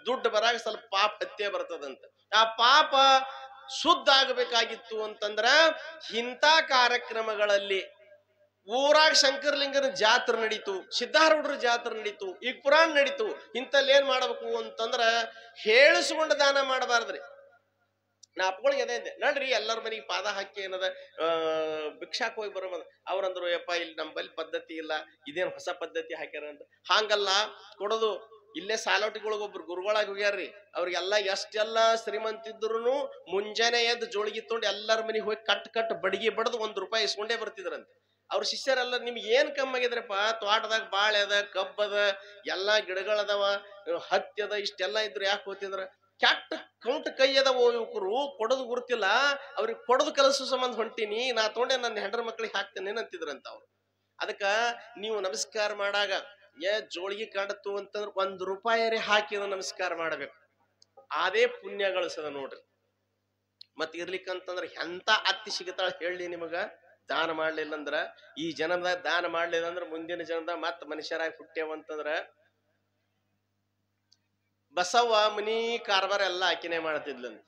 Speaker 2: ದುಡ್ಡು ಬರಾಗ ಸ್ವಲ್ಪ ಪಾಪ ಹತ್ತೇ ಬರ್ತದಂತ. ಆ ಪಾಪ ಶುದ್ಧ ಆಗಬೇಕಾಗಿತ್ತು ಅಂತಂದ್ರ ಇಂಥ ಕಾರ್ಯಕ್ರಮಗಳಲ್ಲಿ ಊರಾಗ ಶಂಕರಲಿಂಗನ ಜಾತ್ರೆ ನಡೀತು, ಸಿದ್ಧಾರೂಢರ ಜಾತ್ರೆ ನಡೀತು, ಈಗ ಪುರಾಣ ನಡೀತು. ಇಂಥಲ್ಲಿ ಏನ್ ಮಾಡ್ಬೇಕು ಅಂತಂದ್ರ ಹೇಳಿಸ್ಕೊಂಡು ದಾನ ಮಾಡಬಾರ್ದ್ರಿ. ನಾ ಅಪ್ಪಗಳಿಗೆ ಅದೇ ಅಂದೆ, ನೋಡ್ರಿ ಎಲ್ಲರ ಮನೆಗೆ ಪಾದ ಹಾಕಿ ಏನದ ಭಿಕ್ಷಾಕ್ ಹೋಗಿ ಬರೋ ಅವ್ರಂದ್ರು, ಯಪ್ಪ ಇಲ್ಲಿ ನಮ್ಮಲ್ಲಿ ಪದ್ಧತಿ ಇಲ್ಲ, ಇದೇನು ಹೊಸ ಪದ್ಧತಿ ಹಾಕ್ಯಾರ ಅಂತ. ಹಾಂಗಲ್ಲ ಕೊಡೋದು. ಇಲ್ಲೇ ಸಾಲೋಟಿಗಳಿಗೆ ಒಬ್ರು ಗುರುಗಳಾಗಿ ಹೋಗ್ಯಾರ್ರಿ. ಅವ್ರಿಗೆಲ್ಲ ಎಷ್ಟೆಲ್ಲ ಶ್ರೀಮಂತಿದ್ರು ಮುಂಜಾನೆ ಎದ್ದು ಜೋಳಿಗೆ ತೊಗೊಂಡು ಎಲ್ಲರ ಮನೆಗೆ ಹೋಗಿ ಕಟ್ ಬಡಿಗೆ ಬಡ್ದು ₹1 ಇಸ್ಕೊಂಡೇ ಬರ್ತಿದ್ರಂತೆ. ಅವ್ರ ಶಿಷ್ಯರೆಲ್ಲ ನಿಮ್ಗೆ ಏನ್ ಕಮ್ಮಿ ಆಗಿದ್ರಪ್ಪ, ತೋಟದಾಗ ಬಾಳೆ ಅದ, ಕಬ್ಬದ, ಎಲ್ಲಾ ಗಿಡಗಳದಾವ, ಹತ್ತಿ ಅದ, ಇಷ್ಟೆಲ್ಲಾ ಇದ್ರು ಯಾಕೆ ಹೋಗ್ತಿದ್ರ? ಕೆಟ್ಟ ಕೌಂಟ್ ಕೈ ಅದಾವ ಯುವಕರು, ಕೊಡೋದು ಗುರ್ತಿಲ್ಲ. ಅವ್ರಿಗೆ ಕೊಡೋದು ಕೆಲಸ ಸಂಬಂಧ ಹೊಂಟೀನಿ, ನಾ ತೊಗೊಂಡೆ ನನ್ನ ಹೆಂಡ್ರ ಮಕ್ಳಿಗೆ ಹಾಕ್ತೇನೆ ಅಂತಿದ್ರಂತ ಅವ್ರು. ಅದಕ್ಕ ನೀವು ನಮಸ್ಕಾರ ಮಾಡಾಗ ಜೋಳಿಗೆ ಕಾಣತ್ತು ಅಂತಂದ್ರೆ ₹1 ಹಾಕಿ ನಮಸ್ಕಾರ ಮಾಡ್ಬೇಕು. ಅದೇ ಪುಣ್ಯ ಗಳಿಸದ ನೋಡ್ರಿ. ಮತ್ ಇರ್ಲಿಕ್ಕಂತಂದ್ರ ಎಂತ ಅತ್ತಿ ಸಿಗತಾಳ ಹೇಳಿ ನಿಮಗ. ದಾನ ಮಾಡ್ಲಿಲ್ಲ ಅಂದ್ರ, ಈ ಜನ್ಮದಾಗ ದಾನ ಮಾಡ್ಲಿಲ್ಲ ಅಂದ್ರ ಮುಂದಿನ ಜನ್ಮದಾಗ ಮತ್ ಮನುಷ್ಯರಾಗಿ ಹುಟ್ಟ್ಯಾವಂತಂದ್ರ ಬಸವ್ವ ಮನಿ ಕಾರ್ಬಾರ ಎಲ್ಲ ಆಕಿನೇ ಮಾಡ್ತಿದ್ಲಂತ.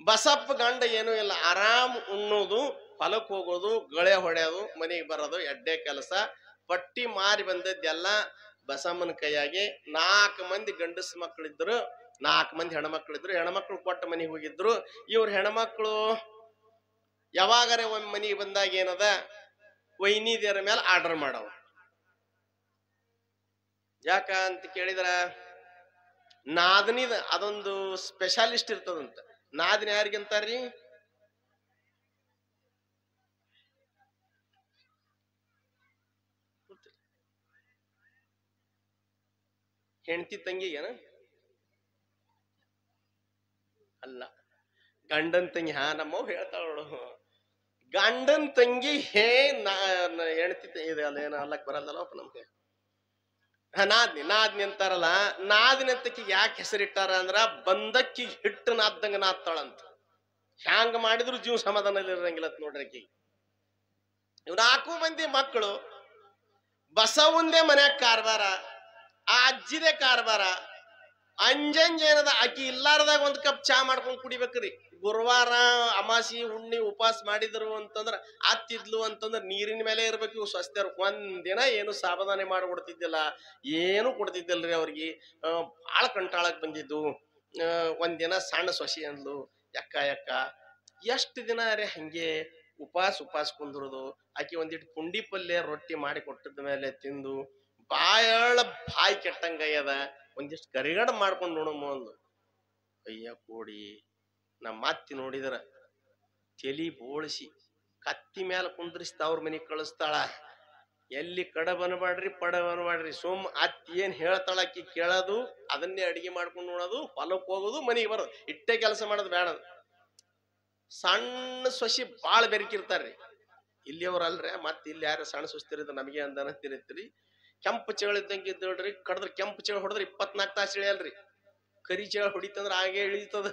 Speaker 2: ಬಸಪ್ಪ ಗಂಡ ಏನೂ ಇಲ್ಲ, ಆರಾಮ್ ಉಣ್ಣೋದು, ಹೊಲಕ್ ಹೋಗೋದು, ಗಳೆ ಹೊಡೆಯೋದು, ಮನೆಗೆ ಬರೋದು, ಎಡ್ಡೆ ಕೆಲಸ. ಪಟ್ಟಿ ಮಾರಿ ಬಂದದ್ದೆಲ್ಲ ಬಸಮ್ಮನ ಕೈಯಾಗಿ. 4 ಮಂದಿ ಗಂಡಸ ಮಕ್ಕಳಿದ್ರು, 4 ಮಂದಿ ಹೆಣ್ಮಕ್ಳಿದ್ರು. ಹೆಣ್ಮಕ್ಳು ಕೊಟ್ಟ ಮನೆಗೆ ಹೋಗಿದ್ರು. ಇವ್ರ ಹೆಣ್ಮಕ್ಳು ಯಾವಾಗಾರೆ ಒಮ್ಮೆ ಮನೆಗೆ ಬಂದಾಗ ಏನದ ವೈನಿದಿಯರ ಮೇಲೆ ಆರ್ಡರ್ ಮಾಡವ. ಯಾಕ ಅಂತ ಕೇಳಿದ್ರ ನಾದನಿದ ಅದೊಂದು ಸ್ಪೆಷಾಲಿಸ್ಟ್ ಇರ್ತದಂತ. ನಾದಿನ ಯಾರಿಗಂತಾರ್ರಿ? ಹೆಂಡತಿ ತಂಗಿಗೇನ ಅಲ್ಲ, ಗಂಡನ್ ತಂಗಿ. ನಮ್ಮವ್ ಹೇಳ್ತಾಳ ನೋಡು, ಗಂಡನ್ ತಂಗಿ ಹೇ ಹೆಣ್ತಿ ಇದೆ ಅಲ್ಲ ಏನ ಅಲ್ಲಕ್ ಬರಲ್ಲಪ್ಪ ನಮ್ಗೆ. ನಾದ್ನಿ ಅಂತಾರಲ್ಲ, ನಾದಿನ ಅಂತಕಿ ಯಾಕೆ ಹೆಸರಿಟ್ಟಾರ ಅಂದ್ರ ಬಂದಕ್ಕಿ ಹಿಟ್ಟು ನಾದ್ದಂಗ ನಾದ್ತಾಳಂತ. ಹ್ಯಾಂಗ ಮಾಡಿದ್ರು ಜೀವ ಸಮಾಧಾನ ಇರಂಗಿಲ್ಲ ನೋಡ್ರಿ ಆಕಿ. ಇವ್ 4 ಮಂದಿ ಮಕ್ಕಳು, ಬಸವಂದೇ ಮನ್ಯಾಗ ಕಾರ್ಬಾರ, ಆ ಅಜ್ಜಿದೆ ಕಾರ್ಬಾರ. ಅಂಜಂಜೇನದ ಆಕಿ ಇಲ್ಲಾರದಾಗ ಒಂದ್ ಕಪ್ ಚಾ ಮಾಡ್ಕೊಂಡ್ ಕುಡಿಬೇಕ್ರಿ. ಗುರುವಾರ ಅಮಾಸಿ ಹುಣ್ಣಿ ಉಪವಾಸ ಮಾಡಿದ್ರು ಅಂತಂದ್ರ ಅತ್ತಿದ್ಲು ಅಂತಂದ್ರ ನೀರಿನ ಮೇಲೆ ಇರ್ಬೇಕು ಇವ್ ಸ್ವಸ್ಥರು. ಒಂದಿನ ಏನು ಸಾವಧಾನೆ ಮಾಡಿಕೊಡ್ತಿದ್ದಿಲ್ಲ, ಏನು ಕೊಡ್ತಿದ್ದಿಲ್ರಿ ಅವ್ರಿಗೆ. ಬಾಳ ಕಂಟಾಳಕ್ ಬಂದಿದ್ದು. ಒಂದಿನ ಸಣ್ಣ ಸೊಸಿ ಅಂದ್ಲು, ಯಕ್ಕ ಎಷ್ಟು ದಿನ ರೀ ಹಂಗೆ ಉಪವಾಸ ಕುಂದ್ರದು. ಆಕಿ ಒಂದಿಟ್ಟು ಪುಂಡಿ ಪಲ್ಯ ರೊಟ್ಟಿ ಮಾಡಿ ಕೊಟ್ಟದ ಮೇಲೆ ತಿಂದು ಬಾಯಿ ಕೆಟ್ಟಂಗಯ್ಯದ, ಒಂದಿಷ್ಟು ಕರಿಗಡ ಮಾಡ್ಕೊಂಡು ನೋಡಮ್ಮ ಅಂದು. ಅಯ್ಯ ಕೋಡಿ, ನಮ್ಮ ಅತ್ತಿ ನೋಡಿದ್ರ ತಲಿ ಬೋಳಿಸಿ ಕತ್ತಿ ಮೇಲೆ ಕುಂದ್ರಿಸ್ತಾ ಅವ್ರ ಮನೆಗ್ ಕಳಿಸ್ತಾಳ. ಎಲ್ಲಿ ಕಡಬನ್ಬಾಡ್ರಿ ಪಡಬನ್ಬಾಡ್ರಿ, ಸುಮ್ ಅತ್ತಿ ಏನ್ ಹೇಳ್ತಾಳ ಅಕ್ಕಿ ಕೇಳೋದು, ಅದನ್ನೇ ಅಡಿಗೆ ಮಾಡ್ಕೊಂಡು ನೋಡೋದು, ಹೊಲಕ್ ಹೋಗೋದು, ಮನೆಗೆ ಬರೋದು, ಇಟ್ಟೇ ಕೆಲಸ ಮಾಡೋದು ಬೇಡ. ಸಣ್ಣ ಸೊಸಿ ಬಾಳ ಬೆರಕಿರ್ತಾರ್ರಿ. ಇಲ್ಲಿಯವ್ರ ಅಲ್ರಿ, ಮತ್ ಇಲ್ಲಿ ಯಾರ ಸಣ್ಣ ಸೊಸ್ತಿರಿದ ನಮಗೆ ಅಂದನ ತಿರುತ್ರಿ. ಕೆಂಪು ಚೇಳು ಇದ್ದಂಗೆ ಇದ್ದಳ್ರಿ, ಕಡದ್ರ ಕೆಂಪು ಚೇಳು ಹೊಡೆದ್ರೆ 24 ತಾಸು ಇಳಿಯಲ್ರಿ. ಕರಿ ಚೇಳು ಹೊಡಿತಂದ್ರ ಹಾಗೆ ಇಳಿತದ.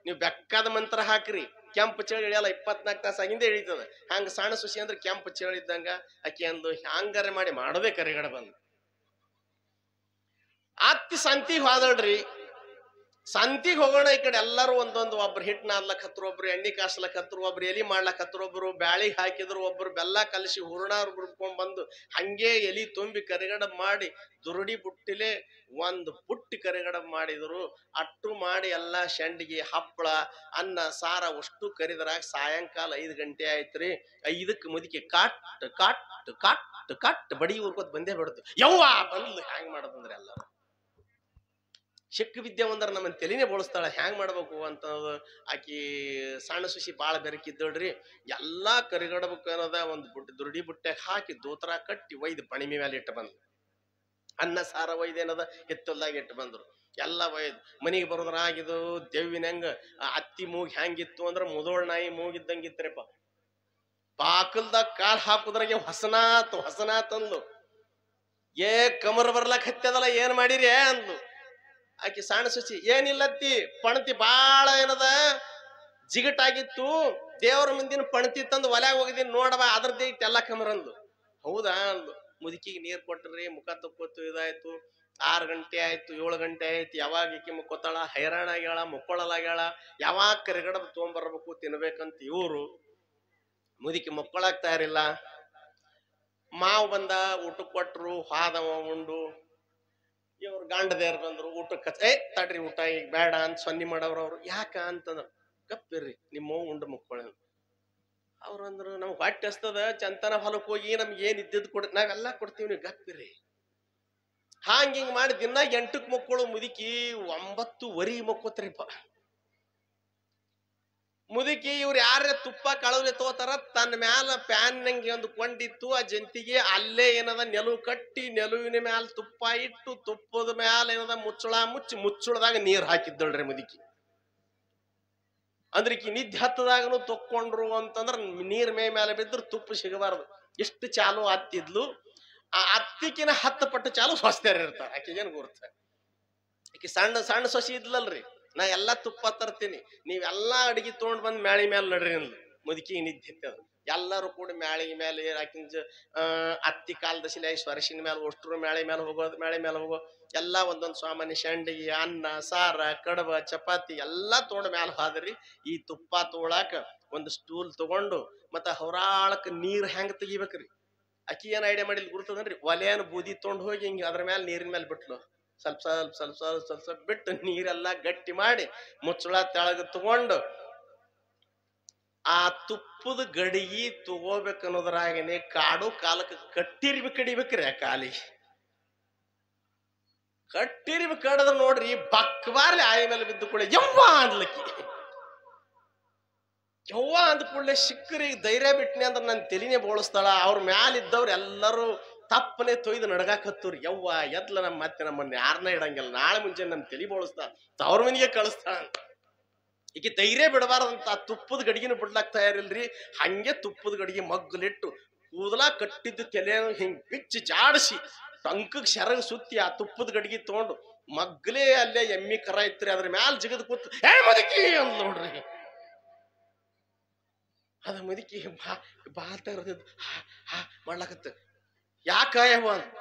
Speaker 2: ನೀವು ಬೆಕ್ಕಾದ ಮಂತ್ರ ಹಾಕ್ರಿ, ಕೆಂಪು ಚೇಳು ಇಳಿಯಲ್ಲ, 24 ತಾಸು ಆಗಿಂದ ಇಳಿತದ. ಹಂಗ ಸಣ್ಣ ಸುಸಿ ಅಂದ್ರೆ ಕೆಂಪು ಚೇಳು ಇದ್ದಂಗ ಆಕಿ ಅಂದು ಹ್ಯಾಂಗಾರೆ ಮಾಡೋದೇ ಕರಿಗಡ ಬಂದು. ಅತ್ತಿ ಸಂತಿಗೆ ಹೋದಳ್ರಿ. ಸಂತಿಗೆ ಹೋಗೋಣ, ಈ ಕಡೆ ಎಲ್ಲಾರು ಒಂದೊಂದು, ಒಬ್ರು ಹಿಟ್ ನಾದ್ಲಕ್ ಹತ್ರ, ಒಬ್ರು ಎಣ್ಣೆ ಕಾಸ್ಲಕ್ ಹತ್ರ, ಒಬ್ರು ಎಲಿ ಮಾಡ್ಲಕ್ ಹತ್ರ, ಒಬ್ರು ಬ್ಯಾಳಿ ಹಾಕಿದ್ರು, ಒಬ್ರು ಬೆಲ್ಲ ಕಲಸಿ ಹೂರ್ಣ ರುಬ್ಕೊಂಡ್ ಬಂದು ಹಂಗೆ ಎಲಿ ತುಂಬಿ ಕರಿಗಡ ಮಾಡಿ ದುರುಡಿ ಬುಟ್ಟಿಲೆ ಒಂದು ಬುಟ್ಟಿ ಕರಿಗಡ ಮಾಡಿದ್ರು. ಅಟ್ಟು ಮಾಡಿ ಎಲ್ಲಾ ಶಂಡಿಗೆ ಹಪ್ಪಳ ಅನ್ನ ಸಾರ ಅಷ್ಟು ಕರಿದ್ರಾಗ ಸಾಯಂಕಾಲ 5 ಗಂಟೆ ಆಯ್ತ್ರಿ. 5ಕ್ಕೆ ಮುದಿಕೆ ಕಾಟ್ ಕಾಟ್ ಕಾಟ್ ಕಾಟ್ ಬಡಿ ಊರ್ಕೋತ್ ಬಂದೇ ಬಿಡ್ತು. ಯವ್ವ ಬಂದ್ಲು. ಹ್ಯಾಂಗ್ ಮಾಡೋದಂದ್ರೆ ಎಲ್ಲಾರು ಶಿಕ್ಕ ವಿದ್ಯೆ ಒಂದ್ರ ನಮ್ಮನ್ ತಲೆನೇ ಬೋಳಿಸ್ತಾಳ, ಹ್ಯಾಂಗ್ ಮಾಡ್ಬೇಕು ಅಂತ. ಆಕಿ ಸಣ್ಣ ಸುಸಿ ಬಾಳ ಬೆರಕಿದ್ದಳ್ರಿ. ಎಲ್ಲಾ ಕರಿಗಡಬೇಕು ಅನ್ನೋದ ಒಂದು ದುರುಡಿ ಬುಟ್ಟೆ ಹಾಕಿ ದೋತ್ರ ಕಟ್ಟಿ ಒಯ್ದು ಪಣಿಮೆ ಮೇಲೆ ಇಟ್ಟು ಬಂದ್ರು. ಅನ್ನ ಸಾರ ಒಯ್ದೇನದ ಹಿತ್ತಲ್ದಾಗ ಇಟ್ಟು ಬಂದ್ರು. ಎಲ್ಲ ಒಯ್ದು ಮನಿಗೆ ಬರೋದ್ರಾಗಿದು ದೆವ್ವಿನ ಹೆಂಗ ಅತ್ತಿ ಮೂಗ್ ಹೆಂಗಿತ್ತು ಅಂದ್ರ ಮುದೋಳ್ ನಾಯಿ ಮೂಗಿದ್ದಂಗಿತ್ರಿಪ್ಪ. ಬಾಕಲ್ದಾಗ ಕಾಲ್ ಹಾಕುದ್ರಾಗೆ ಹೊಸನಾತ್ ಅಂದ್ಲು. ಏ ಕಮರ್ ಬರ್ಲಕ್ ಹತ್ತದಲ್ಲ, ಏನ್ ಮಾಡಿರಿ ಅಂದ್ಲು. ಆಕಿ ಸಣ್ಣ ಸುಚಿ, ಏನಿಲ್ಲತ್ತಿ ಪಣತಿ ಬಾಳ ಏನದ ಜಿಗಟಾಗಿತ್ತು, ದೇವ್ರ ಮುಂದಿನ ಪಣತಿ ತಂದು ಒಲ್ಯಾಗ ಹೋಗಿದ್ದೀನಿ ನೋಡವ, ಅದ್ರದ್ದೇ ಇಟ್ಟೆಲ್ಲ ಕಮರಂದ್ಲು. ಹೌದಾ ಅಂದ್ಲು. ಮುದುಕಿಗೆ ನೀರ್ ಕೊಟ್ರಿ, ಮುಖ ತಕ್ಕೋತು, ಇದಾಯ್ತು. 6 ಗಂಟೆ ಆಯ್ತು, 7 ಗಂಟೆ ಆಯ್ತು. ಯಾವಾಗ ಈಕಿ ಮುಕ್ಕೋತಾಳ, ಹೈರಾಣ ಆಗ್ಯಾಳ, ಮುಕ್ಕೊಳ್ಳಲಾಗ್ಯಾಳ. ಯಾವಾಗ ಕರಿಗಡಬ ತೊಗೊಂಬರ್ಬೇಕು ತಿನ್ಬೇಕಂತ ಇವ್ರು. ಮುದುಕಿ ಮುಕ್ಕೊಳಕ್ ತಯಾರಿಲ್ಲ. ಮಾವು ಬಂದ, ಊಟಕ್ಕೆ ಕೊಟ್ರು, ಹಾದವ ಉಂಡು. ಇವ್ರು ಗಂಡದೇರ್ ಬಂದ್ರು, ಊಟಕ್ಕೆ ತಡ್ರಿ ಊಟ ಈಗ ಬೇಡ ಅಂತ ಸೊನ್ನಿ ಮಾಡವ್ರ. ಅವ್ರು ಯಾಕ ಅಂತಂದ್ರ, ಗಪ್ಪಿರ್ರಿ ನಿಮ್ಮ ಉಂಡು ಮುಕ್ಕೊಳ್ಳ. ಅವ್ರಂದ್ರು ನಮ್ಗೆ ಹೊಟ್ಟೆ ಹಸ್ತದ, ಚಂತನ ಹೊಲಕ್ ಹೋಗಿ ನಮ್ಗೆ ಏನ್ ಇದ್ದಿದ್ ಕೊಡ್, ನಾವೆಲ್ಲಾ ಕೊಡ್ತೀವಿ, ನೀವು ಗಪ್ಪಿರ್ರಿ. ಹಿಂಗ್ ಮಾಡಿ ದಿನ 8ಕ್ಕೆ ಮುಕ್ಕೊಳ್ಳು ಮುದುಕಿ 9:15 ಮುಕ್ಕೋತ್ರಿಪ್ಪ. ಮುದುಕಿ ಇವ್ರು ಯಾರೇ ತುಪ್ಪ ಕಳವಲೆ ತಗೋತಾರ, ತನ್ನ ಮ್ಯಾಲ ಪ್ಯಾನ್ ನಂಗೆ ಒಂದು ಕೊಂಡಿತ್ತು, ಆ ಜಂತಿಗೆ ಅಲ್ಲೇ ಏನದ ನೆಲುವು ಕಟ್ಟಿ, ನೆಲುವಿನ ಮ್ಯಾಲ ತುಪ್ಪ ಇಟ್ಟು, ತುಪ್ಪದ ಮ್ಯಾಲ ಏನದ ಮುಚ್ಚಳದಾಗ ನೀರ್ ಹಾಕಿದ್ದಳ್ರಿ ಮುದುಕಿ. ಅಂದ್ರೆ ಈಕಿ ನಿದ್ದೆ ಹತ್ತದಾಗನು ತೊಕ್ಕೊಂಡ್ರು ಅಂತಂದ್ರ ನೀರ್ ಮೇಲೆ ಬಿದ್ರು ತುಪ್ಪ ಸಿಗಬಾರ್ದು. ಎಷ್ಟು ಚಾಲು ಅತ್ತಿದ್ಲು. ಆ ಅತ್ತಿಕಿನ 10 ಪಟ್ಟು ಚಾಲು ಸ್ವಸ್ಥರ ಇರ್ತಾರ. ಆಕಿಗೇನ್ ಗುರ್ತ. ಆಕಿ ಸಣ್ಣ ಸೊಸಿ ಇದ್ಲಲ್ರಿ, ನಾ ಎಲ್ಲಾ ತುಪ್ಪ ತರ್ತೀನಿ, ನೀವೆಲ್ಲಾ ಅಡಿಗೆ ತಗೊಂಡ್ ಬಂದ್ ಮ್ಯಾಳಿ ಮೇಲೆ ನಡ್ರಿ ಅಂದ್ಲು. ಮುದುಕಿಗೆ ನಿದ್ದೆ ಹತ್ತದ. ಎಲ್ಲರೂ ಕೂಡ ಮ್ಯಾಳಿಗೆ ಮೇಲೆ ಆಕಿನ ಅತ್ತಿ ಕಾಲದಶಿಲೆ ಸ್ವರಸಿನ ಮೇಲೆ ಅಷ್ಟ್ರ ಮ್ಯಾಳಿ ಮೇಲೆ ಹೋಗೋ ಎಲ್ಲಾ ಒಂದೊಂದು ಸಾಮಾನ್ಯ ಶಂಡಿಗೆ, ಅನ್ನ ಸಾರ, ಕಡಬ, ಚಪಾತಿ ಎಲ್ಲಾ ತಗೊಂಡ್ ಮ್ಯಾಲ ಹಾದ್ರಿ. ಈ ತುಪ್ಪ ತಗೊಳಾಕ ಒಂದು ಸ್ಟೂಲ್ ತಗೊಂಡು ಮತ್ತ ಹೊರಾಳಕ್ ನೀರ್ ಹೆಂಗ್ ತೆಗಿಬೇಕ್ರಿ. ಅಕ್ಕಿ ಏನ್ ಐಡಿಯಾ ಮಾಡಿಲ್ ಗುರ್ತದನ್ರಿ, ಒಲೆಯನ್ ಬೂದಿ ತೊಗೊಂಡ್ ಹೋಗಿ ಹಿಂಗ ಅದ್ರ ಮೇಲೆ ನೀರಿನ ಮೇಲೆ ಬಿಟ್ಲು. ಸ್ವಲ್ಪ ಬಿಟ್ಟು ನೀರೆಲ್ಲಾ ಗಟ್ಟಿ ಮಾಡಿ ಮುಚ್ಚಳ ತೆಳಗ ತಗೊಂಡು ಆ ತುಪ್ಪದ ಗಡಿಗೆ ತಗೋಬೇಕನ್ನೋದ್ರಾಗನೆ ಕಾಡು ಕಾಲಕ್ಕೆ ಕಡಿಬೇಕ್ರಿ. ಆ ಕಾಲಿಗೆ ಕಡಿದ್ರ ನೋಡ್ರಿ, ಬಕ್ಬಾರ್ಲಿ ಆಯಿ ಮೇಲೆ ಬಿದ್ದು ಕೂಡ ಯವ್ವ ಅಂದ್ಲಕ್ಕಿ. ಯವ್ವ ಅಂದ ಕೂಡಲೇ ಸಿಕ್ಕರಿ ಧೈರ್ಯ ಬಿಟ್ನಿ ಅಂದ್ರೆ ನನ್ನ ತಲಿನೇ ಬೋಳಿಸ್ತಾಳ. ಅವ್ರ ಮ್ಯಾಲ ಇದ್ದವ್ರು ಎಲ್ಲರೂ ತಪ್ಪನೆ ತೊಯ್ದು ನಡ್ಗಾಕತ್ತವ್ರಿ. ಯವ್ವ ಎದ್ಲ ನಮ್ಮ ಮತ್ತೆ ನಮ್ಮನ್ನ ಯಾರನ್ನ ಇಡಂಗಿಲ್ಲ, ನಾಳೆ ಮುಂಚೆ ನನ್ನ ತಲಿ ಬೋಳಿಸ್ತಾಳ, ಅವ್ರ ಮನೆಗೆ ಕಳಿಸ್ತಾಳ. ಈಗ ಧೈರ್ಯ ಬಿಡಬಾರದಂತ ತುಪ್ಪದ ಗಡಿಗೆನ ಬಿಡ್ಲಾಕ್ ತಯಾರಿಲ್ರಿ. ಹಂಗೆ ತುಪ್ಪದ ಗಡಿಗೆ ಮಗ್ಗಲಿಟ್ಟು ಕೂದಲ ಕಟ್ಟಿದ್ದು ತಲೆ ಹಿಂಗ್ ಬಿಚ್ಚಿ ಜಾಡಿಸಿ ಟಂಕಗ್ ಸೆರಗ ಸುತ್ತಿ ಆ ತುಪ್ಪದ ಗಡಿಗೆ ತಗೊಂಡು ಮಗ್ಗಲೇ ಅಲ್ಲೇ ಎಮ್ಮಿ ಕರ ಇತ್ರಿ ಅದ್ರ ಮ್ಯಾಲ ಜಿಗದ್ ಕೂತ್ ಏ ಮದಕಿ ಅಂದ್ ನೋಡ್ರಿ. ಅದ ಮದಕಿ ಬಾ ತರದ್ ಮಾಡ್ಲಾಕತ್ತ. ಯಾಕ ಯವ್ವ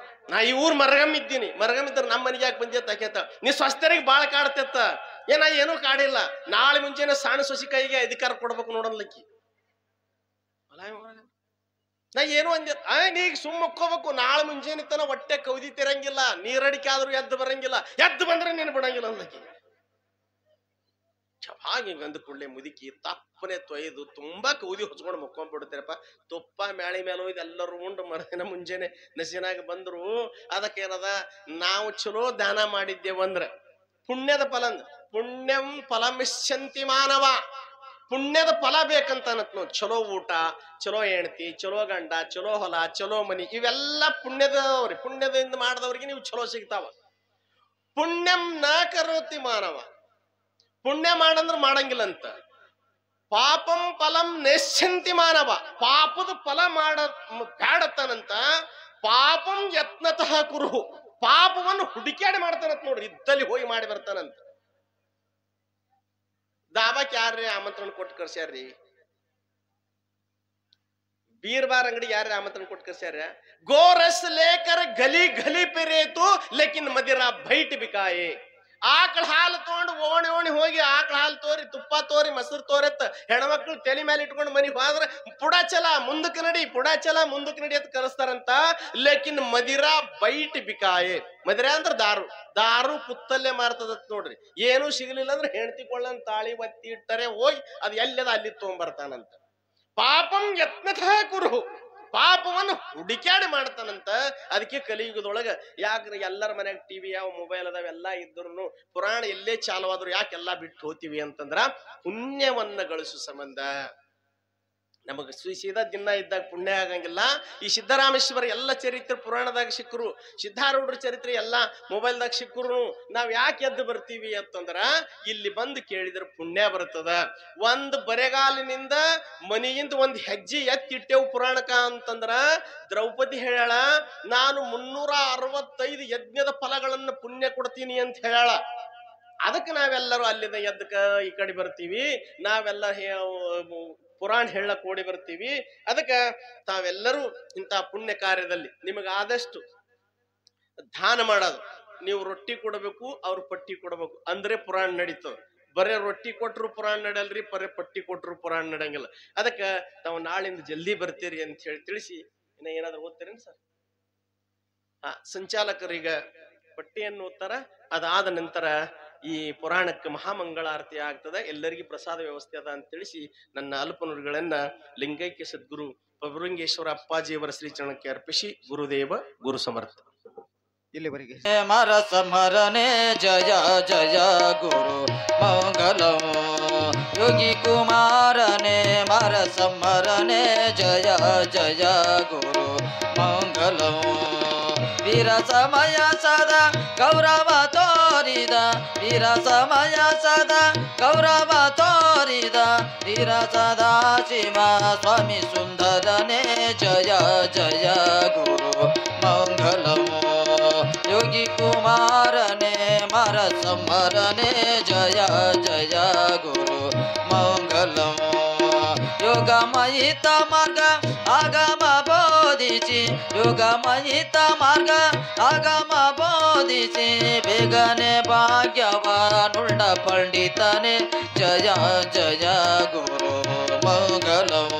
Speaker 2: ನಾ ಈ ಊರ್ ಮರಗಮ್ ಇದ್ದೀನಿ, ಮರಗಮ್ ಇದ್ರ ನಮ್ಮ ಮನೆಗೆ ಯಾಕೆ ಬಂದಿ ಆಕೇತ. ನೀ ಸ್ವಸ್ಥರಿಗೆ ಬಾಳ ಕಾಡ್ತೇತ್ತ. ಏನೂ ಕಾಡಿಲ್ಲ. ನಾಳೆ ಮುಂಚೆನೆ ಸಣ್ಣ ಸೊಸಿ ಕೈಗೆ ಅಧಿಕಾರ ಕೊಡ್ಬೇಕು ನೋಡನ್ಲಕ್ಕಿ. ನಾ ಏನು ಅಂದೆ ನೀಗ ಸುಮ್ಮ ಮಕ್ಕೋಬೇಕು. ನಾಳೆ ಮುಂಜಾನೆ ತನ ಹೊಟ್ಟೆ ಕೌದಿ ತಿರಂಗಿಲ್ಲ, ನೀರಡಿಕೆ ಆದ್ರೂ ಎದ್ದು ಬರಂಗಿಲ್ಲ, ಎದ್ದು ಬಂದ್ರೆ ನೀನು ಬಿಡಂಗಿಲ್ಲ ಅನ್ಲಕ್ಕಿ. ಚವಾಗಿ ಗಂದು ಕೂಡಲೇ ಮುದುಕಿ ತಪ್ಪನೆ ತೊಯ್ದು ತುಂಬಾ ಕೌದಿ ಹೊಚ್ಕೊಂಡು ಮಕ್ಕೊಂಡ್ಬಿಡ್ತಾರಪ್ಪ. ತುಪ್ಪ ಮ್ಯಾಳಿ ಮೇಲೆ ಹೋಯ್ದು ಎಲ್ಲರೂ ಉಂಡು ಮರದಿನ ಮುಂಜಾನೆ ನಸಿನಾಗ ಬಂದ್ರು. ಅದಕ್ಕೇನದ ನಾವು ಚಲೋ ದಾನ ಮಾಡಿದ್ದೇವಂದ್ರ ಪುಣ್ಯದ ಫಲ. ಪುಣ್ಯಂ ಫಲಮಿಷ್ಯಂತಿ ಮಾನವ. ಪುಣ್ಯದ ಫಲ ಬೇಕಂತ ಅನ್ನತ್ ನೋಡ್. ಚಲೋ ಊಟ, ಚಲೋ ಹೆಂಡತಿ, ಚಲೋ ಗಂಡ, ಚಲೋ ಹೊಲ, ಚಲೋ ಮನಿ, ಇವೆಲ್ಲ ಪುಣ್ಯದವ್ರಿ. ಪುಣ್ಯದಿಂದ ಮಾಡಿದವ್ರಿಗೆ ನೀವು ಚಲೋ ಸಿಗ್ತಾವ. ಪುಣ್ಯಂ ನ ಕರೋತಿ ಮಾನವ. ಪುಣ್ಯ ಮಾಡಂದ್ರ ಮಾಡಂಗಿಲ್ಲ ಅಂತ. ಪಾಪಂ ಫಲಂ ನೆಶ್ಯಂತಿ ಮಾನವ. ಪಾಪದ ಫಲ ಮಾಡ ಬ್ಯಾಡತ್ತಾನಂತ. ಪಾಪಂ ಯತ್ನತಃ ಕುರುಹು. ಪಾಪವನ್ನು ಹುಡುಕ್ಯಾಡಿ ಮಾಡ್ತಾನಂತ ನೋಡ್ರಿ. ಇದ್ದಲ್ಲಿ ಹೋಗಿ ಮಾಡಿ ಬರ್ತಾನಂತ. ದಾಬಾಕ್ ಯಾರ್ರಿ ಆಮಂತ್ರಣ ಕೊಟ್ಟು ಕರ್ಸ್ಯಾರ್ರಿ? ಬೀರ್ಬಾರ್ ಅಂಗಡಿ ಯಾರ್ರಿ ಆಮಂತ್ರಣ ಕೊಟ್ಟು ಕರ್ಸ್ಯಾರ? ಗೋರಸ್ ಲೇಕರ್ ಗಲಿ ಗಲಿ ಪಿರೇತು ಲೇಕಿನ್ ಮದಿರಾ ಬೈಟ್ ಬಿಕಾಯೆ. ಆಕಳ ಹಾಲು ತಗೊಂಡು ಓಣಿ ಓಣಿ ಹೋಗಿ ಆಕಳ ಹಾಲು ತೋರಿ, ತುಪ್ಪ ತೋರಿ, ಮೊಸರು ತೋರತ್ತ ಹೆಣ್ಮಕ್ಳು ತಲೆ ಮೇಲೆ ಇಟ್ಕೊಂಡು ಮನಿಗೆ ಹೋದ್ರೆ ಪುಡಾಚಲ ಮುಂದಕ್ಕೆ ನಡಿ, ಪುಡಾಚಲ ಮುಂದಕ್ಕೆ ನಡಿ ಅಂತ ಕರೆಸ್ತಾರಂತ. ಲೇಕಿನ್ ಮದಿರಾ ಬೈಟ್ ಬಿಕಾಯೆ. ಮದಿರಾ ಅಂದ್ರ ದಾರು. ದಾರು ಕುತ್ತಲ್ಲೇ ಮಾರ್ತದತ್ ನೋಡ್ರಿ. ಏನೂ ಸಿಗ್ಲಿಲ್ಲ ಅಂದ್ರೆ ಹೆಂಡತಿ ಕೊಳ್ಳನ್ ತಾಳಿ ಒತ್ತಿ ಇಟ್ಟರೆ ಹೋಗಿ ಅದು ಎಲ್ಲದ ಅಲ್ಲಿ ತಗೊಂಡ್ಬರ್ತಾನಂತ. ಪಾಪಂ ಯತ್ನತಃ ಕುರುಹು. ಪಾಪವನ್ನು ಹುಡುಕ್ಯಾಡಿ ಮಾಡ್ತಾನಂತ. ಅದಕ್ಕೆ ಕಲಿಯುಗದೊಳಗ ಯಾಕ್ರೆ ಎಲ್ಲರ ಮನ್ಯಾಗ ಟಿವಿ ಯಾವ ಮೊಬೈಲ್ ಅದಾವ ಎಲ್ಲ ಇದ್ರು ಪುರಾಣ ಎಲ್ಲೇ ಚಾಲವಾದ್ರು ಯಾಕೆಲ್ಲಾ ಬಿಟ್ಟು ಹೋಗ್ತೀವಿ ಅಂತಂದ್ರ ಪುಣ್ಯವನ್ನ ಗಳಿಸೋ ಸಂಬಂಧ. ನಮಗ ಸೀದಾ ದಿನ ಇದ್ದಾಗ ಪುಣ್ಯ ಆಗಂಗಿಲ್ಲ. ಈ ಸಿದ್ದರಾಮೇಶ್ವರ ಎಲ್ಲ ಚರಿತ್ರೆ ಪುರಾಣದಾಗ ಸಿಕ್ಕರು, ಸಿದ್ಧಾರೂಢರ ಚರಿತ್ರೆ ಎಲ್ಲ ಮೊಬೈಲ್ದಾಗ ಸಿಕ್ಕರು. ನಾವ್ ಯಾಕೆ ಎದ್ದು ಬರ್ತೀವಿ ಅಂತಂದ್ರ ಇಲ್ಲಿ ಬಂದು ಕೇಳಿದ್ರೆ ಪುಣ್ಯ ಬರ್ತದ. ಒಂದ್ ಬರೆಗಾಲಿನಿಂದ ಮನೆಯಿಂದ ಒಂದ್ ಹೆಜ್ಜೆ ಎತ್ತಿಟ್ಟೆವು ಪುರಾಣಕ ಅಂತಂದ್ರ ದ್ರೌಪದಿ ಹೇಳ ನಾನು 365 ಯಜ್ಞದ ಫಲಗಳನ್ನ ಪುಣ್ಯ ಕೊಡ್ತೀನಿ ಅಂತ ಹೇಳ. ಅದಕ್ಕೆ ನಾವೆಲ್ಲರೂ ಅಲ್ಲಿಂದ ಎದ್ದಕ ಈ ಕಡೆ ಬರ್ತೀವಿ. ನಾವೆಲ್ಲ ಪುರಾಣ ಹೇಳಕ್ ಓಡಿ ಬರ್ತೀವಿ. ಅದಕ್ಕ ತಾವೆಲ್ಲರೂ ಇಂಥ ಪುಣ್ಯ ಕಾರ್ಯದಲ್ಲಿ ನಿಮಗೆ ಆದಷ್ಟು ದಾನ ಮಾಡೋದು. ನೀವು ರೊಟ್ಟಿ ಕೊಡಬೇಕು, ಅವ್ರು ಪಟ್ಟಿ ಕೊಡಬೇಕು ಅಂದ್ರೆ ಪುರಾಣ ನಡೀತದ. ಬರೇ ರೊಟ್ಟಿ ಕೊಟ್ರು ಪುರಾಣ ನಡಲ್ರಿ, ಬರೇ ಪಟ್ಟಿ ಕೊಟ್ರು ಪುರಾಣ ನಡಂಗಿಲ್ಲ. ಅದಕ್ಕ ನಾವು ನಾಳಿಂದ ಜಲ್ದಿ ಬರ್ತೀರಿ ಅಂತ ಹೇಳಿ ತಿಳಿಸಿ ಇನ್ನ ಏನಾದ್ರು ಓದ್ತೀರೇನು ಸರ್? ಸಂಚಾಲಕರೀಗ ಪಟ್ಟಿಯನ್ನು ಓದ್ತಾರ. ಅದಾದ ನಂತರ ಈ ಪುರಾಣಕ್ಕೆ ಮಹಾಮಂಗಳಾರತಿ ಆಗ್ತದೆ. ಎಲ್ಲರಿಗೂ ಪ್ರಸಾದ ವ್ಯವಸ್ಥೆ ಅದ ಅಂತ ತಿಳಿಸಿ ನನ್ನ ಅಲ್ಪನುಡಿಗಳನ್ನ ಲಿಂಗೈಕ್ಯ ಸದ್ಗುರು ಪಬೃಂಗೇಶ್ವರ ಅಪ್ಪಾಜಿಯವರ ಶ್ರೀಚರಣಕ್ಕೆ ಅರ್ಪಿಸಿ ಗುರುದೇವ ಗುರು ಸಮರ್ಥ.
Speaker 3: ಇಲ್ಲಿವರೆಗೆ
Speaker 1: ಮರ ಸಮರನೆ ಜಯ ಜಯ ಗುರು ಮಂಗಲಂ. ಯೋಗಿ ಕುಮಾರನೆ ಮರ ಸಮರನೆ ಜಯ ಜಯ ಗುರು ಮಂಗಲಂ. ವೀರ ಸಮಯ ಸದಾ ಗೌರವ ತೋರಿದ, ವೀರ ಸಮಯ ಸದಾ ಗೌರವ ತೋರಿದ, ವೀರ ಸದಾ ಶಿವ ಸ್ವಾಮಿ ಸುಂದರನೆ ಜಯ ಜಯ ಗುರು ಮಂಗಲಂ. ಯೋಗಿ ಕುಮಾರನೆ ಮರ ಸಮರನೆ ಜಯ ಜಯ ಗುರು ಮಂಗಲಂ. ಯೋಗಮಯಿತ ಮಾರ್ಗ ಆಗಮ ಬೋಧಿಸಿ, ಯೋಗಮಯಿತ ಮಾರ್ಗ ಆಗಮ ಬೋಧಿಸಿ, ಬೇಗನೆ ಭಾಗ್ಯವಾನುಳ್ಳ ಪಂಡಿತನೆ ಜಯ ಜಯ ಗುರು ಮಂಗಲಂ.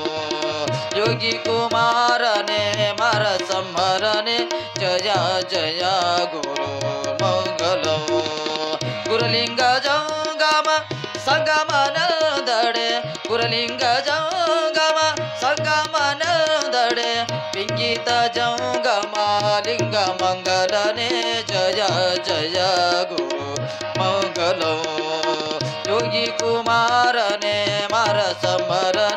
Speaker 1: ಯೋಗಿ ಕುಮಾರನೆ ಮರ ಸಂಹರನೆ ಜಯ ಜಯ ಗುರು ಮಂಗಲಂ. ಗುರುಲಿಂಗ ಜಂಗಮ ಸಂಗಮನದಡೆ, ಗುರುಲಿಂಗ ಜಂಗಮ ಸಂಗಮನದಡೆ, ಪಿಂಗಿತ ಜಂಗಮ ಲಿಂಗ ಮಂಗಲನೆ ಜಯ ಜಯ ಗುರು ಮಂಗಲಂ. ಯೋಗಿ ಕುಮಾರನೆ ಮರ ಸಮರನೆ